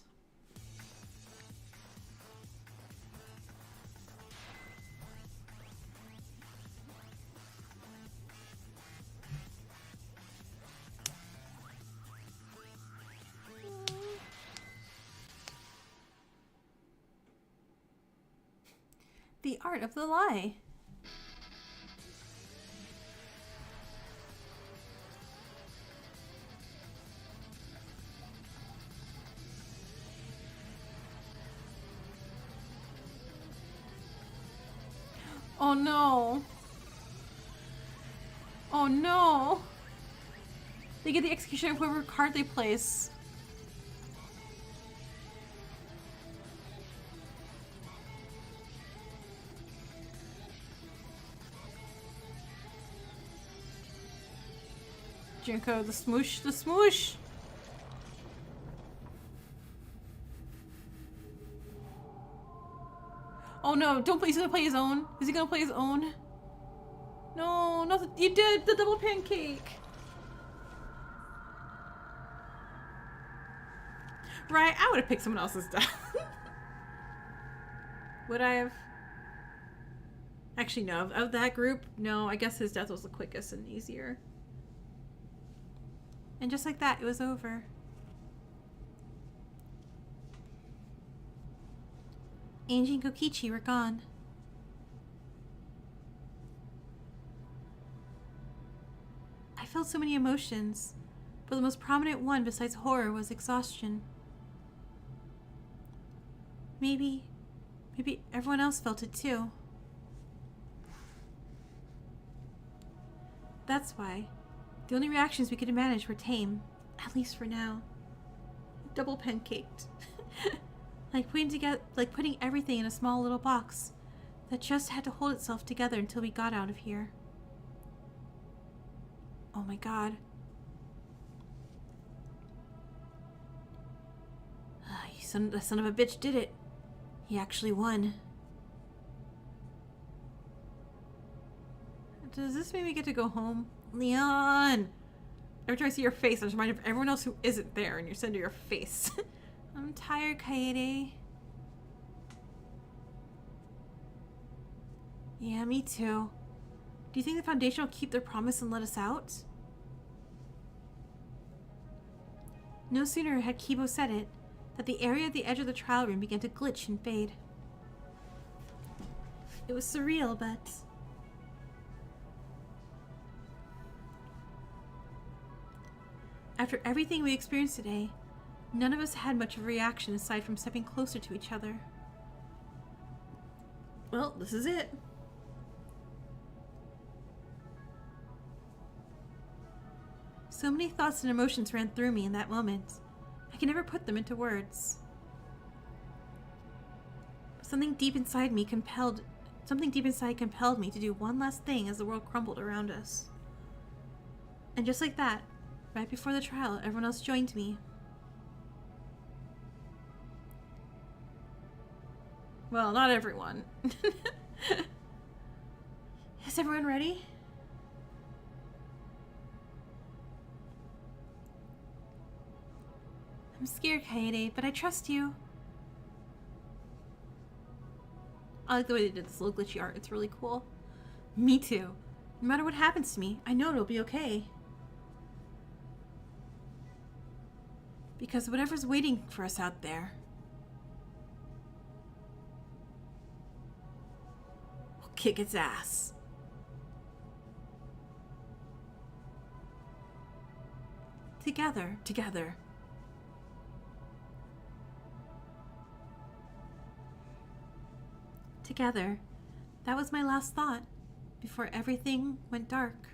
The art of the lie. Oh no. Oh no. They get the execution of whoever card they place. Junko, the smoosh, the smoosh. Oh no, don't play, he's gonna play his own. Is he gonna play his own? No, nothing, you did the double pancake. Right, I would have picked someone else's death. Would I have? Actually, no, of that group, no, I guess his death was the quickest and easier. And just like that, it was over. Angie and Kokichi were gone. I felt so many emotions, but the most prominent one besides horror was exhaustion. Maybe everyone else felt it too. That's why the only reactions we could manage were tame, at least for now. double pancaked. like putting everything in a small little box that just had to hold itself together until we got out of here. Oh my god. The son of a bitch did it. He actually won. Does this mean we get to go home? Leon! Every time I see your face, I'm just reminded of everyone else who isn't there, and you're sitting to your face. I'm tired, Kaede. Yeah, me too. Do you think the Foundation will keep their promise and let us out? No sooner had Kibo said it, that the area at the edge of the trial room began to glitch and fade. It was surreal, but... after everything we experienced today, none of us had much of a reaction aside from stepping closer to each other. Well, this is it. So many thoughts and emotions ran through me in that moment. I can never put them into words. Something deep inside compelled me to do one last thing as the world crumbled around us. And just like that, right before the trial, everyone else joined me. Well, not everyone. Is everyone ready? I'm scared, Kaede, but I trust you. I like the way they did this little glitchy art. It's really cool. Me too. No matter what happens to me, I know it'll be okay. Because whatever's waiting for us out there will kick its ass. Together. Together. That was my last thought before everything went dark.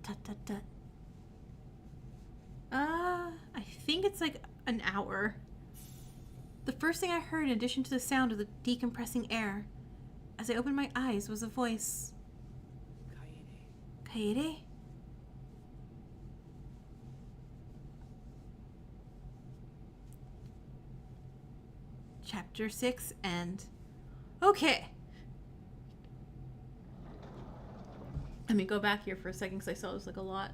Tut tut tut. I think it's like an hour. The first thing I heard, in addition to the sound of the decompressing air, as I opened my eyes, was a voice. Kaede? Kaede? Chapter 6 end. Okay. Let me go back here for a second because I saw this like a lot.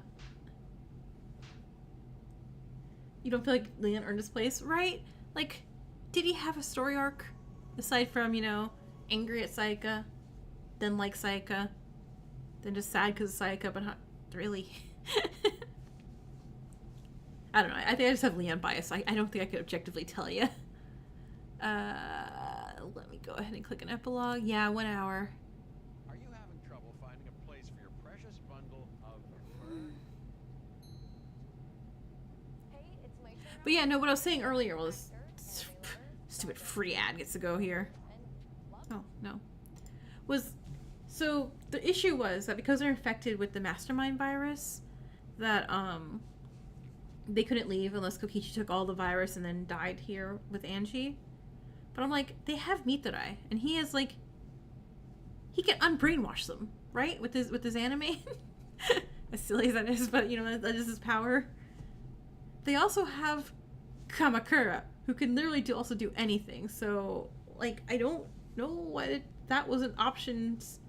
You don't feel like Leon earned his place, right? Like, did he have a story arc? Aside from, angry at Sayaka, then like Sayaka, then just sad because of Sayaka, but not really. I don't know. I think I just have Leon bias. I don't think I could objectively tell you. Let me go ahead and click an epilogue. Yeah, 1 hour. Are you having trouble finding a place for your precious bundle of fur? Hey, it's my turn. But yeah, no, what I was saying earlier was stupid free ad gets to go here. Oh, no. So the issue was that because they're infected with the Mastermind virus, that they couldn't leave unless Kokichi took all the virus and then died here with Angie. But I'm like, they have Mitarai, and he is like, he can unbrainwash them, right? With his anime. As silly as that is, but that is his power. They also have Kamakura, who can literally also do anything. So, like, I don't know what that wasn't options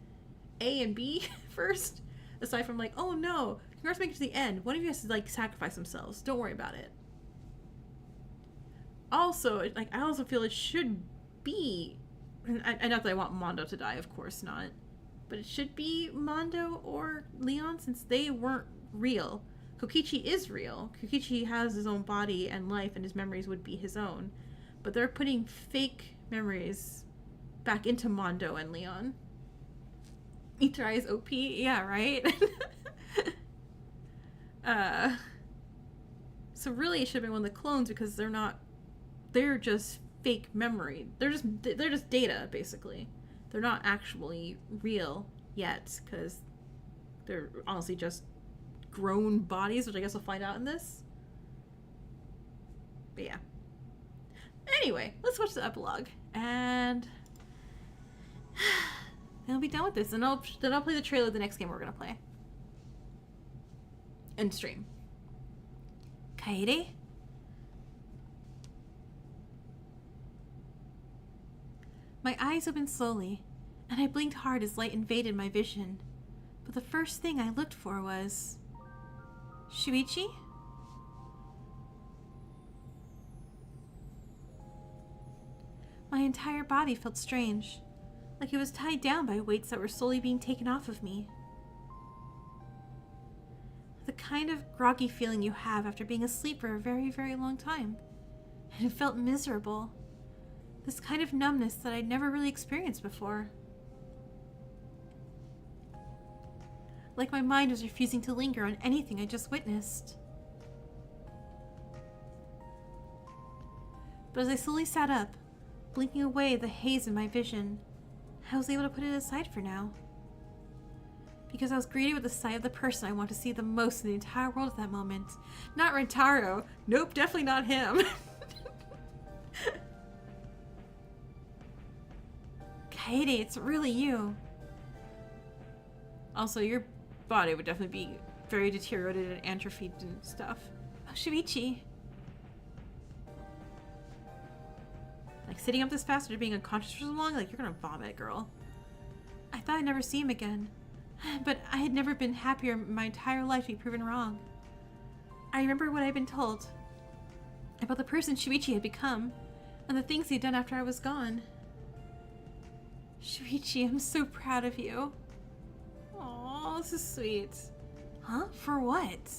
A and B first. Aside from like, oh no, congrats, make it to the end. One of you has to like sacrifice themselves. Don't worry about it. Also, I also feel it should be, and not that I want Mondo to die, of course not, but it should be Mondo or Leon since they weren't real. Kokichi is real. Kokichi has his own body and life, and his memories would be his own. But they're putting fake memories back into Mondo and Leon. Mitarai is OP? Yeah, right? So really it should have been one of the clones because they're just fake memory. They're just data, basically. They're not actually real yet because They're honestly just grown bodies, which I guess we'll find out in this. But yeah. Anyway, let's watch the epilogue. And then I'll be done with this. And then I'll play the trailer of the next game we're going to play. And stream. Kaede? My eyes opened slowly, and I blinked hard as light invaded my vision. But the first thing I looked for was... Shuichi? My entire body felt strange, like it was tied down by weights that were slowly being taken off of me. The kind of groggy feeling you have after being asleep for a very, very long time. And it felt miserable. This kind of numbness that I'd never really experienced before. Like my mind was refusing to linger on anything I just witnessed. But as I slowly sat up, blinking away the haze in my vision, I was able to put it aside for now. Because I was greeted with the sight of the person I want to see the most in the entire world at that moment. Not Rentaro. Nope, definitely not him. Kaede, it's really you. Also, your body would definitely be very deteriorated and atrophied and stuff. Oh, Shuichi. Like, sitting up this fast after being unconscious for so long, like, you're gonna vomit, girl. I thought I'd never see him again. But I had never been happier in my entire life to be proven wrong. I remember what I'd been told. About the person Shuichi had become, and the things he'd done after I was gone. Shuichi, I'm so proud of you. Aw, this is sweet. Huh? For what?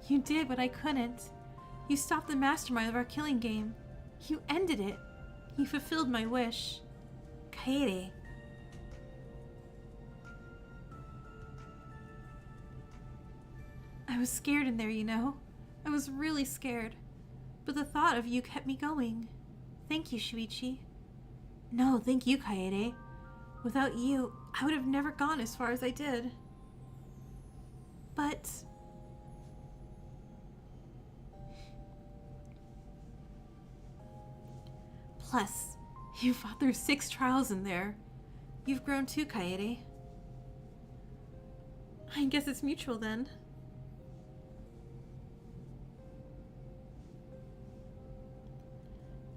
You did what I couldn't. You stopped the mastermind of our killing game. You ended it. You fulfilled my wish. Kaede. I was scared in there, you know. I was really scared. But the thought of you kept me going. Thank you, Shuichi. No, thank you, Kaede. Without you, I would have never gone as far as I did. But... Plus, you fought through 6 trials in there. You've grown too, Kaede. I guess it's mutual then.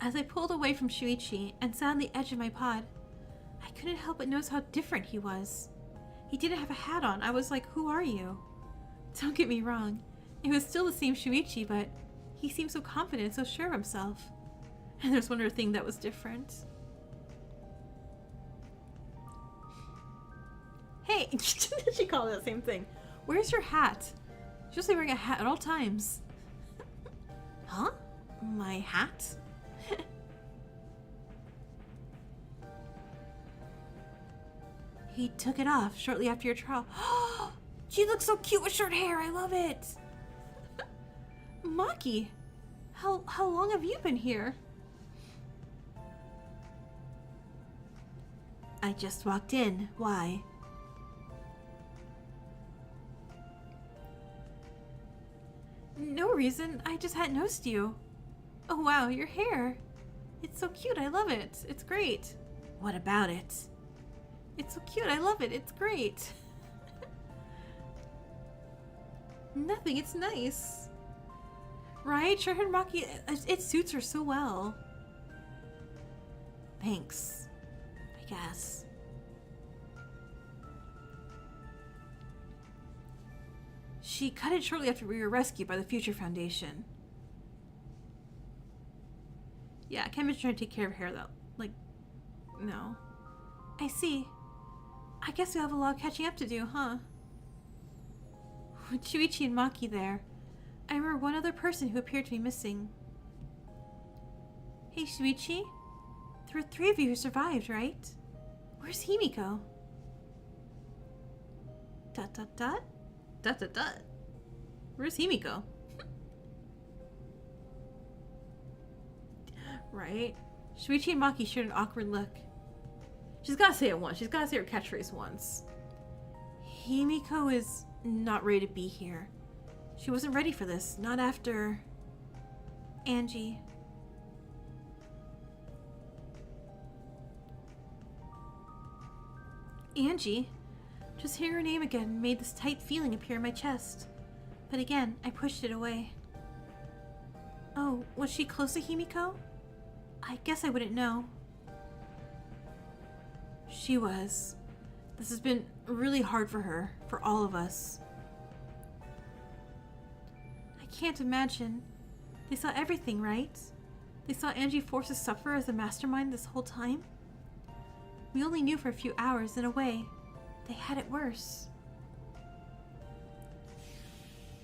As I pulled away from Shuichi and sat on the edge of my pod, I couldn't help but notice how different he was. He didn't have a hat on. I was like, who are you? Don't get me wrong. It was still the same Shuichi, but he seemed so confident, so sure of himself. And there's one other thing that was different. Hey, she called it the same thing. Where's your hat? She's usually wearing a hat at all times. Huh? My hat? He took it off shortly after your trial. She looks so cute with short hair. I love it. Maki, how long have you been here? I just walked in. Why? No reason. I just hadn't noticed you. Oh wow, your hair. It's so cute. I love it. It's great. What about it? It's so cute. I love it. It's great. Nothing. It's nice. Right? Short-haired Maki, it suits her so well. Thanks. I guess. She cut it shortly after we were rescued by the Future Foundation. Yeah, Kevin's trying to take care of hair though. Like, no. I see. I guess we have a lot of catching up to do, huh? With Shuichi and Maki there, I remember one other person who appeared to be missing. Hey, Shuichi? There were 3 of you who survived, right? Where's Himiko? Dot dot dot? Dot dot dot. Where's Himiko? Right? Shuichi and Maki shared an awkward look. She's gotta say it once. She's gotta say her catchphrase once. Himiko is not ready to be here. She wasn't ready for this. Not after... Angie. Angie? Just hearing her name again made this tight feeling appear in my chest. But again, I pushed it away. Oh, was she close to Himiko? I guess I wouldn't know. She was. This has been really hard for her, for all of us. I can't imagine. They saw everything, right? They saw Angie forced to suffer as a mastermind this whole time? We only knew for a few hours, in a way. They had it worse.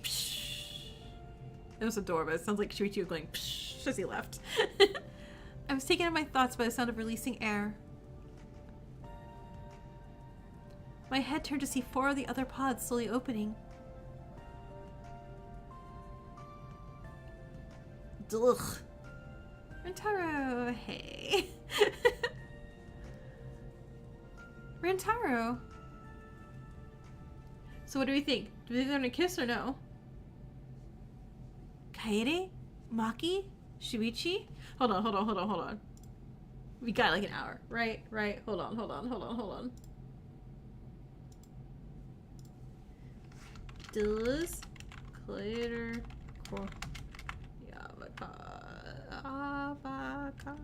Psh. It was a door, but it sounds like Shuichi was going psh as he left. I was taken in my thoughts by the sound of releasing air. My head turned to see 4 of the other pods slowly opening. Ugh. Rentaro, hey. Rentaro. So what do we think? Do we think they're gonna kiss or no? Kaede? Maki? Shuichi? Hold on. We got like an hour. Right. Hold on. Does Clater Avocado.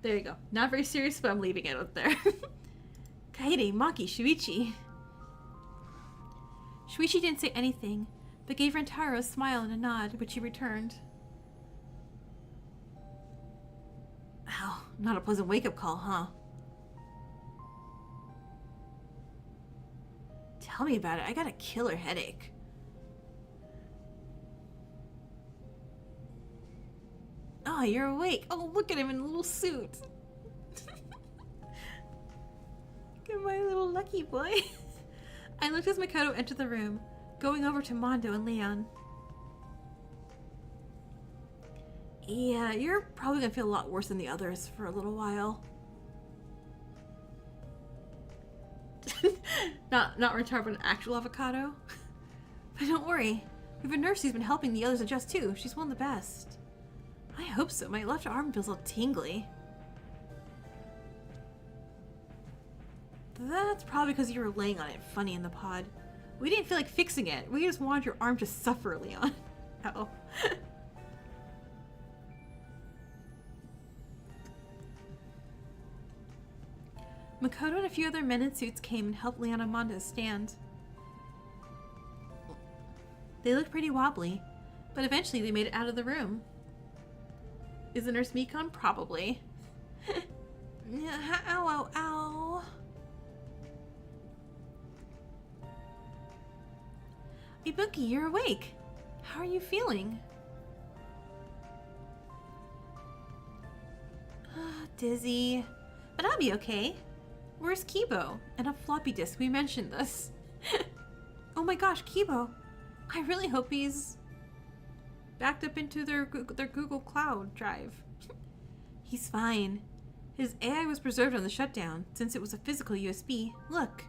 There you go. Not very serious, but I'm leaving it up there. Kaede, Maki, Shuichi. Shuichi didn't say anything, but gave Rentaro a smile and a nod, which he returned. Ow, not a pleasant wake-up call, huh? Tell me about it. I got a killer headache. Oh, you're awake. Oh, look at him in a little suit. Look at my little lucky boy. I looked as Makoto entered the room, going over to Mondo and Leon. Yeah, you're probably gonna feel a lot worse than the others for a little while. not retarded, but an actual avocado. But don't worry, we have a nurse who's been helping the others adjust too. She's one of the best. I hope so. My left arm feels a little tingly. That's probably because you were laying on it funny in the pod. We didn't feel like fixing it. We just wanted your arm to suffer, Leon. Uh-oh. Makoto and a few other men in suits came and helped Leon and Mondo stand. They looked pretty wobbly, but eventually they made it out of the room. Is the nurse Mikon? Probably. Ow. Ibuki, you're awake. How are you feeling? Dizzy. But I'll be okay. Where's Kibo? And a floppy disk. We mentioned this. Oh my gosh, Kibo. I really hope he's backed up into their Google Cloud Drive. He's fine. His AI was preserved on the shutdown, since it was a physical USB. Look.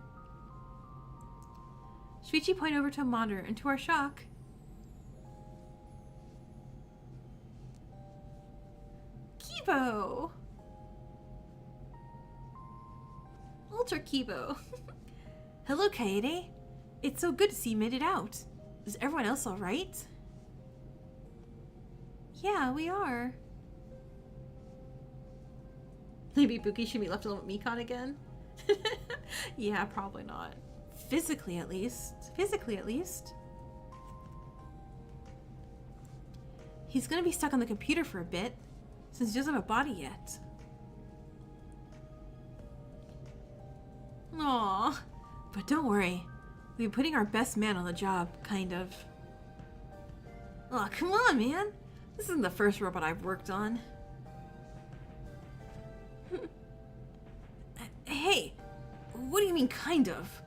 Shuichi pointed over to a monitor, and to our shock... Kibo! Ultra Kibo. Hello, Kaede. It's so good to see you made it out. Is everyone else alright? Yeah, we are. Maybe Buki should be left alone with Mikon again? Yeah, probably not. Physically, at least. He's gonna be stuck on the computer for a bit, since he doesn't have a body yet. Aww. But don't worry. We've been putting our best man on the job, kind of. Aw, come on, man. This isn't the first robot I've worked on. Hey, what do you mean, kind of?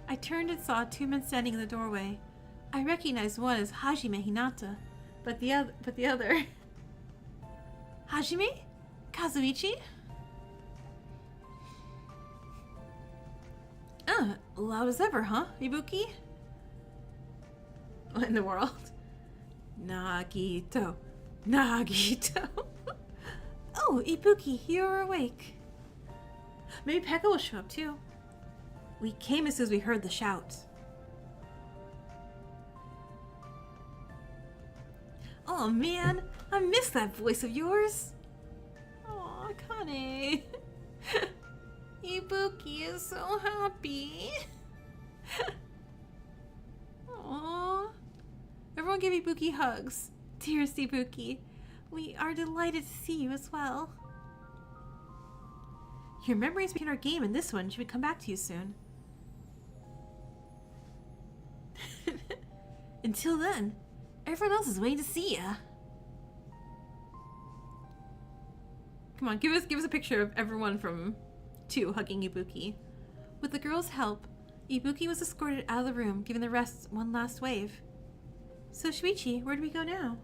I turned and saw two men standing in the doorway. I recognized one as Hajime Hinata, but the other... Hajime? Kazuichi? Loud as ever, huh, Ibuki? What in the world? Nagito. Nagito. Oh, Ibuki, you're awake. Maybe Pekka will show up too. We came as soon as we heard the shout. Oh man, I miss that voice of yours. Aw, Kane. Ibuki is so happy. Aww. Everyone give Ibuki hugs. Dearest Ibuki, we are delighted to see you as well. Your memories between our game and this one should come back to you soon. Until then, everyone else is waiting to see ya. Come on, give us a picture of everyone from 2 hugging Ibuki. With the girl's help, Ibuki was escorted out of the room, giving the rest one last wave. So Shuichi, where do we go now?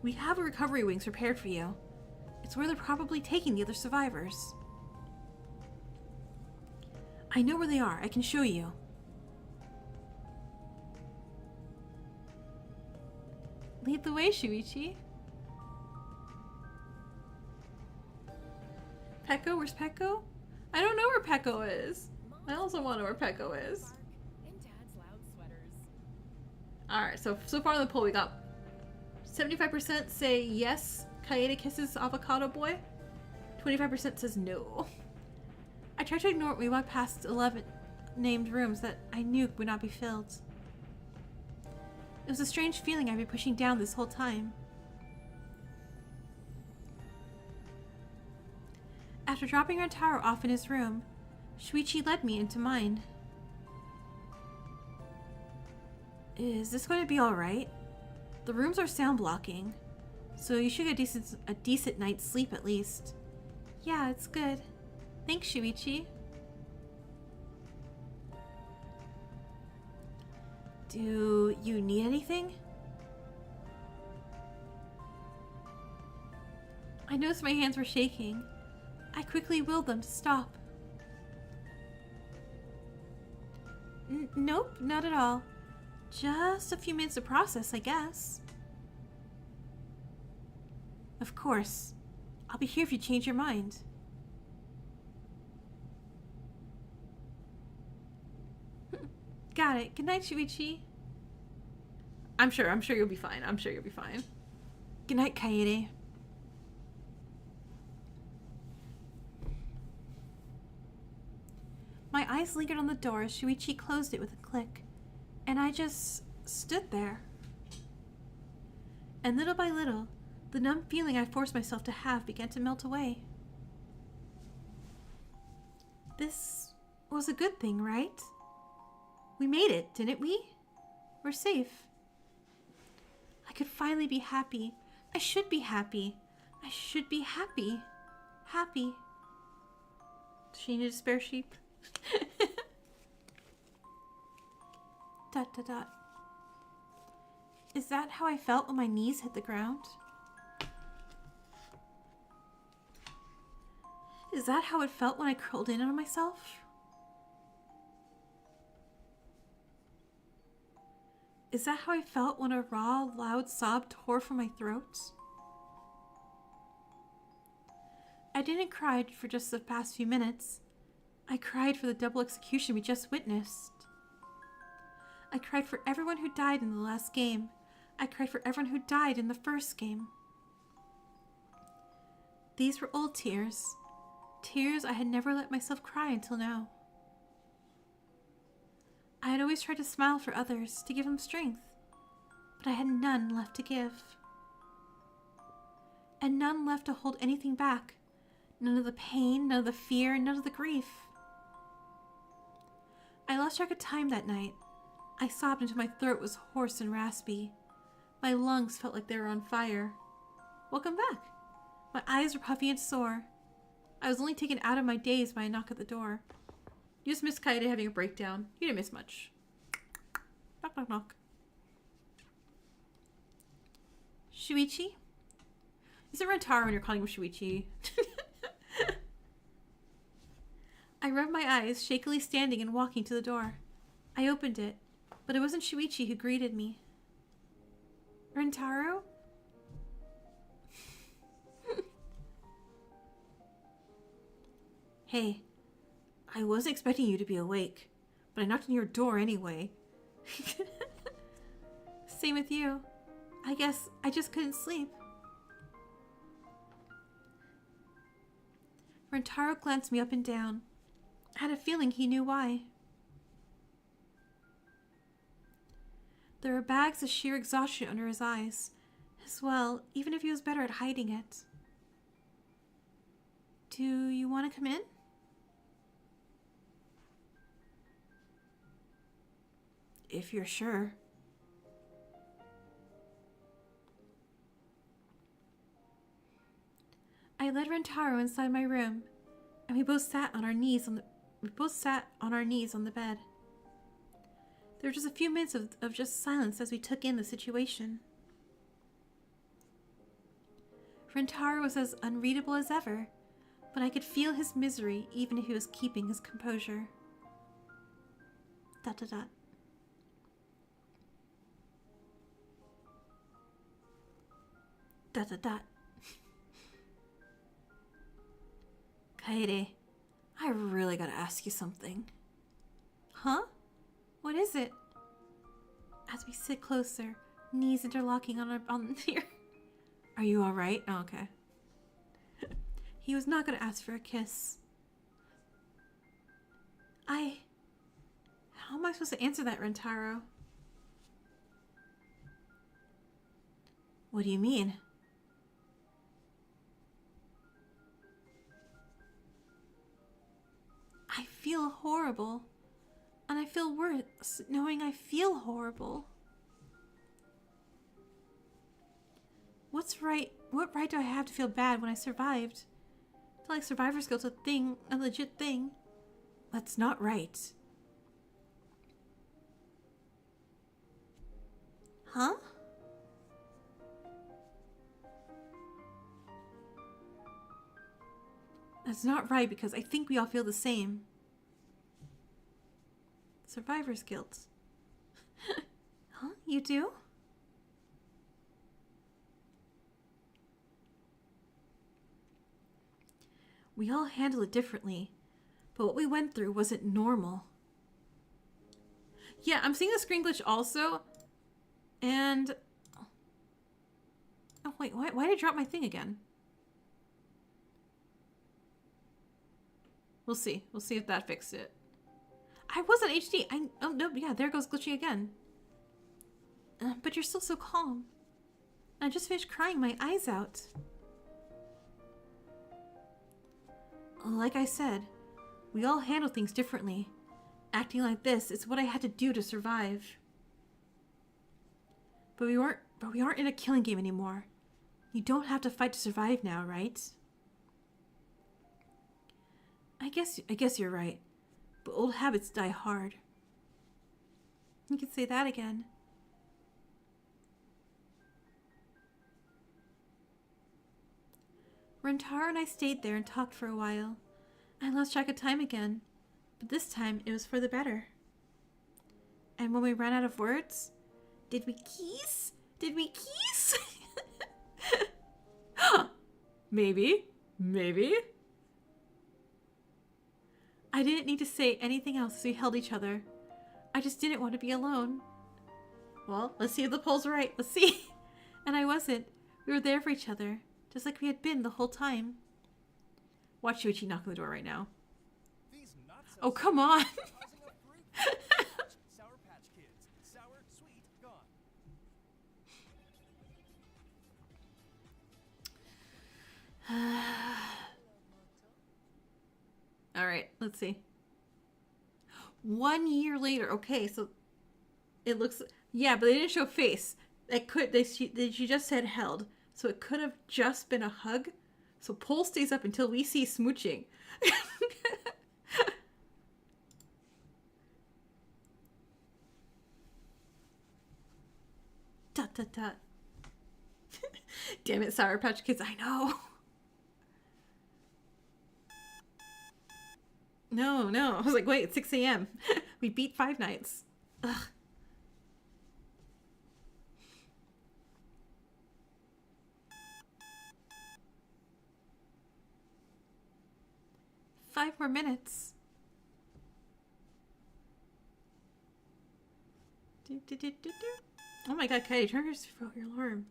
We have recovery wings prepared for you. It's where they're probably taking the other survivors. I know where they are. I can show you. Lead the way, Shuichi. Pekko? Where's Pekko? I don't know where Pekko is. I also want to know where Pekko is. In Dad's loud sweaters. Alright, so far in the poll we got 75% say yes, Kaede kisses Avocado Boy. 25% says no. I tried to ignore it when we walked past 11 named rooms that I knew would not be filled. It was a strange feeling I'd been pushing down this whole time. After dropping Rantaro off in his room, Shuichi led me into mine. Is this going to be alright? The rooms are sound blocking, so you should get a decent night's sleep at least. Yeah, it's good. Thanks, Shuichi. Do you need anything? I noticed my hands were shaking. I quickly willed them to stop. Nope, not at all. Just a few minutes to process, I guess. Of course. I'll be here if you change your mind. Got it. Good night, Shuichi. I'm sure you'll be fine. I'm sure you'll be fine. Good night, Kaede. My eyes lingered on the door as Shuichi closed it with a click, and I just stood there. And little by little, the numb feeling I forced myself to have began to melt away. This was a good thing, right? We made it, didn't we? We're safe. I could finally be happy. I should be happy. I should be happy. Happy. Does she need a spare sheep? Dot dot dot. Is that how I felt when my knees hit the ground? Is that how it felt when I curled in on myself? Is that how I felt when a raw, loud sob tore from my throat? I didn't cry for just the past few minutes. I cried for the double execution we just witnessed. I cried for everyone who died in the last game. I cried for everyone who died in the first game. These were old tears. Tears I had never let myself cry until now. I had always tried to smile for others, to give them strength, but I had none left to give. And none left to hold anything back. None of the pain, none of the fear, none of the grief. I lost track of time that night. I sobbed until my throat was hoarse and raspy. My lungs felt like they were on fire. Welcome back. My eyes were puffy and sore. I was only taken out of my daze by a knock at the door. You just missed Kaede having a breakdown. You didn't miss much. Knock, knock, knock. Shuichi? Is it Rentaro when you're calling him Shuichi? I rubbed my eyes, shakily standing and walking to the door. I opened it, but it wasn't Shuichi who greeted me. Rentaro? Hey, I wasn't expecting you to be awake, but I knocked on your door anyway. Same with you. I guess I just couldn't sleep. Rentaro glanced me up and down. I had a feeling he knew why. There were bags of sheer exhaustion under his eyes, as well, even if he was better at hiding it. Do you want to come in? If you're sure. I led Rentaro inside my room, and we both sat on our knees on the bed. There were just a few minutes of just silence as we took in the situation. Rentaro was as unreadable as ever, but I could feel his misery even if he was keeping his composure. ... Kaede, I really gotta ask you something. Huh? What is it? As we sit closer, knees interlocking on here. Are you alright? Oh, okay. He was not gonna ask for a kiss. How am I supposed to answer that, Rentaro? What do you mean? I feel horrible. And I feel worse knowing I feel horrible. What right do I have to feel bad when I survived? I feel like survivor's guilt's a legit thing. That's not right. Huh? That's not right because I think we all feel the same. Survivor's guilt. Huh? You do? We all handle it differently, but what we went through wasn't normal. Yeah, I'm seeing a screen glitch also, and... Oh wait, why did I drop my thing again? We'll see. We'll see if that fixed it. I was on HD. Oh no, yeah, there goes glitching again. But you're still so calm. I just finished crying my eyes out. Like I said, we all handle things differently. Acting like this is what I had to do to survive. But we aren't in a killing game anymore. You don't have to fight to survive now, right? I guess you're right. But old habits die hard. You could say that again. Rentaro and I stayed there and talked for a while. I lost track of time again, but this time it was for the better. And when we ran out of words, did we kiss? Did we kiss? Maybe. I didn't need to say anything else as we held each other. I just didn't want to be alone. Well, let's see if the poll's right. Let's see. And I wasn't. We were there for each other, just like we had been the whole time. Watch Shuichi knock on the door right now. Oh, come on. Sour Patch Kids. Sour, sweet, gone. All right, let's see. 1 year later. Okay, so it looks... Yeah, but they didn't show face. It could... She just said held. So it could have just been a hug. So poll stays up until we see smooching. Dot dot dot. Damn it, Sour Patch Kids, I know. No. I was like, wait, it's 6 a.m. We beat Five Nights. Ugh. Five more minutes. Oh my god, Katie, turn your alarm.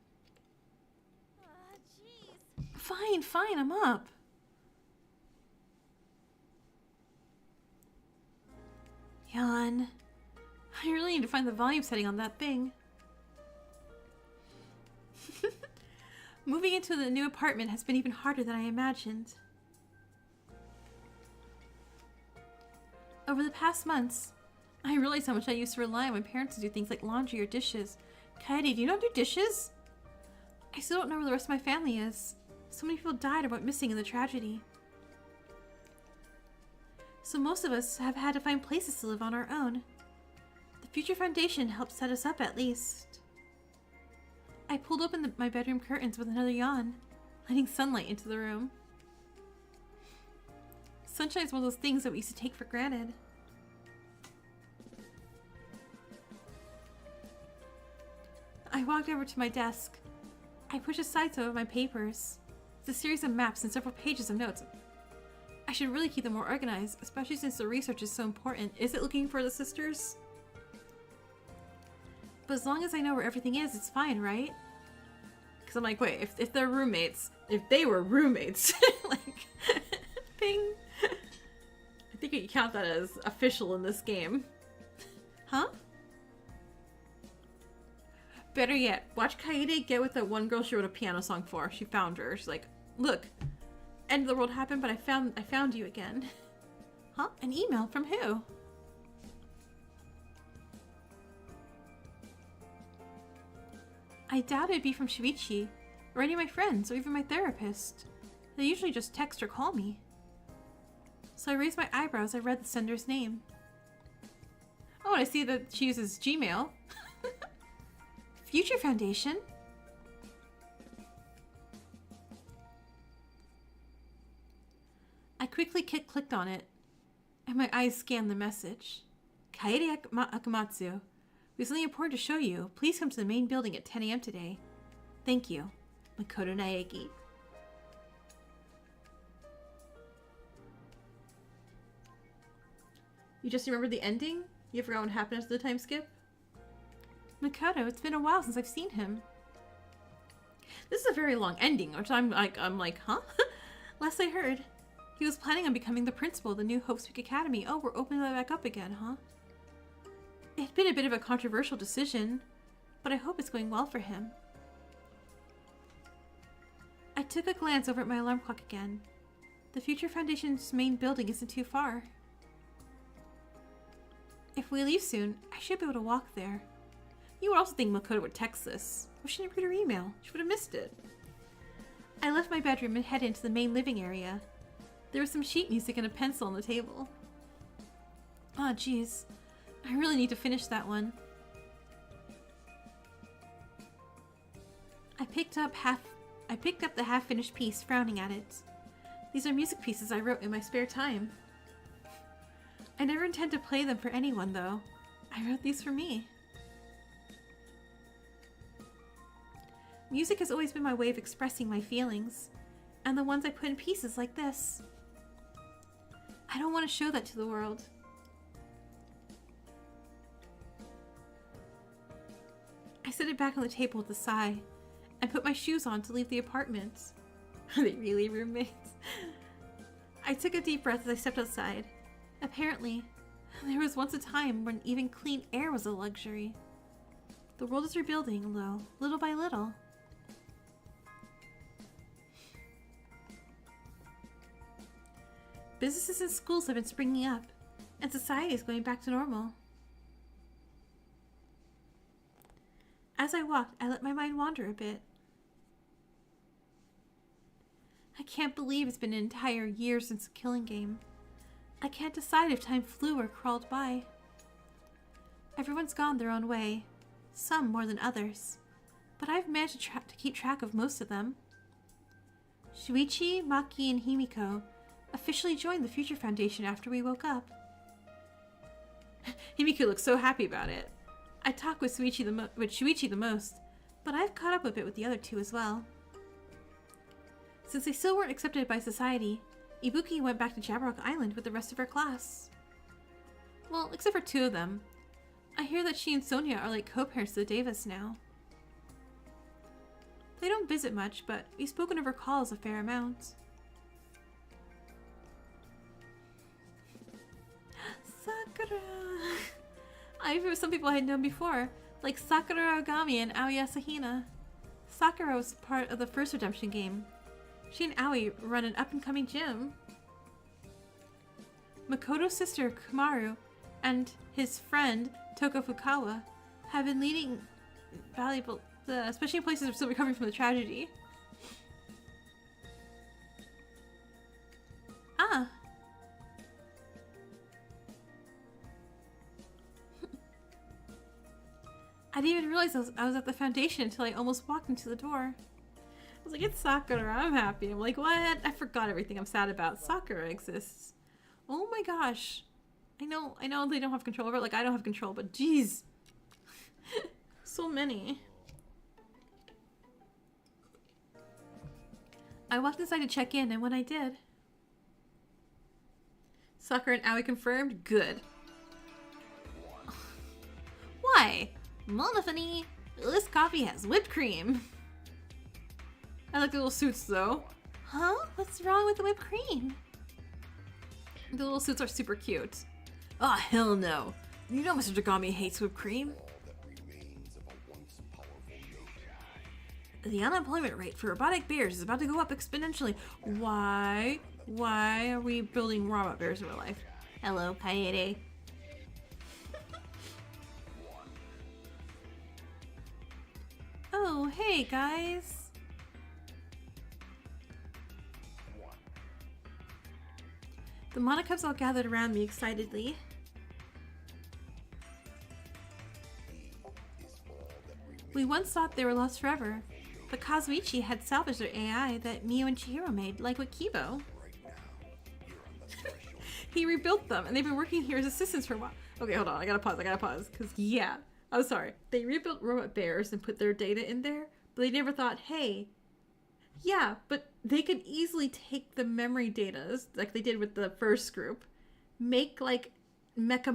Jeez. Fine, I'm up. Yawn. I really need to find the volume setting on that thing. Moving into the new apartment has been even harder than I imagined. Over the past months, I realized how much I used to rely on my parents to do things like laundry or dishes. Katie, do you not do dishes? I still don't know where the rest of my family is. So many people died or went missing in the tragedy. So most of us have had to find places to live on our own. The Future Foundation helped set us up at least. I pulled open my bedroom curtains with another yawn, letting sunlight into the room. Sunshine is one of those things that we used to take for granted. I walked over to my desk. I pushed aside some of my papers. It's a series of maps and several pages of notes. I should really keep them more organized, especially since the research is so important. Is it looking for the sisters? But as long as I know where everything is, it's fine, right? Because I'm like, wait, if they're roommates, if they were roommates, like, ping. I think you count that as official in this game. Huh? Better yet, watch Kaede get with that one girl she wrote a piano song for. She found her. She's like, look, end of the world happened, but I found you again. Huh? An email from who? I doubt it'd be from Shuichi, or any of my friends, or even my therapist. They usually just text or call me. So I raised my eyebrows as I read the sender's name. Oh, and I see that she uses Gmail. Future Foundation? I quickly clicked on it, and my eyes scanned the message. Kaede Akamatsu. We have something important to show you. Please come to the main building at 10 a.m. today. Thank you. Makoto Naegi. You just remembered the ending? You forgot what happened after the time skip? Makoto, it's been a while since I've seen him. This is a very long ending, which I'm like, huh? Last I heard, he was planning on becoming the principal of the new Hope Speak Academy. Oh, we're opening that back up again, huh? It's been a bit of a controversial decision, but I hope it's going well for him. I took a glance over at my alarm clock again. The Future Foundation's main building isn't too far. If we leave soon, I should be able to walk there. You would also think Makoto would text this. Why she never get her email? She would have missed it. I left my bedroom and headed into the main living area. There was some sheet music and a pencil on the table. Ah, geez. I really need to finish that one. I picked up the half-finished piece, frowning at it. These are music pieces I wrote in my spare time. I never intend to play them for anyone, though. I wrote these for me. Music has always been my way of expressing my feelings, and the ones I put in pieces like this. I don't want to show that to the world. I set it back on the table with a sigh, and put my shoes on to leave the apartment. Are they really roommates? I took a deep breath as I stepped outside. Apparently, there was once a time when even clean air was a luxury. The world is rebuilding, though, little by little. Businesses and schools have been springing up, and society is going back to normal. As I walked, I let my mind wander a bit. I can't believe it's been an entire year since the killing game. I can't decide if time flew or crawled by. Everyone's gone their own way, some more than others, but I've managed to keep track of most of them. Shuichi, Maki, and Himiko officially joined the Future Foundation after we woke up. Himiko looks so happy about it. I talk with Shuichi the most, but I've caught up a bit with the other two as well. Since they still weren't accepted by society, Ibuki went back to Jabberwock Island with the rest of her class. Well, except for two of them. I hear that she and Sonia are like co-parents to the Davis now. They don't visit much, but we've spoken over calls a fair amount. Sakura! I remember some people I had known before, like Sakura Ogami and Aoi Asahina. Sakura was part of the first Redemption game. She and Aoi run an up-and-coming gym. Makoto's sister Kumaru and his friend Toko Fukawa have been leading valuable, especially in places that are still recovering from the tragedy. Ah. I didn't even realize I was at the foundation until I almost walked into the door. I was like, it's Sakura, I'm happy. I'm like, what? I forgot everything I'm sad about. Sakura exists. Oh my gosh. I know they don't have control over it, like I don't have control, but geez. So many. I walked inside to check in, and when I did... Sakura and Aoi confirmed? Good. Why? Monophony! This coffee has whipped cream. I like the little suits though. Huh? What's wrong with the whipped cream? The little suits are super cute. Oh, hell no. You know Mr. Dagami hates whipped cream. The unemployment rate for robotic bears is about to go up exponentially. Why? Why are we building robot bears in real life? Hello, Kaede. Oh, hey guys. The Monocubs all gathered around me excitedly. We once thought they were lost forever, but Kazuichi had salvaged their AI that Mio and Chihiro made, like with Kibo. He rebuilt them, and they've been working here as assistants for a while. Okay, hold on, I gotta pause, because yeah, I'm sorry. They rebuilt robot bears and put their data in there, but they never thought, hey, yeah, but they could easily take the memory data, like they did with the first group, make like Mecha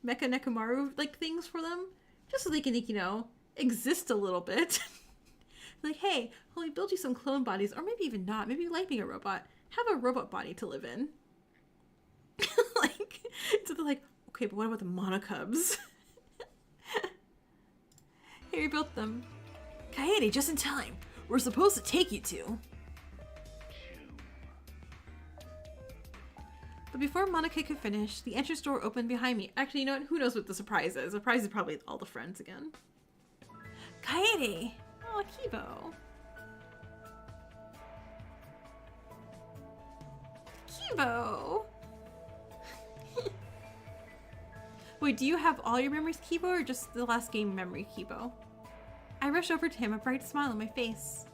Nekamaru like things for them, just so they can, you know, exist a little bit. Like, hey, well, we build you some clone bodies, or maybe even not. Maybe you like being a robot. Have a robot body to live in. Like, so they're like, okay, but what about the Monocubs? He rebuilt them. Kaede, just in time. We're supposed to take you to. But before Monoka could finish, the entrance door opened behind me. Actually, you know what? Who knows what the surprise is? The surprise is probably all the friends again. Kaede! Oh, Kibo. Kibo! Wait, do you have all your memories, Kibo, or just the last game memory, Kibo? I rushed over to him, a bright smile on my face.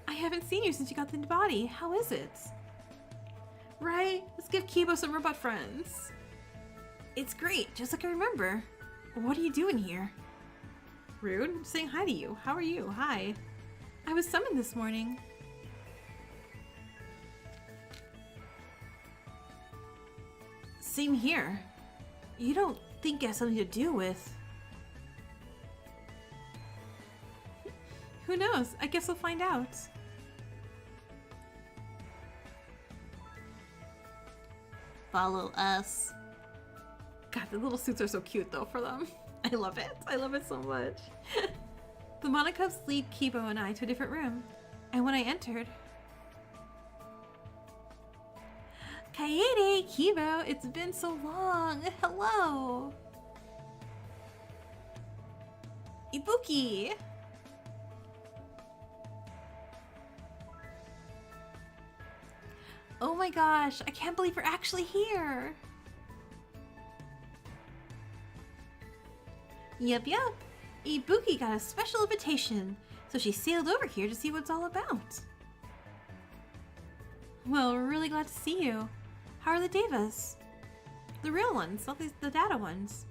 I haven't seen you since you got the body. How is it? Right? Let's give Kibo some robot friends. It's great, just like I remember. What are you doing here? Rude. I'm saying hi to you. How are you? Hi. I was summoned this morning. Same here. You don't think it has something to do with... Who knows? I guess we'll find out. Follow us. God, the little suits are so cute though for them. I love it. I love it so much. The Monocubs lead Kibo and I to a different room. And when I entered... Kaede, Kibo, it's been so long. Hello. Oh my gosh, I can't believe you're actually here. Yep. Ibuki got a special invitation, so she sailed over here to see what it's all about. Well, we're really glad to see you. How are the Devas? The real ones, not the data ones.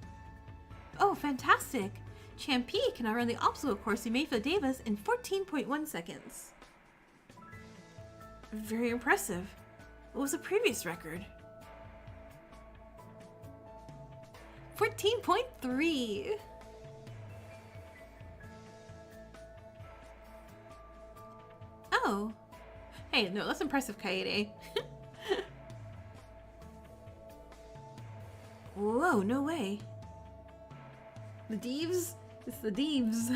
Oh, fantastic! Champi can now run the obstacle course we made for the Devas in 14.1 seconds. Very impressive. What was the previous record? 14.3! Oh. Hey, no, that's impressive, Kaede. Whoa, no way. The Deeves? It's the Deeves.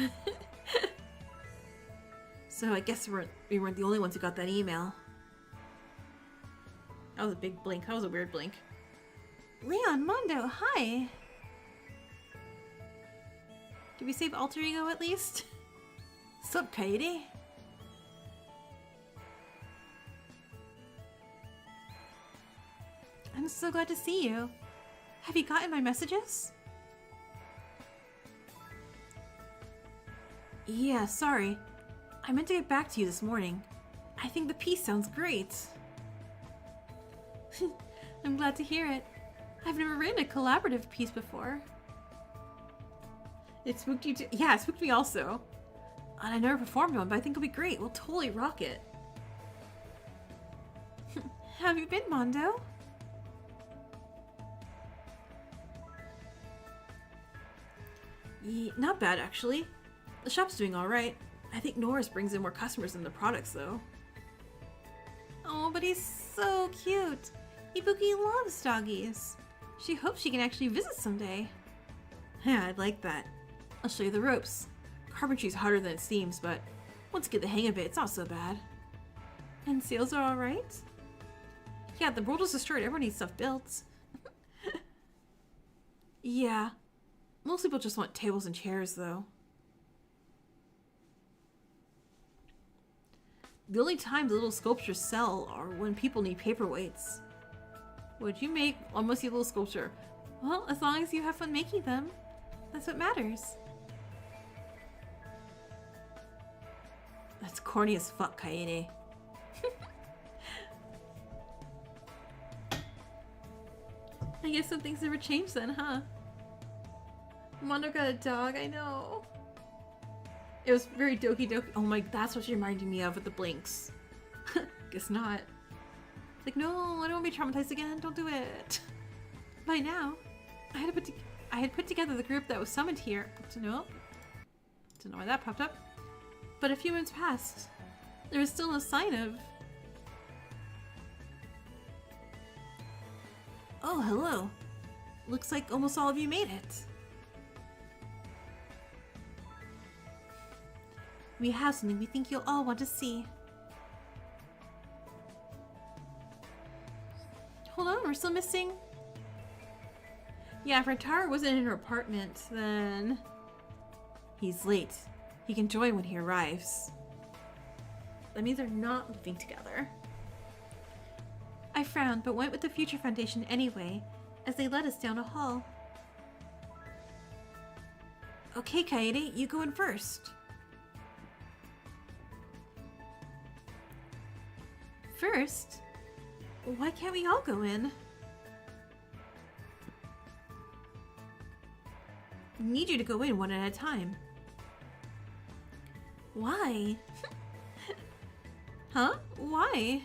So I guess we weren't the only ones who got that email. That was a big blink. That was a weird blink. Leon, Mondo, hi! Did we save Alter Ego at least? Sup, Kaede? I'm so glad to see you. Have you gotten my messages? Yeah, sorry. I meant to get back to you this morning. I think the piece sounds great. I'm glad to hear it. I've never written a collaborative piece before. It spooked you too? Yeah, it spooked me also. And I never performed one, but I think it'll be great. We'll totally rock it. How have you been, Mondo? Yeah, not bad, actually. The shop's doing alright. I think Norris brings in more customers than the products, though. Oh, but he's so cute. Ibuki loves doggies. She hopes she can actually visit someday. Yeah, I'd like that. I'll show you the ropes. Carpentry's harder than it seems, but once you get the hang of it, it's not so bad. And sales are alright? Yeah, the world is destroyed. Everyone needs stuff built. Yeah. Most people just want tables and chairs, though. The only time the little sculptures sell are when people need paperweights. What'd you make? Almost your little sculpture. Well, as long as you have fun making them, that's what matters. That's corny as fuck, Kaede. I guess some things never change then, huh? Mondo got a dog, I know. It was very Doki Doki. Oh my, that's what she reminded me of with the blinks. Guess not. Like, no, I don't want to be traumatized again. Don't do it. By now, I had put together the group that was summoned here. Don't know why that popped up. But a few minutes passed. There was still no sign of... Oh, hello. Looks like almost all of you made it. We have something we think you'll all want to see. Hold on, we're still missing... Yeah, if Rentaro wasn't in her apartment, then... He's late. He can join when he arrives. That means they're not living together. I frowned, but went with the Future Foundation anyway, as they led us down a hall. Okay, Kaede, you go in first. First? Why can't we all go in? I need you to go in one at a time. Why? Huh? Why?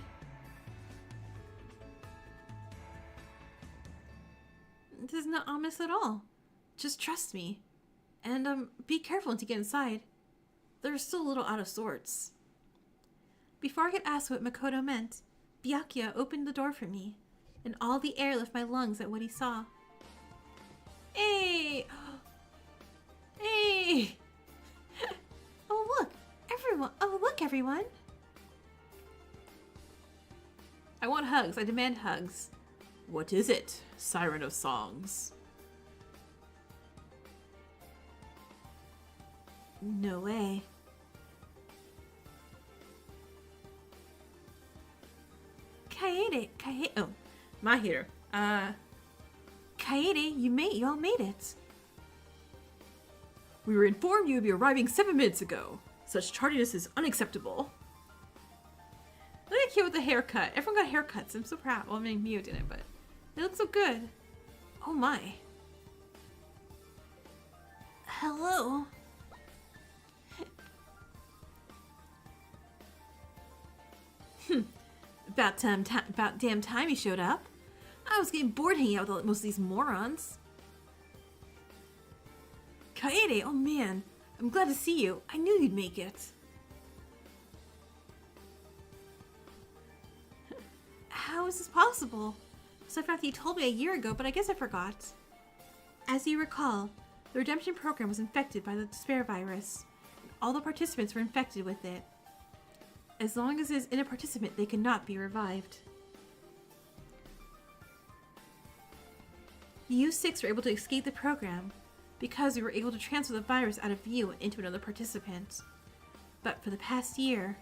This is not ominous at all. Just trust me. And, be careful once you get inside. They're still a little out of sorts. Before I could ask what Makoto meant, Byakuya opened the door for me, and all the air left my lungs at what he saw. Hey! Hey! Oh, look! Everyone! Oh, look, everyone! I want hugs. I demand hugs. What is it, Siren of Songs? No way. Oh, Mahiro. Kaede, you all made it. We were informed you would be arriving 7 minutes ago. Such tardiness is unacceptable. Look at kid with the haircut. Everyone got haircuts. I'm so proud. Well, I mean, Mio didn't, but they look so good. Oh my. Hello. About damn time he showed up. I was getting bored hanging out with most of these morons. Kaede, oh man, I'm glad to see you. I knew you'd make it. How is this possible? So I thought you told me a year ago, but I guess I forgot. As you recall, the redemption program was infected by the despair virus. All the participants were infected with it. As long as it is in a participant, they cannot be revived. You 6 were able to escape the program because we were able to transfer the virus out of you into another participant. But for the past year,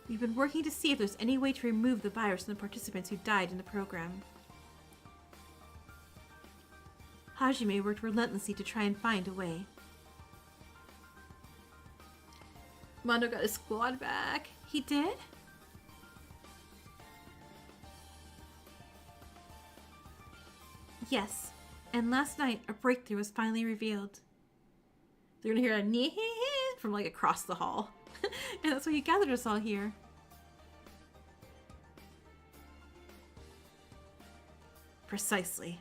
we've been working to see if there's any way to remove the virus from the participants who died in the program. Hajime worked relentlessly to try and find a way. Mondo got his squad back. He did? Yes, and last night a breakthrough was finally revealed. They're gonna hear a nee from like across the hall. And that's why he gathered us all here. Precisely.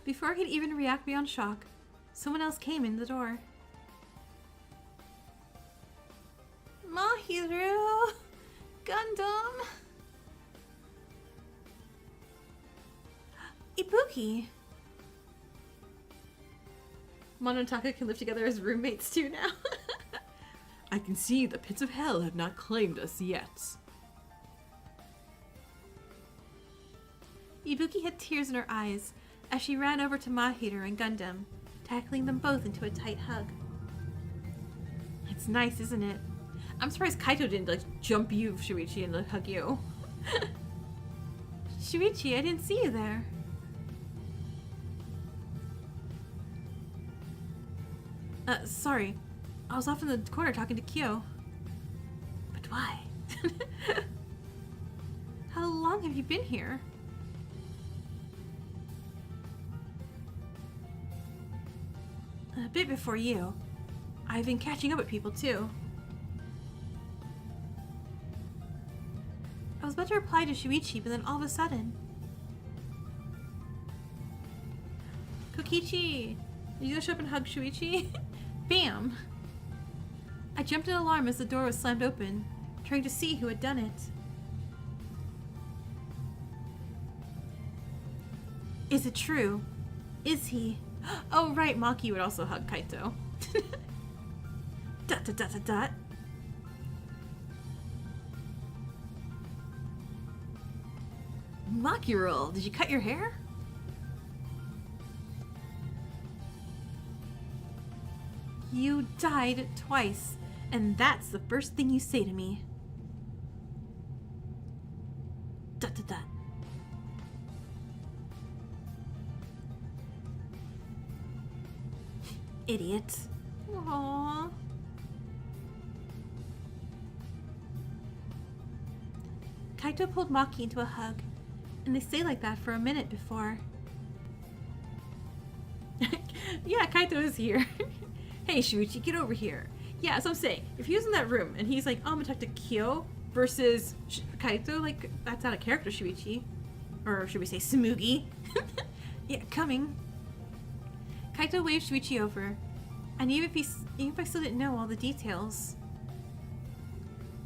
Before I could even react beyond shock, someone else came in the door. Mahiro! Gundam! Ibuki! Monotaka can live together as roommates too now. I can see the pits of hell have not claimed us yet. Ibuki had tears in her eyes as she ran over to Mahiro and Gundam, tackling them both into a tight hug. It's nice, isn't it? I'm surprised Kaito didn't like jump you, Shuichi, and like, hug you. Shuichi, I didn't see you there. Sorry. I was off in the corner talking to Kyo. But why? How long have you been here? A bit before you. I've been catching up with people too. I was about to reply to Shuichi, but then all of a sudden... Kokichi! Are you gonna show up and hug Shuichi? Bam! I jumped in alarm as the door was slammed open, trying to see who had done it. Is it true? Is he? Oh right, Maki would also hug Kaito. Dot dot dot dot dot. Maki-roll, did you cut your hair? You died twice, and that's the first thing you say to me. Dot dot dot. Idiot. Aww. Kaito pulled Maki into a hug, and they stayed like that for a minute before... Yeah, Kaito is here. Hey, Shuichi, get over here. Yeah, so I'm saying, if he was in that room and he's like, oh, I'm gonna talk to Kyo versus Kaito, like, that's out of character, Shuichi. Or should we say Sumugi? Yeah, coming. Kaito waved Shuichi over, and even if I still didn't know all the details,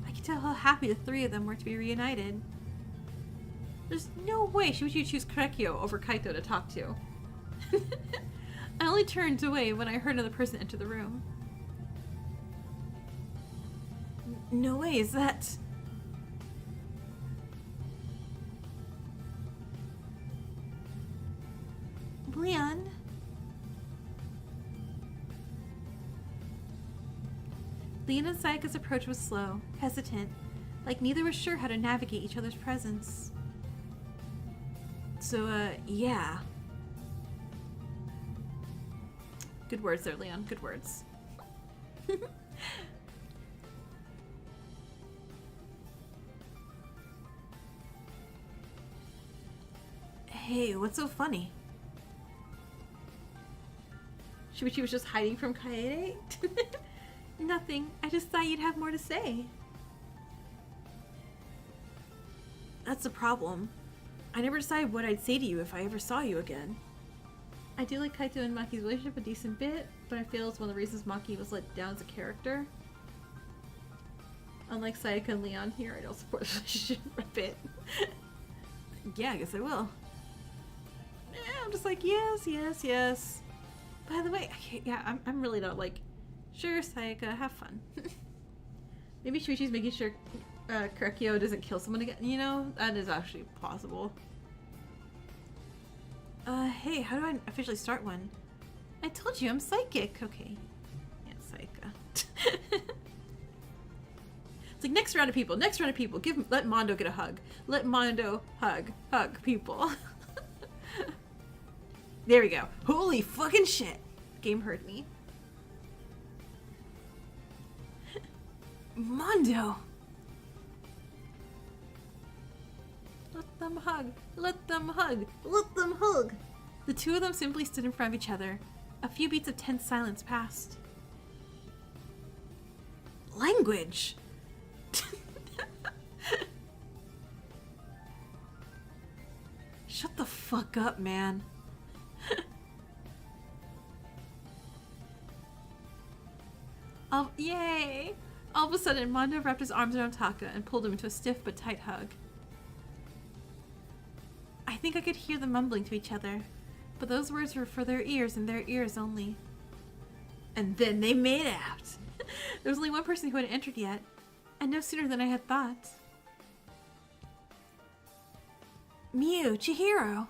I could tell how happy the three of them were to be reunited. There's no way Shuichi would choose Korekyo over Kaito to talk to. I only turned away when I heard another person enter the room. No way, is that... Leon? Leon and Sayaka's approach was slow, hesitant, like neither was sure how to navigate each other's presence. So, yeah. Good words there, Leon. Good words. Hey, what's so funny? Shuichi was just hiding from Kaede? Nothing. I just thought you'd have more to say. That's the problem. I never decided what I'd say to you if I ever saw you again. I do like Kaito and Maki's relationship a decent bit, but I feel it's one of the reasons Maki was let down as a character. Unlike Sayaka and Leon here, I don't support the relationship a bit. Yeah, I guess I will. Yeah, I'm just like, yes, yes, yes. By the way, yeah, I'm really not like, sure, Sayaka, have fun. Maybe Shuichi's making sure Kurekyo doesn't kill someone again. You know, that is actually possible. Hey, how do I officially start one? I told you I'm psychic. Okay. Yeah, Sayaka. It's like next round of people. Next round of people. Let Mondo get a hug. Let Mondo hug people. There we go. Holy fucking shit. Game heard me. Mondo. Let them hug. Let them hug. Let them hug. The two of them simply stood in front of each other. A few beats of tense silence passed. Language. Shut the fuck up, man. Yay! All of a sudden, Mondo wrapped his arms around Taka and pulled him into a stiff but tight hug. I think I could hear them mumbling to each other, but those words were for their ears and their ears only. And then they made out! There was only one person who hadn't entered yet, and no sooner than I had thought. Miu, Chihiro!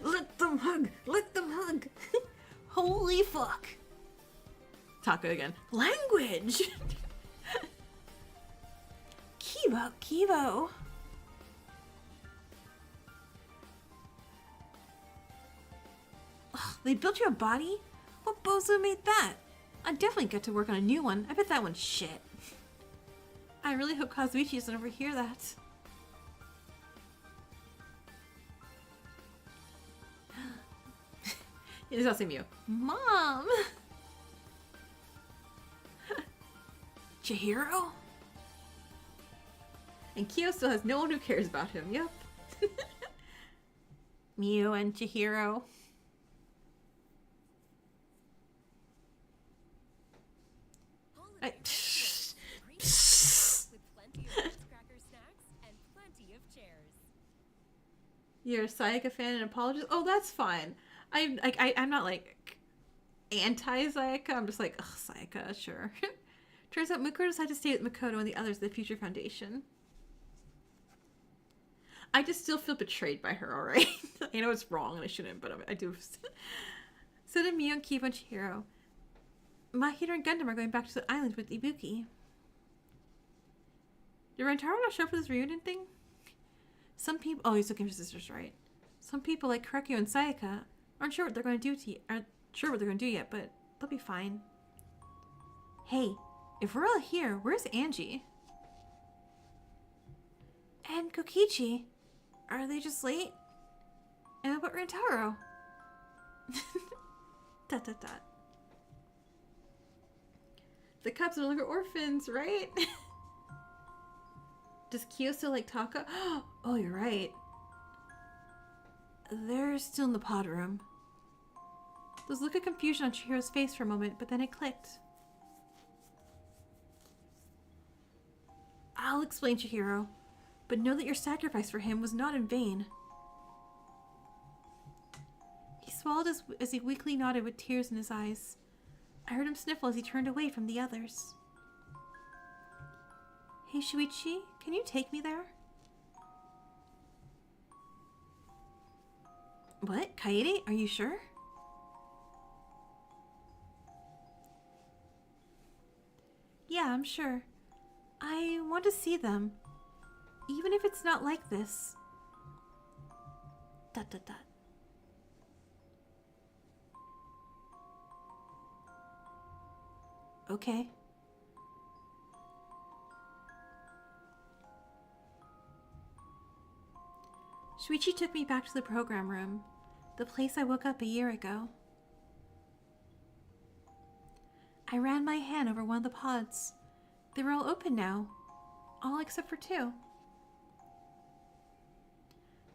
Let them hug! Let them hug! Holy fuck! Taka again. Language! Kibo! Ugh, they built you a body? What bozo made that? I'd definitely get to work on a new one. I bet that one's shit. I really hope Kazuichi doesn't overhear that. It is also Miu. Mom! Chihiro? And Kyo still has no one who cares about him. Yep. Miu and Chihiro. With plenty of Ritz cracker snacks and plenty of chairs. You're a Sayaka fan and apologist? Oh, that's fine. I'm not like anti-Sayaka. I'm just like, ugh, Sayaka, sure. Turns out Mukuro decided to stay with Makoto and the others at the Future Foundation. I just still feel betrayed by her, alright? I know it's wrong and I shouldn't, but I do. So did Miu and Kiba and Chihiro. Mahito and Gundam are going back to the island with Ibuki. Did Rentaro not show up for this reunion thing? Some people... Oh, he's looking for sisters, right? Some people, like Kurekyo and Sayaka, aren't sure what they're going to do yet, but they'll be fine. Hey, if we're all here, where's Angie? And Kokichi? Are they just late? And how about Rentaro? Dot. The Cubs are no longer orphans, right? Does Kyo still like Taka? Oh, you're right. They're still in the pod room. There was a look of confusion on Chihiro's face for a moment, but then it clicked. I'll explain, Chihiro, but know that your sacrifice for him was not in vain. He swallowed as he weakly nodded with tears in his eyes. I heard him sniffle as he turned away from the others. Hey, Shuichi, can you take me there? What? Kaede? Are you sure? I'm sure. I want to see them. Even if it's not like this. ... Okay. Shuichi took me back to the program room, the place I woke up a year ago. I ran my hand over one of the pods. They were all open now, all except for two.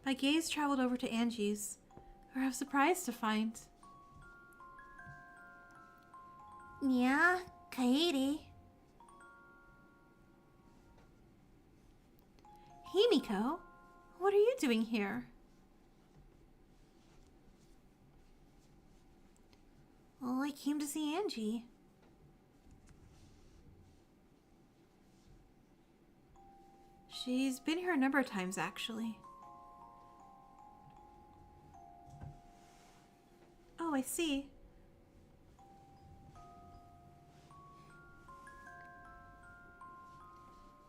My gaze traveled over to Angie's, who I was surprised to find. Yeah, Kaede. Himiko, what are you doing here? Well, I came to see Angie. She's been here a number of times, actually. Oh, I see.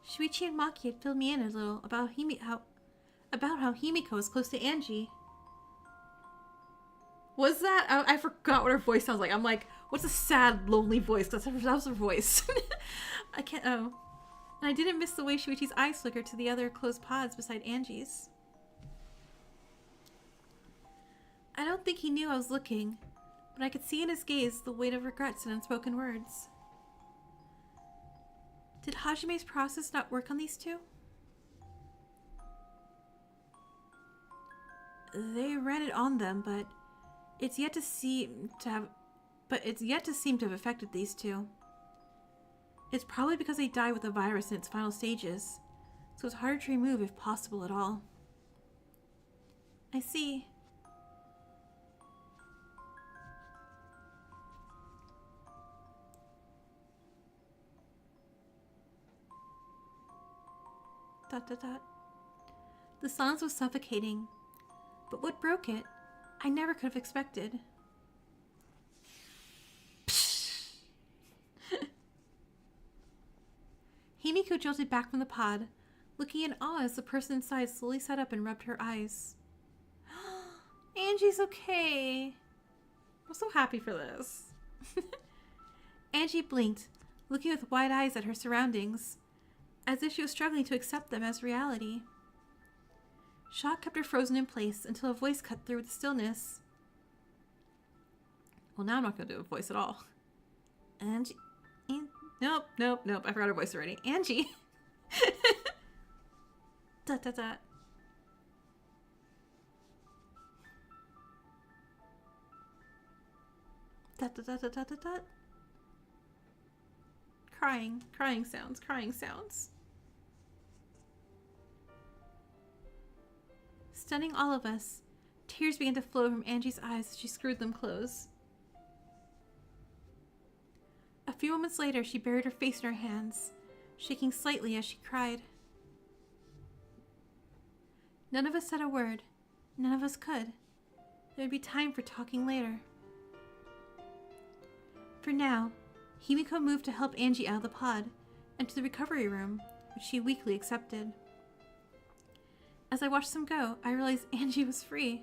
Shuichi and Maki had filled me in a little about how Himiko is close to Angie. Was that? I forgot what her voice sounds like. I'm like, what's a sad, lonely voice? That was her voice. I can't. Oh, and I didn't miss the way Shuichi's eyes flickered to the other closed pods beside Angie's. I don't think he knew I was looking, but I could see in his gaze the weight of regrets and unspoken words. Did Hajime's process not work on these two? They ran it on them, but it's yet to seem to have affected these two. It's probably because they died with the virus in its final stages, so it's harder to remove if possible at all. I see. Dot, dot, dot. The silence was suffocating, but what broke it, I never could have expected. Himiko jolted back from the pod, looking in awe as the person inside slowly sat up and rubbed her eyes. Angie's okay. I'm so happy for this. Angie blinked, looking with wide eyes at her surroundings, as if she was struggling to accept them as reality. Shock kept her frozen in place until a voice cut through the stillness. Well, now I'm not going to do a voice at all. Angie... Nope. I forgot her voice already. Angie! Dot, dot, dot. Dot, dot, dot, dot, dot, dot, dot. Crying sounds. Stunning all of us, tears began to flow from Angie's eyes as she screwed them closed. A few moments later, she buried her face in her hands, shaking slightly as she cried. None of us said a word. None of us could. There would be time for talking later. For now, Himiko moved to help Angie out of the pod and to the recovery room, which she weakly accepted. As I watched them go, I realized Angie was free.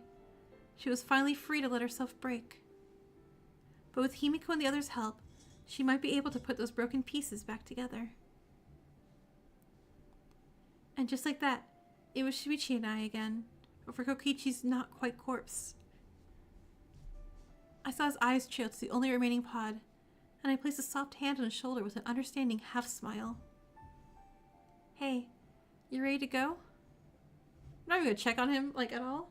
She was finally free to let herself break. But with Himiko and the others' help, she might be able to put those broken pieces back together. And just like that, it was Shuichi and I again, but for Kokichi's not quite corpse. I saw his eyes trail to the only remaining pod, and I placed a soft hand on his shoulder with an understanding half-smile. Hey, you ready to go? I'm not even gonna check on him, like, at all.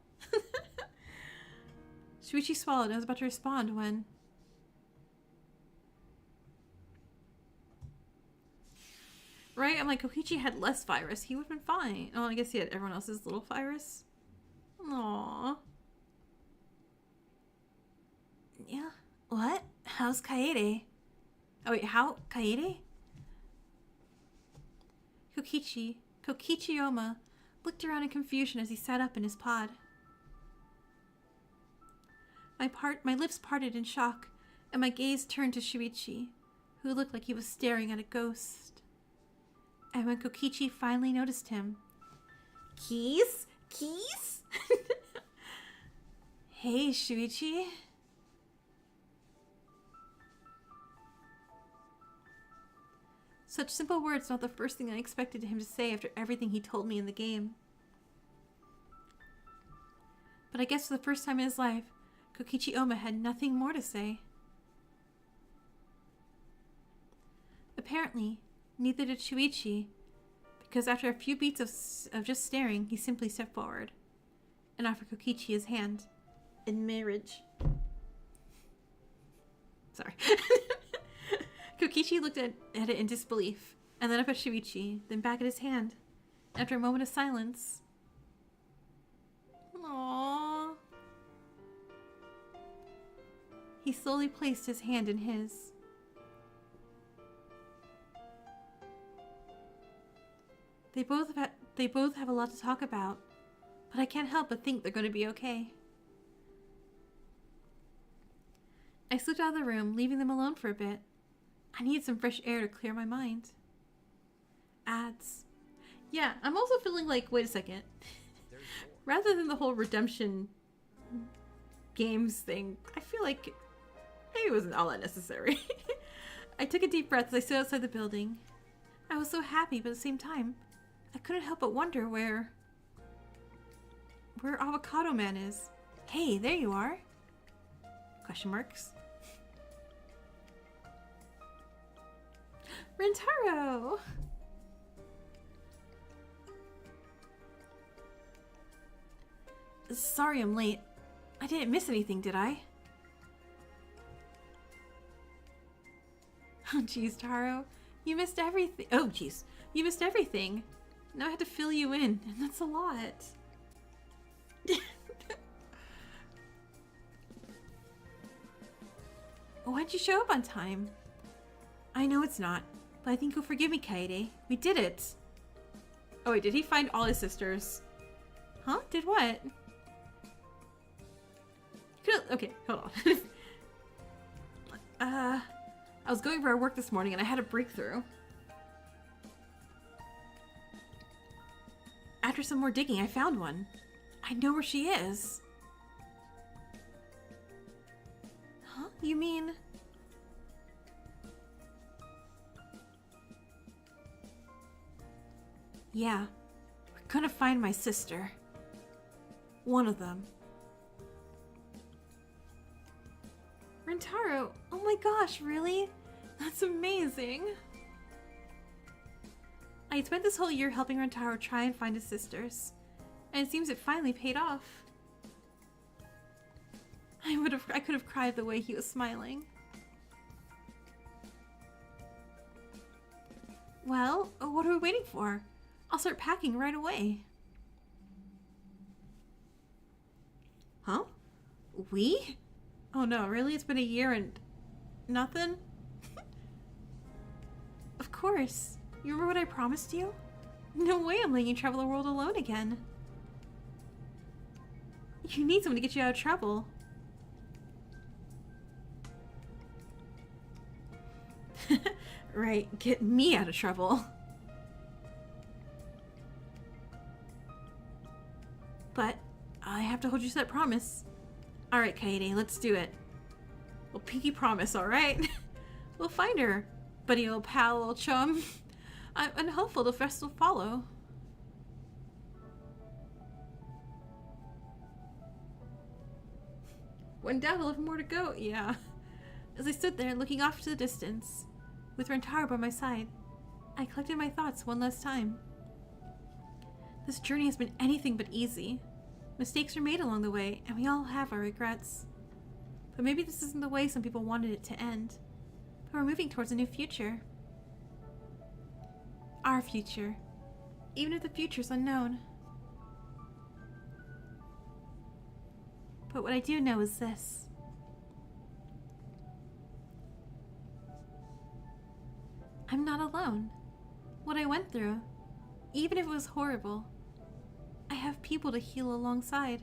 Shuichi swallowed and was about to respond when... Right? I'm like, Kokichi had less virus. He would have been fine. Oh, I guess he had everyone else's little virus. Aww. Yeah. What? How's Kaede? Oh wait, how? Kaede? Kokichiyama looked around in confusion as he sat up in his pod. My lips parted in shock, and my gaze turned to Shuichi, who looked like he was staring at a ghost. And when Kokichi finally noticed him, Keys? Keys? "Hey, Shuichi." Such simple words, not the first thing I expected him to say after everything he told me in the game. But I guess for the first time in his life, Kokichi Oma had nothing more to say. Apparently, neither did Shuichi, because after a few beats of just staring, he simply stepped forward and offered Kokichi his hand in marriage. Sorry. Kokichi looked at it in disbelief, and then up at Shuichi, then back at his hand. After a moment of silence, aww, he slowly placed his hand in his. They both have a lot to talk about, but I can't help but think they're going to be okay. I slipped out of the room, leaving them alone for a bit. I needed some fresh air to clear my mind. Ads. Yeah, I'm also feeling like, wait a second. Rather than the whole redemption games thing, I feel like maybe it wasn't all that necessary. I took a deep breath as I stood outside the building. I was so happy, but at the same time, I couldn't help but wonder where Avocado Man is. Hey, there you are. Question marks. Rentaro! Sorry I'm late. I didn't miss anything, did I? Oh, jeez, Taro. You missed everything. Oh, jeez. You missed everything. Now I had to fill you in, and that's a lot. Why'd you show up on time? I know it's not, but I think you'll forgive me, Kaede. We did it. Oh wait, did he find all his sisters? Huh? Did what? Okay, hold on. I was going for our work this morning and I had a breakthrough. After some more digging, I found one. I know where she is. Huh? You mean... Yeah, we're gonna find my sister. One of them. Rentaro, oh my gosh, really? That's amazing. I had spent this whole year helping Rentaro try and find his sisters, and it seems it finally paid off. I could have cried the way he was smiling. Well, what are we waiting for? I'll start packing right away. Huh? We? Oh no, really? It's been a year and... nothing? Of course. You remember what I promised you? No way I'm letting you travel the world alone again. You need someone to get you out of trouble. Right, get me out of trouble. But I have to hold you to that promise. Alright, Kaede, let's do it. Well, pinky promise, alright? We'll find her, buddy old pal, old chum. I'm hopeful the rest will follow. When down, we'll have more to go, yeah. As I stood there, looking off to the distance, with Rentaro by my side, I collected my thoughts one last time. This journey has been anything but easy. Mistakes were made along the way, and we all have our regrets. But maybe this isn't the way some people wanted it to end. But we're moving towards a new future. Our future. Even if the future's unknown. But what I do know is this. I'm not alone. What I went through, even if it was horrible, I have people to heal alongside.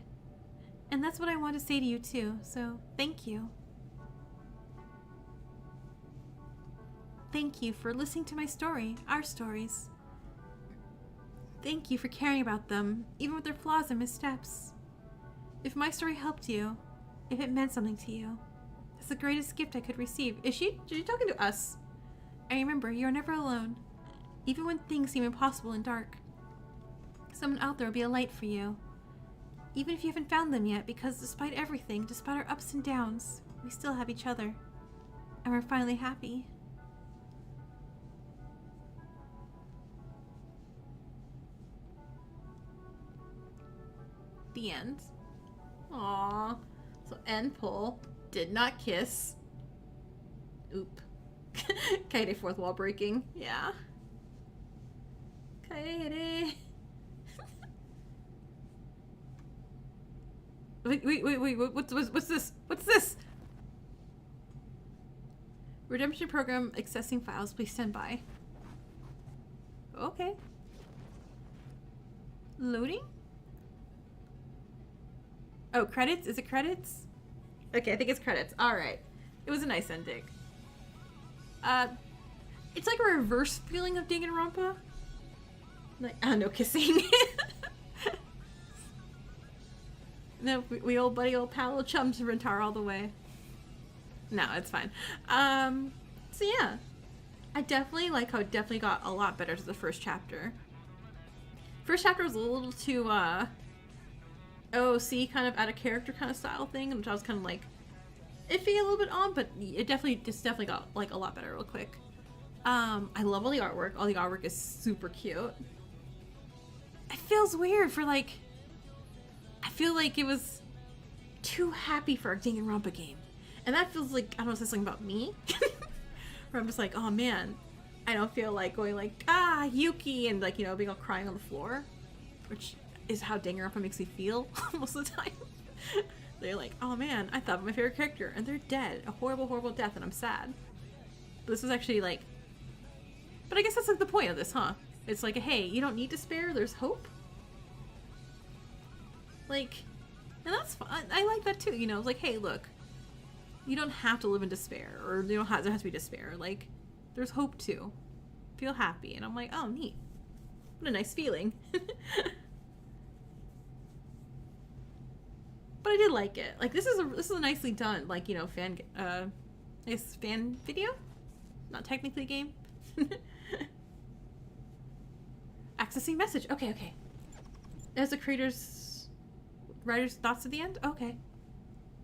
And that's what I want to say to you too, so thank you. thank you for listening to my story, our stories. Thank you for caring about them, even with their flaws and missteps. If my story helped you, if it meant something to you, that's the greatest gift I could receive. Is she talking to us? And remember, you are never alone. Even when things seem impossible and dark, someone out there will be a light for you. Even if you haven't found them yet, because despite everything, despite our ups and downs, we still have each other. And we're finally happy. The end. Aww. So end poll. Did not kiss. Oop. Kaede fourth wall breaking. Yeah. Kaede. Wait. What's this? What's this? Redemption program accessing files. Please stand by. Okay. Loading? Oh, credits? Is it credits? Okay, I think it's credits. Alright. It was a nice ending. It's like a reverse feeling of Danganronpa. Like, no kissing. No, we old buddy, old pal, old chums, Rentaro all the way. No, it's fine. So yeah. I definitely like how it definitely got a lot better to the first chapter. First chapter was a little too, OC kind of out of character kind of style thing, which I was kind of like iffy a little bit on, but it definitely got like a lot better real quick. I love all the artwork. All the artwork is super cute. It feels weird for like, I feel like it was too happy for a Danganronpa game. And that feels like, I don't know if that's something about me. Where I'm just like, oh man, I don't feel like going like, Yuki, and like, you know, being all crying on the floor. Which is how Danganronpa makes me feel most of the time. They're like, oh man, I thought of my favorite character, and they're dead. A horrible, horrible death, and I'm sad. But this was actually like, but I guess that's like the point of this, huh? It's like, hey, you don't need despair, there's hope. Like, and that's fun. I like that too, you know, it's like, hey, look, you don't have to live in despair, or you don't have, there has to be despair. Like, there's hope too. Feel happy. And I'm like, oh, neat. What a nice feeling. But I did like it. Like, this is a nicely done, like, you know, fan, I guess fan video? Not technically a game. Accessing message. Okay. There's the writer's thoughts at the end? Okay.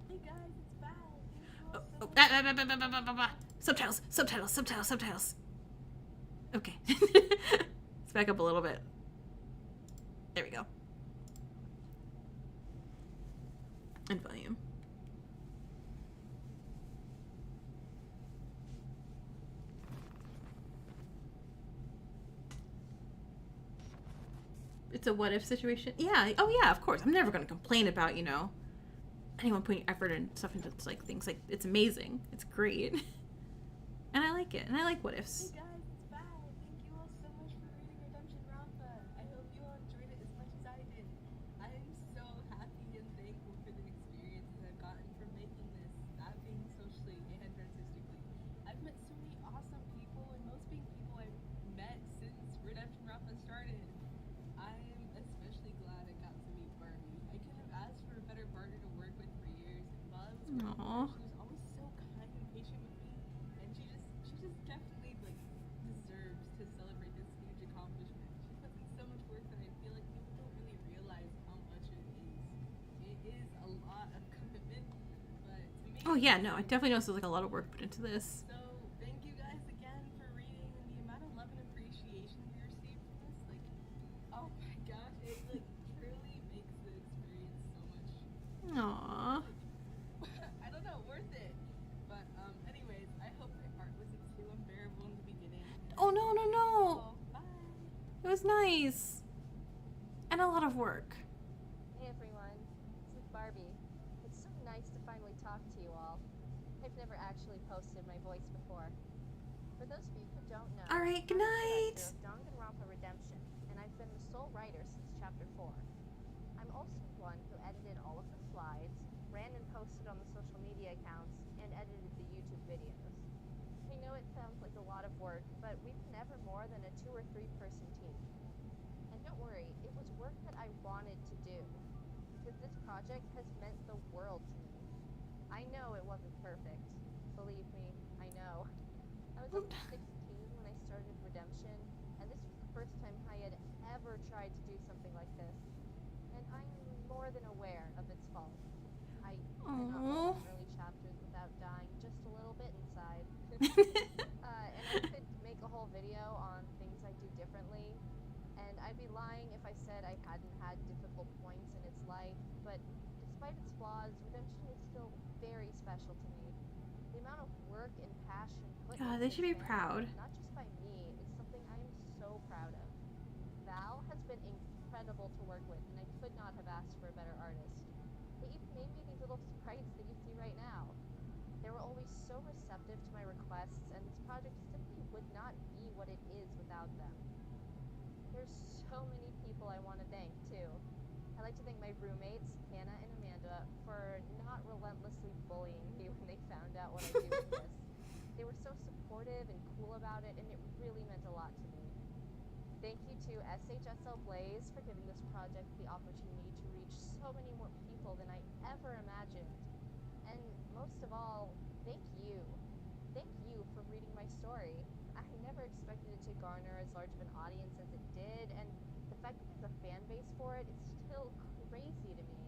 Hey guys, it's Val. Subtitles. Okay. Let's back up a little bit. There we go. And volume. It's a what if situation. Yeah. Oh yeah, of course. I'm never going to complain about, you know, anyone putting effort and stuff into like things. Like, it's amazing. It's great. And I like it. And I like what ifs. Hey guys, it's Val. Thank you all so much for reading Redemption. I hope you all enjoyed it as much as I did. I am so happy and thankful for the experiences I've gotten from making this, that being socially and artistically. I've met so many awesome people, and most being people I've met since Redemption Rampa started. I am especially glad I got to meet Barbie. I couldn't have asked for a better partner to work with for years, and while I was working with her, she was always so kind and patient with me, and she just definitely like deserves to celebrate this huge accomplishment. She puts in so much work that I feel like people don't really realize how much it is. It is a lot of commitment, but to me, Oh yeah, no, I definitely noticed there's like a lot of work put into this. so thank you guys again for reading, and the amount of love and appreciation we received from this, like, oh my gosh, it like truly makes the experience so much, Aww. I don't know, worth it. But anyways, I hope my heart wasn't too unbearable in the beginning. Oh no. Oh, bye. It was nice. And a lot of work. Hey everyone, this is Barbie. It's so nice to finally talk to you all. I've never actually posted my voice before. For those of you who don't know, Alright, good I'm the night. director of Danganronpa Redemption, and I've been the sole writer since Chapter 4. I'm also the one who edited all of the slides, ran and posted on the social media accounts, and edited the YouTube videos. I know know it sounds like a lot of work, but we've never more than a 2 or 3 person team. And don't worry, it was work that I wanted to do, because this project has meant the world to me. I know it wasn't perfect. Believe me, I know. I was only 16 when I started Redemption, and this was the first time I had ever tried to do something like this. And I'm more than aware of its faults. I cannot Aww. read early chapters without dying just a little bit inside. And I could make a whole video on things I do differently, and I'd be lying if I said I hadn't had difficult points in its life, but despite its flaws, Redemption is still very special to me. The amount of work and passion put God, into they should be this proud. fandom, not just by me, is something I am so proud of. Val has been incredible to work with, and I could not have asked for a better artist. They even made me these little sprites that you see right now. They were always so receptive to my requests, and this project simply would not be what it is without them. There's so many people I want to thank, too. I'd like to thank my roommates, Hannah and Amanda, for not relentlessly bullying me when they found out what I do with this. They were so supportive and cool about it, and it really meant a lot to me. Thank you to SHSL Blaze for giving this project the opportunity to reach so many more people than I ever imagined. And most of all, thank you. Thank you for reading my story. I never expected it to garner as large of an audience as it did, and the fact that there's a fan base for it is still crazy to me.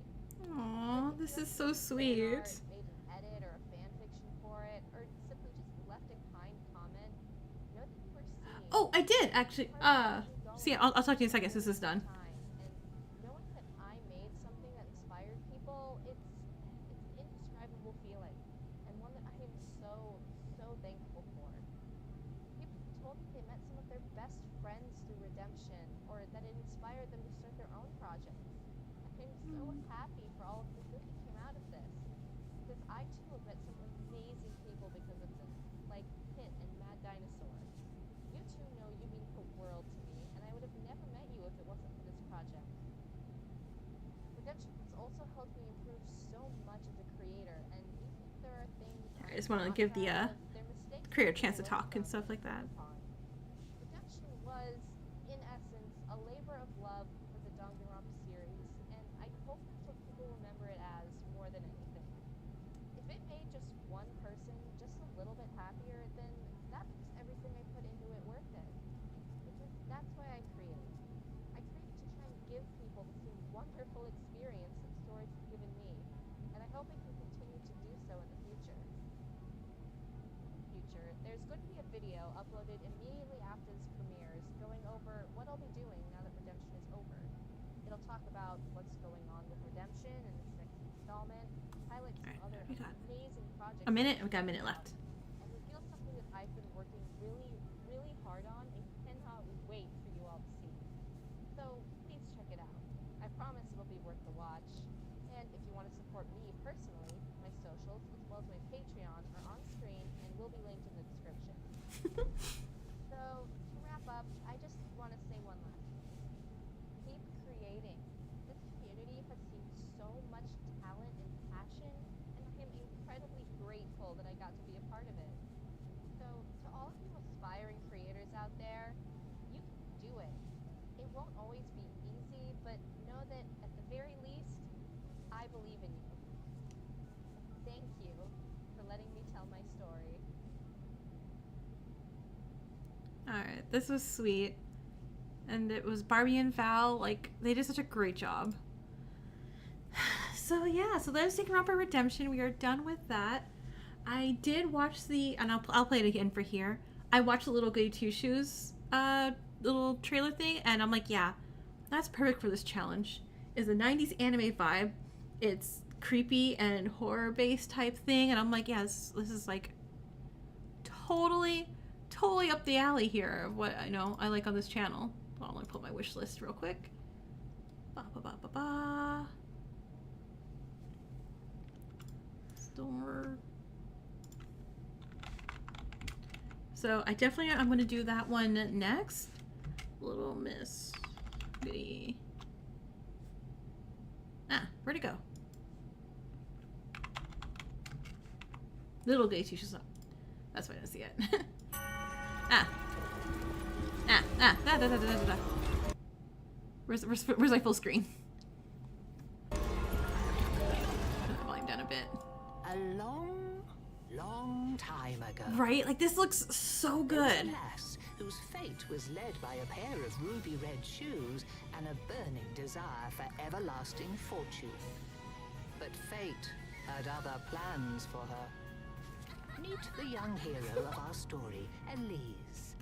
Aw, But if this you is so ever made fan art, sweet. made an edit or a fan fiction for it, or simply just left a kind comment, know that you were seen. Oh, I did actually. See, I'll talk to you in a second since this is done. And knowing that I made something that inspired people, it's an indescribable feeling, and one that I am so thankful for. People have told me they met some of their best friends through Redemption, or that it inspired them to start their own projects. I'm so happy for all of the good that came out of this, because I too have met some amazing people because of this, like Pit and Mad Dinosaur. You two know you mean the world to me, and I would have never met you if it wasn't for this project. Redemption has also helped me improve so much as a creator, and even if there are things I just wanna give the, they're mistakes creator a that chance to I talk learned and from stuff like that. upon. Redemption was, in essence, a labor of love for the Danganronpa series, and I hope that's what people remember it as more than anything. If it made just one person just a little bit happier, then that makes everything I put into it worth it. Because that's why I create. I create to try and give people the same wonderful experience that stories have given me, and I hope I can continue to do so in the future. There's going to be a video uploaded immediately after this premieres going over what I'll be doing now that Redemption is over. It'll talk about what's going on with Redemption and its next installment, highlight some Alright, other we got amazing projects. a minute. We got a minute left. And reveal something that I've been working really hard on and cannot wait for you all to see. So please check it out. I promise it'll be worth the watch. And if you want to support me personally, my socials as well as my Patreon are on screen and will be linked in the description. So to wrap up, I just want to say one last thing. Keep creating. This community has seen so much talent and passion, and I am incredibly grateful that I got to be a part of it. So to all of you aspiring creators out there, you can do it. It won't always be easy, but know that at the very least, I believe in you. Thank you for letting me tell my story. Alright, this was sweet. And it was Barbie and Val, like, they did such a great job. So yeah, so there's Danganronpa Redemption. We are done with that. I did watch and I'll play it again for here. I watched the Little Goody Two Shoes little trailer thing, and I'm like, yeah, that's perfect for this challenge. It's a 90s anime vibe. It's creepy and horror-based type thing, and I'm like, yeah, this is like totally up the alley here of what I know I like on this channel. Hold on, let me pull my wish list real quick. Ba ba ba ba ba. Store. So I'm going to do that one next. Little Miss Goody. Where'd it go? Little Goody Two Shoes. That's why I didn't see it. Ah. Ah. Ah. Da, da, da, da, da, da. Where's my full screen? Turn the volume down a bit. A long time ago. Right? Like, this looks so There was good. a lass whose fate was led by a pair of ruby red shoes and a burning desire for everlasting fortune. But fate had other plans for her. Meet the young hero of our story, Elise.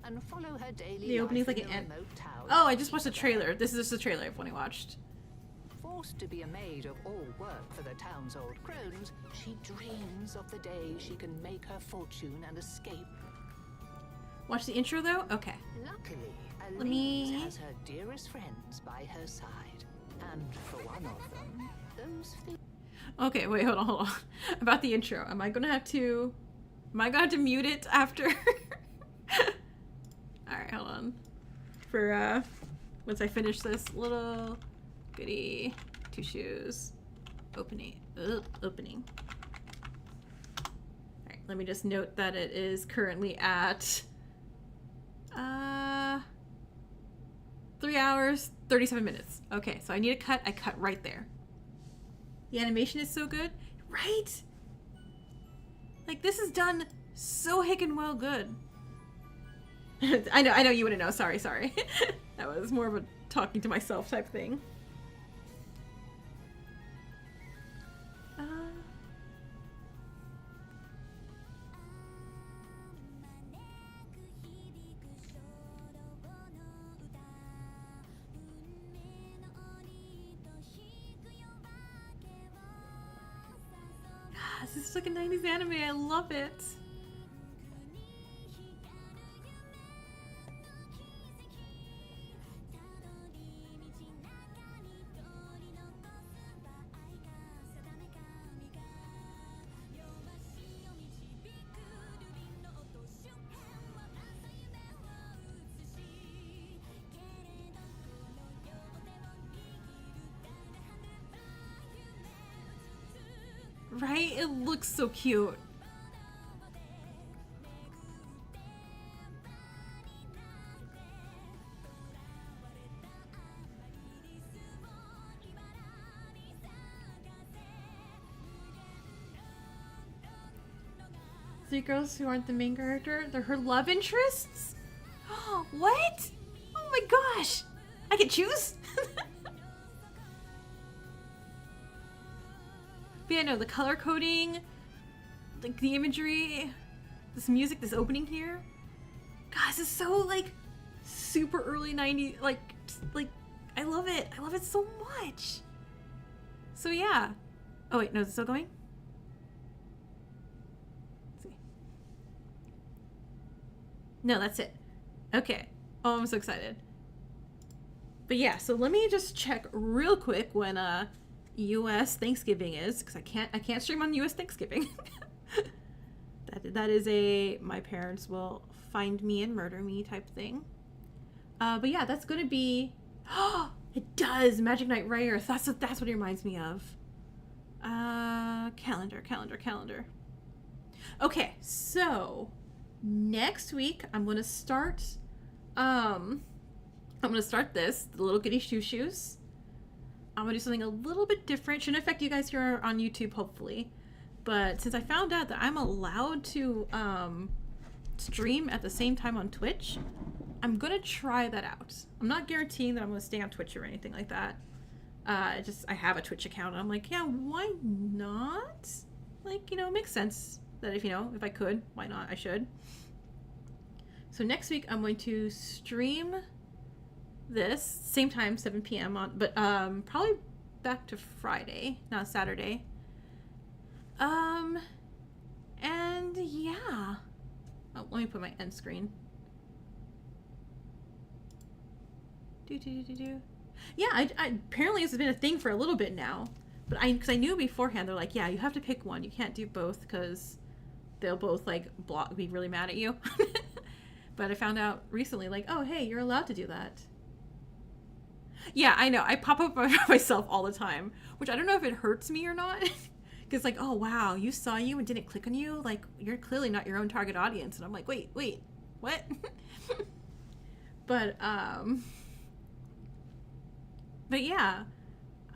And follow her daily The opening's life like in an a ant. remote town. Oh, I just watched the trailer. This is just the trailer I've only watched. Forced to be a maid of all work for the town's old crones, she dreams of the day she can make her fortune and escape. Watch the intro though? Okay. Luckily, Let Elise me- has her dearest friends by her side. And for one of them, those Okay, wait, hold on. About the intro. Am I gonna have to mute it after? Alright, hold on. For once I finish this little goody two shoes opening. Alright, let me just note that it is currently at 3 hours 37 minutes. Okay, so I need a cut. I cut right there. The animation is so good, right? Like, this is done so hickin' well good. I know you wouldn't know. Sorry. That was more of a talking to myself type thing. This is like a 90s anime. I love it. Right? It looks so cute. Three girls who aren't the main character, they're her love interests? What? Oh my gosh! I can choose? But yeah, no, the color coding, like the imagery, this music, this opening here. God, this is so like super early 90s, like I love it. I love it so much. So yeah. Oh wait, no, is it still going? Let's see. No, that's it. Okay. Oh, I'm so excited. But yeah, so let me just check real quick when US Thanksgiving is, because I can't stream on US Thanksgiving. that is a my parents will find me and murder me type thing. But yeah, that's gonna be it does Magic Knight Rayearth. That's what it reminds me of. Calendar. Okay, so next week I'm gonna start this, the little goody shoes. I'm gonna do something a little bit different. Shouldn't affect you guys here on YouTube, hopefully. But since I found out that I'm allowed to stream at the same time on Twitch, I'm gonna try that out. I'm not guaranteeing that I'm gonna stay on Twitch or anything like that. I have a Twitch account and I'm like, yeah, why not? Like, it makes sense that if I could, why not? I should. So next week I'm going to stream this same time, 7 p.m. but probably back to Friday, not Saturday. And yeah. Oh, let me put my end screen. Yeah, I apparently this has been a thing for a little bit now, but because I knew beforehand, they're like, yeah, you have to pick one. You can't do both because they'll both like be really mad at you. But I found out recently, like, oh hey, you're allowed to do that. Yeah, I know. I pop up by myself all the time, which I don't know if it hurts me or not, Because like, oh wow, you saw you and didn't click on you. Like, you're clearly not your own target audience. And I'm like, wait, what? But yeah,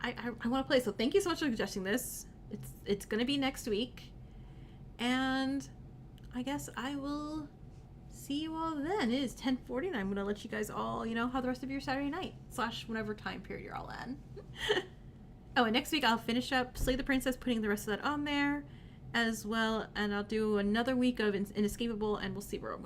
I want to play. So thank you so much for suggesting this. It's gonna be next week, and I guess I will see you all then. It is 10:40, and I'm gonna let you guys all, you know, have the rest of your Saturday night / whatever time period you're all in. Oh, and next week I'll finish up Slay the Princess, putting the rest of that on there as well, and I'll do another week of Inescapable, and we'll see where I'm gonna